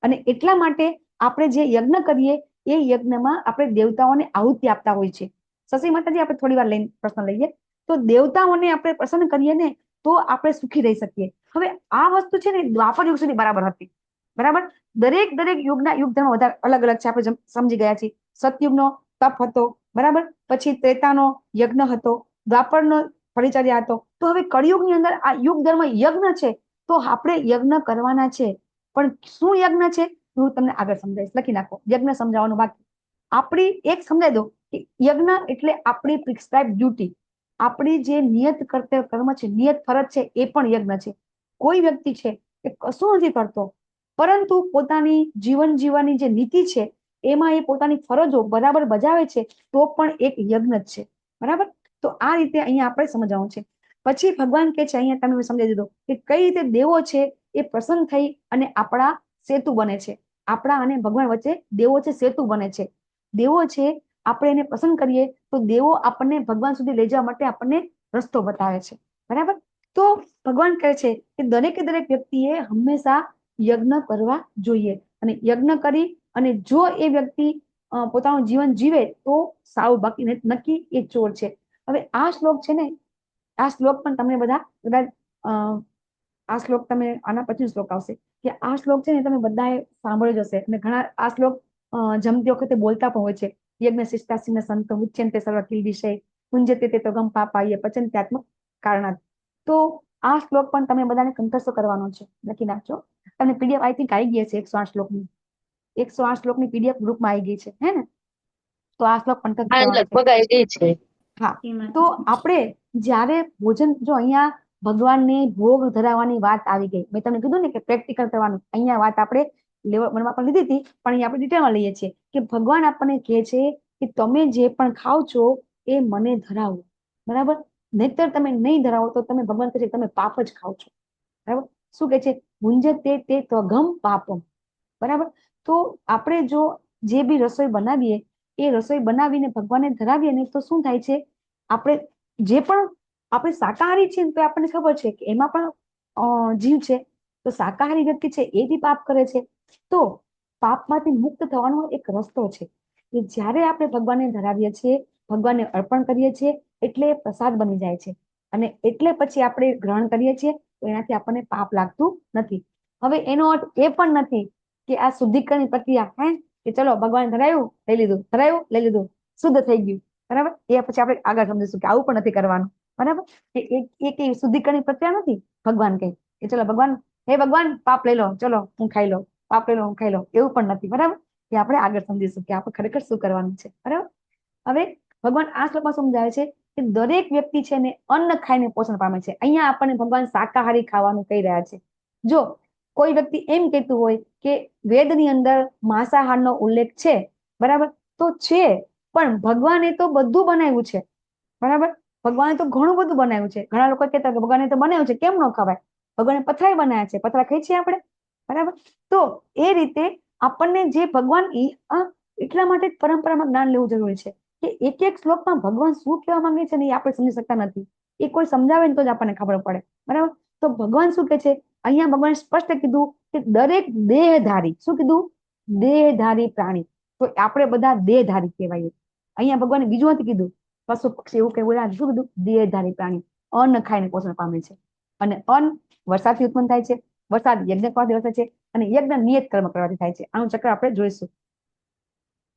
અને એટલા માટે આપણે જે યજ્ઞ કરીએ એ યજ્ઞમાં આપણે દેવતાઓને આહુતિ આપતા હોય છે. શશી માતાજી, આપણે થોડી વાર લઈને પ્રશ્ન લઈએ. તો દેવતાઓને આપણે પ્રસન્ન કરીએ ને તો આપણે સુખી રહી શકીએ. હવે આ વસ્તુ છે ને દ્વાપર યુગ સુધી બરાબર હતી, બરાબર. દરેક યુગ ધર્મ વધારે અલગ અલગ છે, આપણે સમજી ગયા છીએ. સતયુગનો તપ હતો, બરાબર. પછી ત્રેતાનો યજ્ઞ હતો, દ્વાપરનો પરિચર્યા હતો. તો હવે કળિયુગની અંદર આ યુગ ધર્મ યજ્ઞ છે, તો આપણે યજ્ઞ કરવાના છે. પણ શું યજ્ઞ છે હું તમને આગળ સમજાવીશ. લખી નાખો, યજ્ઞ સમજાવવાનું બાકી. આપણી એક સમજાઈ દો કે યજ્ઞ એટલે આપણી પ્રિસ્ક્રાઇબ ડ્યુટી, આપણી જે નિયત કર્તવ્ય કર્મ છે, નિયત ફરજ છે, એ પણ યજ્ઞ છે. કોઈ વ્યક્તિ છે એ કશું નથી કરતો, પરંતુ પોતાની જીવન જીવવાની જે નીતિ છે એમાં એ પોતાની ફરજો બરાબર બજાવે છે, તો પણ એક યજ્ઞ જ છે, બરાબર. તો આ રીતે અહીંયા આપણે સમજવાનું છે. પછી ભગવાન કે છે, અહીંયા તમે સમજાવી દીધો કે કઈ રીતે દેવો છે એ પ્રસન્ન થઈ અને આપણા સેતુ બને છે. આપણા અને ભગવાન વચ્ચે દેવો છે સેતુ બને છે. દેવો છે આપણે એને પસંદ કરીએ તો દેવો આપણને ભગવાન સુધી લઈ જવા માટે આપણને રસ્તો બતાવે છે, બરાબર. તો ભગવાન કહે છે કે દરેક વ્યક્તિએ હંમેશા યજ્ઞ કરવા જોઈએ. અને યજ્ઞ કરી અને જો એ વ્યક્તિ પોતાનું જીવન જીવે તો સાવ, બાકી નક્કી એ ચોર છે. હવે આ શ્લોક છે ને, આ શ્લોક પણ તમને બધા કદાચ આ શ્લોક તમે આના પછી શ્લોક આવશે કે આ શ્લોક છે ને તમે બધાએ સાંભળ્યો જ હશે અને ઘણા આ શ્લોક જમતી વખતે બોલતા પણ હોય છે, યજ્ઞ શિષ્ટાશીન સંતો મુચ્યંતે સર્વ કિલ વિષય પુંજતે તે તો ગમ પાપાય પચંત્યાત્મક કારણાત. તો આ શ્લોક પણ તમે બધાને કંઠસ્થ કરવાનો છે, લખી નાખજો. તમને પીડીએફ આઈ થિંક આવી ગઈ છે 108 શ્લોકની. 108 શ્લોકની પીડીએફ ગ્રુપમાં આવી ગઈ છે, હે ને? તો આ શ્લોક કંઠસ્થ કરવાનો છે. લગભગ આવી ગઈ છે. હા, તો આપણે જ્યારે ભોજન, જો અહીંયા ભગવાનને ભોગ ધરાવવાની વાત આવી ગઈ, મેં તમને કીધું ને કે પ્રેક્ટિકલ કરવાનું, અહીંયા વાત આપણે મનમાં પણ લીધી હતી, પણ અહીંયા આપણે ડિટેલમાં લઈએ છીએ કે ભગવાન આપણને કહે છે કે તમે જે પણ ખાવ છો એ મને ધરાવો, બરાબર? નહીતર તમે નહીં ધરાવો તો તમે, ભગવાન કહે છે તમે પાપ જ ખાવ છો, બરાબર? શું કહે છે? ભુંજતે તે ત્વગમ પાપમ, બરાબર? તો આપણે જો જે બી રસોઈ બનાવીએ એ રસોઈ બનાવીને ભગવાનને ધરાવીએ ને તો શું થાય છે, આપણે જે પણ આપણે શાકાહારી છીએ તો આપણને ખબર છે કે એમાં પણ જીવ છે, તો શાકાહારી વ્યક્તિ છે એ બી પાપ કરે છે. તો પાપમાંથી મુક્ત થવાનો એક રસ્તો છે કે જ્યારે આપણે ભગવાનને ધરાવીએ છીએ, ભગવાનને અર્પણ કરીએ છીએ એટલે પ્રસાદ બની જાય છે, અને એટલે પછી આપણે ગ્રહણ કરીએ છીએ તો એનાથી આપણને પાપ લાગતું નથી. હવે એનો અર્થ એ પણ નથી કે આ શુદ્ધિકરણની પ્રક્રિયા, હે કે ચલો ભગવાન ધરાયું લઈ લીધું, ધરાયું લઈ લીધું, શુદ્ધ થઈ ગયું, બરાબર? એ પછી આપણે આગળ સમજીશું કે આવું પણ નથી કરવાનું, બરાબર? કે શુદ્ધિકરણની પ્રક્રિયા નથી. ભગવાન કહે કે ચલો ભગવાન, હે ભગવાન પાપ લઈ લો, ચલો હું ખાઈ લો, પાપ લઈ લો હું ખાઈ લો, એવું પણ નથી, બરાબર? એ આપણે આગળ સમજીશું કે આપણે ખરેખર શું કરવાનું છે, બરાબર? હવે ભગવાન આ શ્લોકમાં સમજાવે છે કે દરેક વ્યક્તિ છે ને અન્ન ખાઈને પોષણ પામે છે. અહીંયા આપણને ભગવાન શાકાહારી ખાવાનું કહી રહ્યા છે. જો કોઈ વ્યક્તિ એમ કહેતું હોય કે વેદની અંદર માંસાહારનો ઉલ્લેખ છે, બરાબર? તો છે, પણ ભગવાને તો બધું બનાવ્યું છે, બરાબર? ભગવાને તો ઘણું બધું બનાવ્યું છે. ઘણા લોકો કહેતા કે ભગવાને તો બનાવ્યું છે, કેમ ન ખવાય? ભગવાને પથરાય બનાવ્યા છે, પથરા ખાઈ છીએ આપણે, બરાબર? તો એ રીતે આપણને જે ભગવાન, એટલા માટે જ પરંપરામાં જ્ઞાન લેવું જરૂરી છે કે એક એક શ્લોકમાં ભગવાન શું કહેવા માંગે છે ને એ આપણે સમજી શકતા નથી. એ કોઈ સમજાવે ને તો જ આપણને ખબર પડે, બરાબર? તો ભગવાન શું કહે છે અહીંયા? ભગવાન સ્પષ્ટ કીધું કે દરેક દેહધારી, શું કીધું? દેહધારી પ્રાણી. તો આપણે બધા દેહધારી કહેવાય. અહીંયા ભગવાને બીજું નથી કીધું પશુ પક્ષી એવું કઈ બોલ્યા, શું કીધું? દેહધારી પ્રાણી અન્ન ખાઈને પોષણ પામે છે, અને અન્ન વરસાદથી ઉત્પન્ન થાય છે, વરસાદ યજ્ઞ કરવાથી વરસે છે, અને યજ્ઞ નિયત કર્મ કરવાથી થાય છે. આનું ચક્ર આપણે જોઈશું.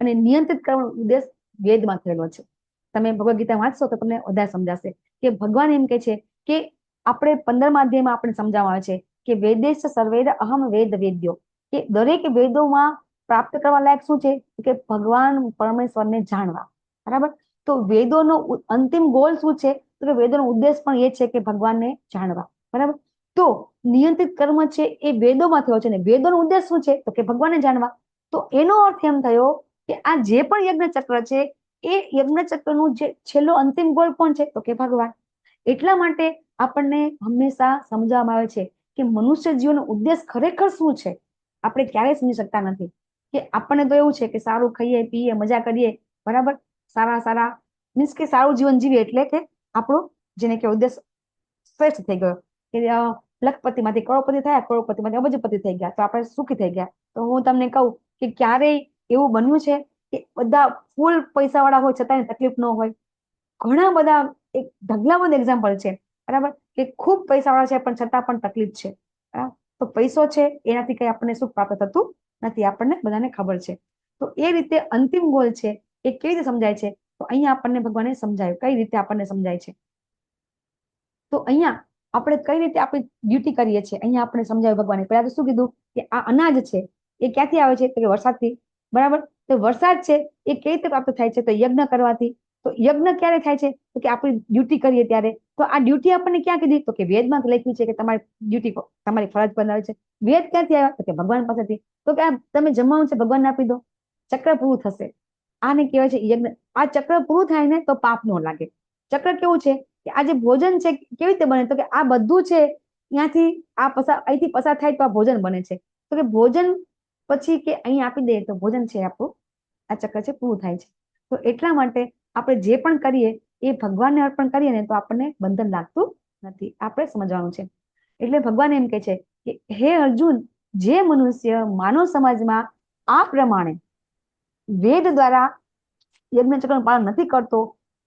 અને નિયંત્રિત કરવાનો ઉદ્દેશ વેદમાં થયેલો છે. તમે ભગવદ ગીતા વાંચશો તો તમને વધારે સમજાશે કે ભગવાન એમ કે છે કે આપણે 15મા અધ્યાયમાં આપણે સમજાવવામાં આવે છે કે વેદેશ સર્વેદ અહમ વેદ વેદ્યો, કે દરેક વેદોમાં પ્રાપ્ત કરવા લાયક શું છે કે ભગવાન પરમેશ્વરને જાણવા, બરાબર? તો વેદોનો અંતિમ ગોલ શું છે? તો કે વેદોનો ઉદ્દેશ પણ એ છે કે ભગવાનને જાણવા, બરાબર? તો નિયંત્રિત કર્મ છે એ વેદોમાં થયો છે, ને વેદોનો ઉદ્દેશ શું છે? તો કે ભગવાનને જાણવા. તો એનો અર્થ એમ થયો કે આ જે પણ યજ્ઞ ચક્ર છે એ યજ્ઞ ચક્રનું જે છેલ્લો અંતિમ ગોલ કોણ છે? તો કે ભગવાન. એટલા માટે આપણને હંમેશા સમજાવવામાં આવે છે કે મનુષ્ય જીવનનો ઉદ્દેશ ખરેખર શું છે આપણે ક્યારેય સમજી શકતા નથી. કે આપણને તો એવું છે કે સારું ખાઈએ પીએ મજા કરીએ, બરાબર? સારા મીન્સ કે સારું જીવન જીવીએ એટલે કે આપણું જેને કે ઉદ્દેશ શ્રેષ્ઠ થઈ ગયો, કે લખપતિમાંથી કરોડપતિ થયા, કરોડપતિમાંથી અબજપતિ થઈ ગયા, તો આપણે સુખી થઈ ગયા. તો હું તમને કહું કે ક્યારેય એવું બન્યું છે કે બધા ફૂલ પૈસા વાળા હોય છતાં તકલીફ ન હોય? ઘણા બધા, એક ઢગલાબંધ એક્ઝામ્પલ છે, બરાબર? કે ખૂબ પૈસા વાળા છે પણ છતાં પણ તકલીફ છે, બરાબર? તો પૈસો છે એનાથી કઈ આપણને સુખ પ્રાપ્ત થતું નથી, આપણને બધાને ખબર છે. તો એ રીતે અંતિમ ગોલ છે એ કેવી રીતે સમજાય છે? તો અહીંયા આપણને ભગવાને સમજાયું કઈ રીતે આપણને સમજાય છે. તો અહીંયા આપણે કઈ રીતે આપણી ડ્યુટી કરીએ છીએ અહીંયા આપણે સમજાવ્યું ભગવાને. પહેલા તો શું કીધું કે આ અનાજ છે એ ક્યાંથી આવે છે? તો કે વરસાદથી, બરાબર? તો વરસાદ છે એ કેવી રીતે પ્રાપ્ત થાય છે? તો યજ્ઞ કરવાથી. તો યજ્ઞ ક્યારે થાય છે? તો કે આપણી ડ્યુટી કરીએ ત્યારે. તો આ ડ્યુટી આપણને ક્યાં કીધી? તો કે વેદમાં લખ્યું છે કે તમારી ડ્યુટી, તમારી ફરજ બનાવે છે. વેદ ક્યાંથી આવ્યા? તો કે ભગવાન પાસેથી. તો કે આ તમે જમવાનું છે ભગવાનને આપી દો, ચક્ર પૂરું થશે. આને કહેવાય છે યજ્ઞ. આ ચક્ર પૂરું થાય ને તો પાપ ન લાગે. ચક્ર કેવું છે કે આ જે ભોજન છે કેવી રીતે બને? તો કે આ બધું છે ત્યાંથી આ અહીંથી પસાર થાય તો આ ભોજન બને છે. તો કે ભોજન પછી કે અહીં આપી દઈએ તો ભોજન છે આપણું, આ ચક્ર છે પૂરું થાય છે. તો એટલા માટે આપણે જે પણ કરીએ એ ભગવાનને અર્પણ કરીએ ને તો આપણને બંધન લાગતું નથી. આપણે સમજવાનું છે. એટલે ભગવાન એમ કે છે કે હે અર્જુન, જે મનુષ્ય માનવ સમાજમાં આ પ્રમાણે વેદ દ્વારા યજ્ઞ ચક્રનું પાલન નથી કરતો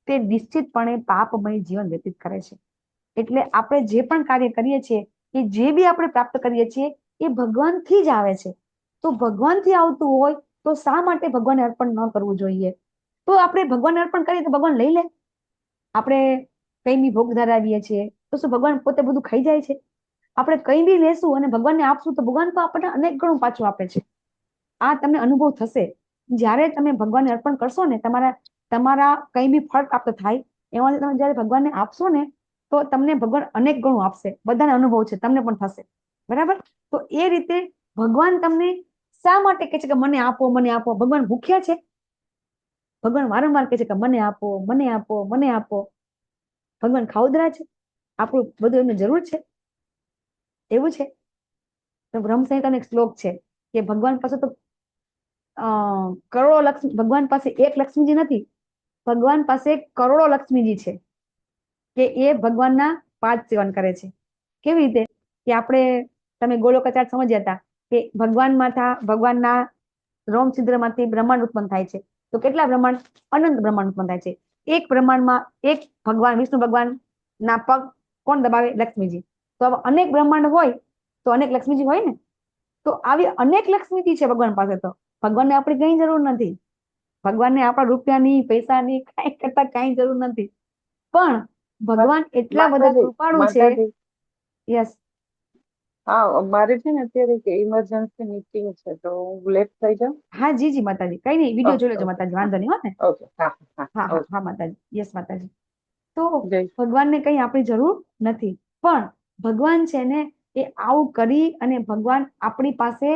તે નિશ્ચિતપણે પાપમય જીવન વ્યતીત કરે છે. એટલે આપણે જે પણ કાર્ય કરીએ છીએ કે જે બી આપણે પ્રાપ્ત કરીએ છીએ એ ભગવાનથી જ આવે છે. તો ભગવાનથી આવતું હોય તો શા માટે ભગવાનને અર્પણ ન કરવું જોઈએ? તો આપણે ભગવાનને અર્પણ કરીએ તો ભગવાન લઈ લે? આપણે કઈ બી ભોગ ધરાવીએ છીએ તો શું ભગવાન પોતે બધું ખાઈ જાય છે? આપણે કઈ બી લેશું અને ભગવાનને આપશું તો ભગવાન તો આપણને અનેક ગણું પાછું આપે છે. આ તમને અનુભવ થશે જ્યારે તમે ભગવાનને અર્પણ કરશો ને, તમારા કઈ બી ફળ પ્રાપ્ત થાય એમાંથી તમે જયારે ભગવાનને આપશો ને તો તમને ભગવાન અનેક ગણું આપશે. બધાને અનુભવ છે, તમને પણ થશે. બરાબર? તો એ રીતે ભગવાન તમને શા માટે કહે છે કે મને આપો, મને આપો? ભગવાન ભૂખ્યા છે? ભગવાન વારંવાર કહે છે કે મને આપો, મને આપો, મને આપો. ભગવાન ખાઉદરા છે? આપણું બધું એમને જરૂર છે? એવું છે? તો બ્રહ્મ સંહિતાનો એક શ્લોક છે કે ભગવાન પાસે તો કરોડો લક્ષ્મી, ભગવાન પાસે એક લક્ષ્મીજી નથી, ભગવાન પાસે કરોડો લક્ષ્મીજી છે કે એ ભગવાનના પાદ સેવન કરે છે. કેવી રીતે? કે આપણે, તમે ગોલોકાચાર સમજ્યા હતા કે ભગવાનના રોમ છિદ્રમાંથી બ્રહ્માંડ ઉત્પન્ન થાય છે. તો કેટલા બ્રહ્માંડ? અનંત બ્રહ્માંડ ઉત્પન્ન થાય છે. એક બ્રહ્માંડમાં એક ભગવાન, વિષ્ણુ ભગવાન ના પગ કોણ દબાવે? લક્ષ્મીજી. તો અનેક બ્રહ્માંડ હોય તો અનેક લક્ષ્મીજી હોય ને. તો આવી અનેક લક્ષ્મીજી છે ભગવાન પાસે. તો ભગવાનને આપણી કઈ જરૂર નથી. ભગવાનને આપણા રૂપિયાની, પૈસાની કઈ કરતા કઈ જરૂર નથી. પણ ભગવાન એટલા બધા કૃપાળુ છે. યસ. હા, મારે છે ને અત્યારે એક ઇમરજન્સી મીટિંગ છે તો હું લેટ થઈ જાઉં. હા જી જી માતાજી, કઈ નહીં, વિડીયો જોઈ લેજો માતાજી, વાંધો નહીં. હો ને? ઓકે. હા હા હા હા ઓકે. હા માતાજી. યસ માતાજી. તો જય ભગવાનને કઈ આપણી જરૂર નથી. પણ ભગવાન છે ને એ આવું કરી અને ભગવાન આપણી પાસે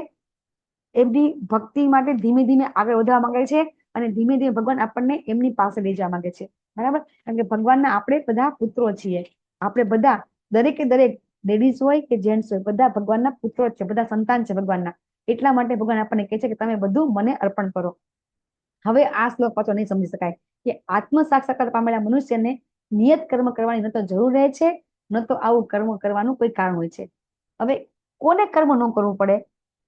એમની ભક્તિ માટે ધીમે ધીમે આગળ વધવા માંગે છે અને ધીમે ધીમે ભગવાન આપણને એમની પાસે લઈ જવા માંગે છે. બરાબર? કારણ કે ભગવાનના આપણે બધા પુત્રો છીએ. આપણે બધા, દરેકે દરેક, લેડીઝ હોય કે જેન્ટ્સ હોય, બધા ભગવાનના પુત્રો જ છે, બધા સંતાન છે ભગવાનના. એટલા માટે ભગવાન આપણને કહે છે કે તમે બધું મને અર્પણ કરો. હવે આ શ્લોક પાછો નહીં સમજી શકાય કે આત્મ સાક્ષાત્કાર પામેલા મનુષ્યને નિયત કર્મ કરવાની ન તો જરૂર રહે છે, ન તો આવું કર્મ કરવાનું કોઈ કારણ હોય છે. હવે કોને કર્મ ન કરવું પડે?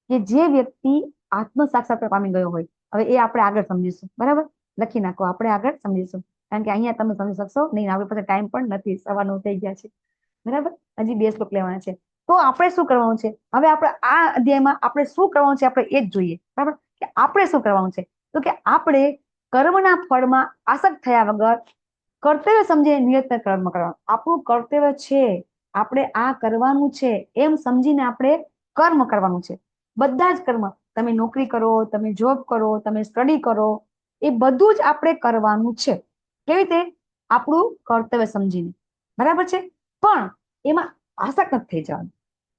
કે જે વ્યક્તિ આત્મ સાક્ષાત્કાર પામી ગયો હોય. હવે એ આપણે આગળ સમજીશું. બરાબર? લખી નાખો, આપણે આગળ સમજીશું. કારણ કે અહીંયા તમે સમજી શકશો નહીં, આપણી પાસે ટાઈમ પણ નથી, 9:15 થઈ ગયા છે. બરાબર? હજી 2 શ્લોક લેવાના છે. તો આપણે શું કરવાનું છે? હવે આપણે આ અધ્યાયમાં આપણે શું કરવાનું છે આપણે એ જ જોઈએ. બરાબર? કે આપણે શું કરવાનું છે? તો કે આપણે કર્મના ફળમાં આસક્ત થયા વગર કર્તવ્ય સમજીને નિયત કર્મ કરવાનું. આપણું કર્તવ્ય છે, આપણે આ કરવાનું છે એમ સમજીને આપણે કર્મ કરવાનું છે. બધા જ કર્મ, તમે નોકરી કરો, તમે જોબ કરો, તમે સ્ટડી કરો, એ બધું જ આપણે કરવાનું છે. કેવી રીતે? આપણું કર્તવ્ય સમજીને. બરાબર છે? પણ એમાં આસક્ત નથી થઈ જવાનું.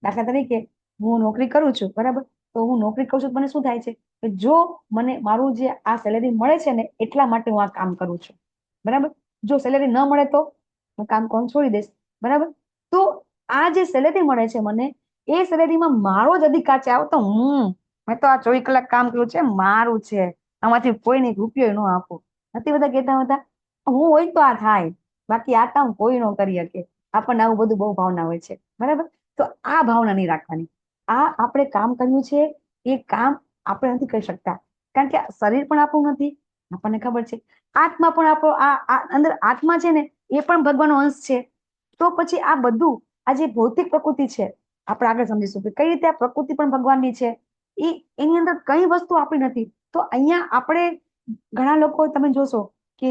દાખલા તરીકે હું નોકરી કરું છું, બરાબર? તો હું નોકરી કરું છું, મને શું થાય છે કે જો મને મારું જે આ સેલેરી મળે છે ને એટલા માટે હું આ કામ કરું છું. બરાબર? જો સેલેરી ન મળે તો હું કામ કરવાનું છોડી દઈશ. બરાબર? તો આ જે સેલેરી મળે છે મને, એ સેલેરીમાં મારો જ અધિકાર છે. આવો તો મેં તો આ 24 કલાક કામ કર્યું છે, મારું છે, આમાંથી કોઈને રૂપિયો ન આપો. નથી બધા કહેતા હતા હું હોય તો આ થાય, બાકી આ કામ કોઈ ન કરી શકે. આપણને આવું બધું બહુ ભાવના હોય છે. બરાબર? તો આ ભાવના નહીં રાખવાની. આ આપણે કામ કર્યું છે એ કામ આપણે નથી કરી શકતા, કારણ કે શરીર પણ આપણું નથી, આપણને ખબર છે. આત્મા પણ આપણો, આ અંદર આત્મા છે ને એ પણ ભગવાનનો અંશ છે. તો પછી આ બધું, આ જે ભૌતિક પ્રકૃતિ છે, આપણે આગળ સમજીશું કે કઈ રીતે આ પ્રકૃતિ પણ ભગવાનની છે. એની અંદર કઈ વસ્તુ આપણી નથી. તો અહીંયા આપણે ઘણા લોકો તમે જોશો કે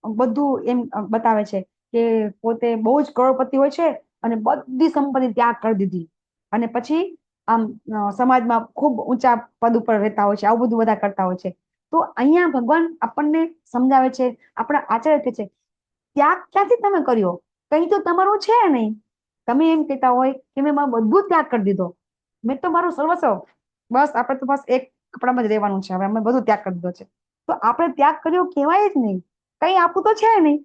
બધું એમ બતાવે છે કે પોતે બહુ જ કરોડપતિ હોય છે અને બધી સંપત્તિ ત્યાગ કરી દીધી અને પછી આમ સમાજમાં ખૂબ ઊંચા પદ ઉપર રહેતા હોય છે. આવું બધું બધા કરતા હોય છે. તો અહીંયા ભગવાન આપણને સમજાવે છે, આપણા આચાર્ય કહે છે ત્યાગ ક્યાંથી તમે કર્યો? કઈ તો તમારું છે નહીં. તમે એમ કહેતા હોય કે મેં મારું બધું ત્યાગ કરી દીધો, મેં તો મારું સર્વસ્વ, બસ આપણે તો બસ એક કપડામાં જ રહેવાનું છે, હવે અમે બધું ત્યાગ કરી દીધો છે. તો આપણે ત્યાગ કર્યો કહેવાય જ નહીં. કઈ આપવું તો છે નહીં,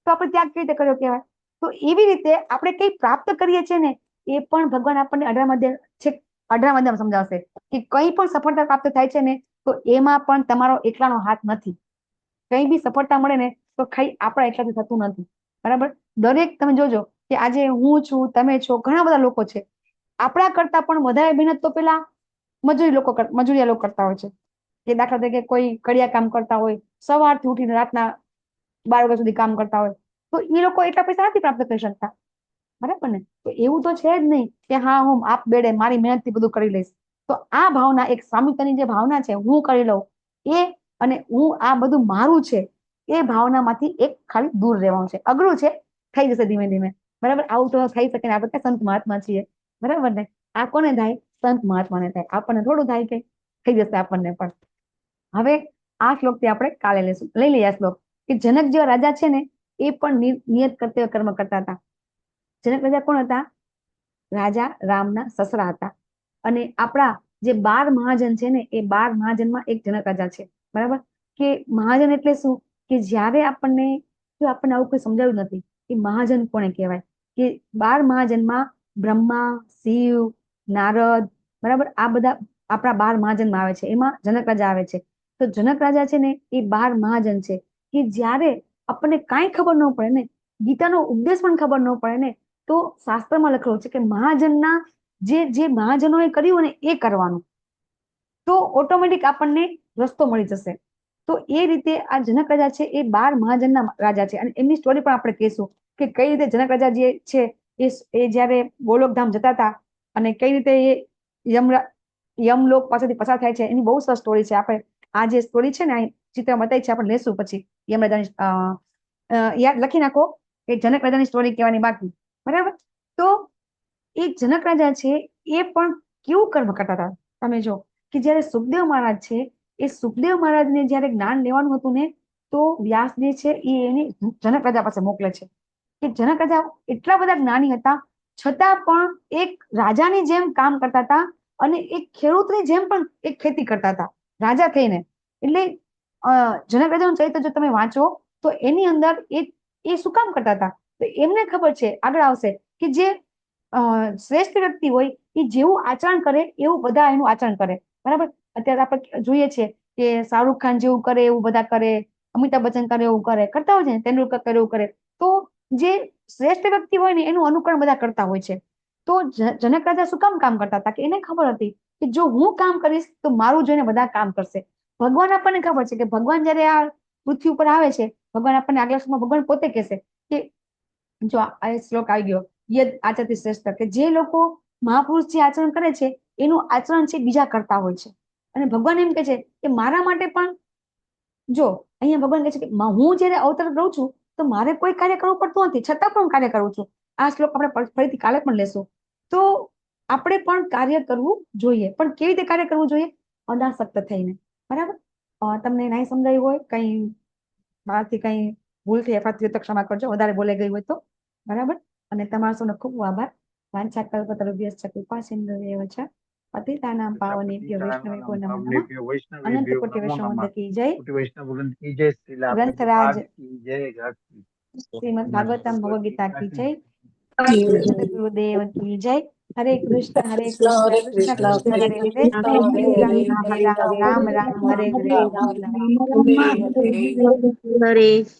તો આપણે ત્યાગ કઈ રીતે કર્યો કહેવાય? તો એવી રીતે આપણે કઈ પ્રાપ્ત કરીએ છીએ ને એ પણ ભગવાન આપણને 18મા અધ્યાયમાં સમજાવશે કે કઈ પણ સફળતા પ્રાપ્ત થાય છે ને તો એમાં પણ તમારો એકલાનો હાથ નથી. કઈ બી સફળતા મળે ને તો ખાલી આપણા એકલાથી થતું નથી. બરાબર? દરેક તમે જોજો કે આજે હું છું, તમે છો, ઘણા બધા લોકો છે, આપણા કરતા પણ વધારે મહેનત તો પેલા મજૂરિયા લોકો કરતા હોય છે. કે દાખલા તરીકે કોઈ કડિયા કામ કરતા હોય, સવારથી ઉઠીને રાતના 12 વાગ્યા સુધી કામ કરતા હોય, તો એ લોકો એટલા પૈસા નથી પ્રાપ્ત કરી શકતા. બરાબર ને? તો એવું તો છે જ નહીં કે હા હું આપ બેડે મારી મહેનતથી બધું કરી લઈશ. તો આ ભાવના, એક સ્વામિત્વની જે ભાવના છે, હું કરી લઉં એ, અને હું આ બધું મારું છે એ ભાવનામાંથી એક ખાલી દૂર રહેવાનું છે. અઘરું છે, થઈ જશે ધીમે ધીમે, બરાબર. આવું તો થઈ શકે ને, આપણે સંત મહાત્મા છીએ, બરાબર ને. આ કોને થાય? સંત મહાત્માને થાય. આપણને થોડું થાય કે થઈ જશે આપણને પણ. હવે આ શ્લોકથી આપણે કાલે લઈ લઈએ આ શ્લોક, કે જનક જેવા રાજા છે ને એ પણ નિયત કર્તવ્ય કર્મ કરતા હતા. જનક રાજા કોણ હતા? રાજા રામના સસરા હતા. અને આપણા જે 12 મહાજન છે ને એ 12 મહાજનમાં એક જનક રાજા છે, બરાબર. કે મહાજન એટલે શું? કે જ્યારે આપણને આવું કોઈ સમજાવ્યું નથી કે મહાજન કોને કહેવાય, કે 12 મહાજનમાં બ્રહ્મા, શિવ, નારદ, બરાબર, આ બધા આપણા 12 મહાજનમાં આવે છે. એમાં જનક રાજા આવે છે. તો જનક રાજા છે ને એ 12 મહાજન છે, કે જ્યારે આપણને કાંઈ ખબર ન પડે ને, ગીતાનો ઉપદેશ પણ ખબર ન પડે ને, તો શાસ્ત્રમાં લખેલું છે કે મહાજનના જે મહાજનોએ કર્યું ને એ કરવાનું, તો ઓટોમેટિક આપણને રસ્તો મળી જશે. તો એ રીતે આ જનક રાજા છે એ 12 મહાજનના રાજા છે. અને એમની સ્ટોરી પણ આપણે કહીશું કે કઈ રીતે જનક રાજા જે છે એ જ્યારે ગોલોકધામ જતા હતા અને કઈ રીતે એ યમલોક પાસેથી પસાર થાય છે, એની બહુ સરસ સ્ટોરી છે. આપણે આ જે સ્ટોરી છે ને અહીં ચિત્ર બતાવી છે, આપણે લેશું પછી. યમરાજાની યાદ લખી નાખો કે જનક રાજાની સ્ટોરી કહેવાની બાકી, બરાબર. તો એ જનક રાજા છે એ પણ કેવું કર્મ કરતા હતા તમે જો, કે જયારે સુખદેવ મહારાજ છે એ સુખદેવ મહારાજને જયારે જ્ઞાન લેવાનું હતું ને, તો વ્યાસ જે છે એ એને જનક રાજા પાસે મોકલે છે. કે જનક રાજા એટલા બધા જ્ઞાની હતા છતાં પણ એક રાજાની જેમ કામ કરતા હતા અને એક ખેડૂતની જેમ પણ એક ખેતી કરતા હતા રાજા થઈને. એટલે જનક રાજાનું ચરિત્ર જો તમે વાંચો તો એની અંદર એ શું કામ કરતા હતા? તો એમને ખબર છે, આગળ આવશે, કે જે શ્રેષ્ઠ વ્યક્તિ હોય એ જેવું આચરણ કરે એવું બધા એનું આચરણ કરે, બરાબર. અત્યારે આપણે જોઈએ છીએ કે શાહરુખ ખાન જેવું કરે એવું બધા કરે, અમિતાભ બચ્ચન કરે એવું કરતા હોય છે, તેંડુલકર કરે એવું કરે. તો જે શ્રેષ્ઠ વ્યક્તિ હોય ને એનું અનુકરણ બધા કરતા હોય છે. તો જનક રાજા શું કામ કરતા હતા? કે એને ખબર હતી કે જો હું કામ કરીશ તો મારું જોઈને બધા કામ કરશે. ભગવાન આપણને ખબર છે કે ભગવાન જયારે આ પૃથ્વી ઉપર આવે છે, ભગવાન આપણને આગલા શ્લોકમાં ભગવાન પોતે કહેશે કે જો આ શ્લોક આવી ગયો, યદ આચરતિ શ્રેષ્ઠ, કે જે લોકો મહાપુરુષ જે આચરણ કરે છે એનું આચરણ છે બીજા કરતા હોય છે. અને ભગવાન એમ કે છે કે મારા માટે પણ, જો અહીંયા ભગવાન કહે છે કે હું જયારે અવતર રહું છું તો મારે કોઈ કાર્ય કરવું પડતું નથી, છતાં પણ હું કાર્ય કરું છું. આ શ્લોક આપણે ફરીથી કાલે પણ લેશું. તો આપણે પણ કાર્ય કરવું જોઈએ, પણ કેવી રીતે કાર્ય કરવું જોઈએ? અનાસક્ત થઈને, બરાબર. તમને નહીં સમજાયું હોય, કઈ મારાથી કઈ ભૂલ થઈ અફાત ક્ષમા કરજો, વધારે બોલાઈ ગઈ હોય તો, બરાબર. અને તમારો સૌનો ખૂબ આભાર. વાંછા કલ્પતરુભ્યશ્ચ કૃપા સિંધુભ્યેવ ચ પતિતાનાં પાવનેભ્યો વૈષ્ણવેભ્યો નમો નમઃ. અનંત કોટિ વૈષ્ણવ કી જય. ગ્રંથરાજ શ્રીમદ ભાગવતમ ભગવદ ગીતા કી જય. ગુરુદેવ કી જય. હરે કૃષ્ણ હરે કૃષ્ણ કૃષ્ણ કૃષ્ણ હરે હરે હરે રામ રામ રામ હરે હરે. હરે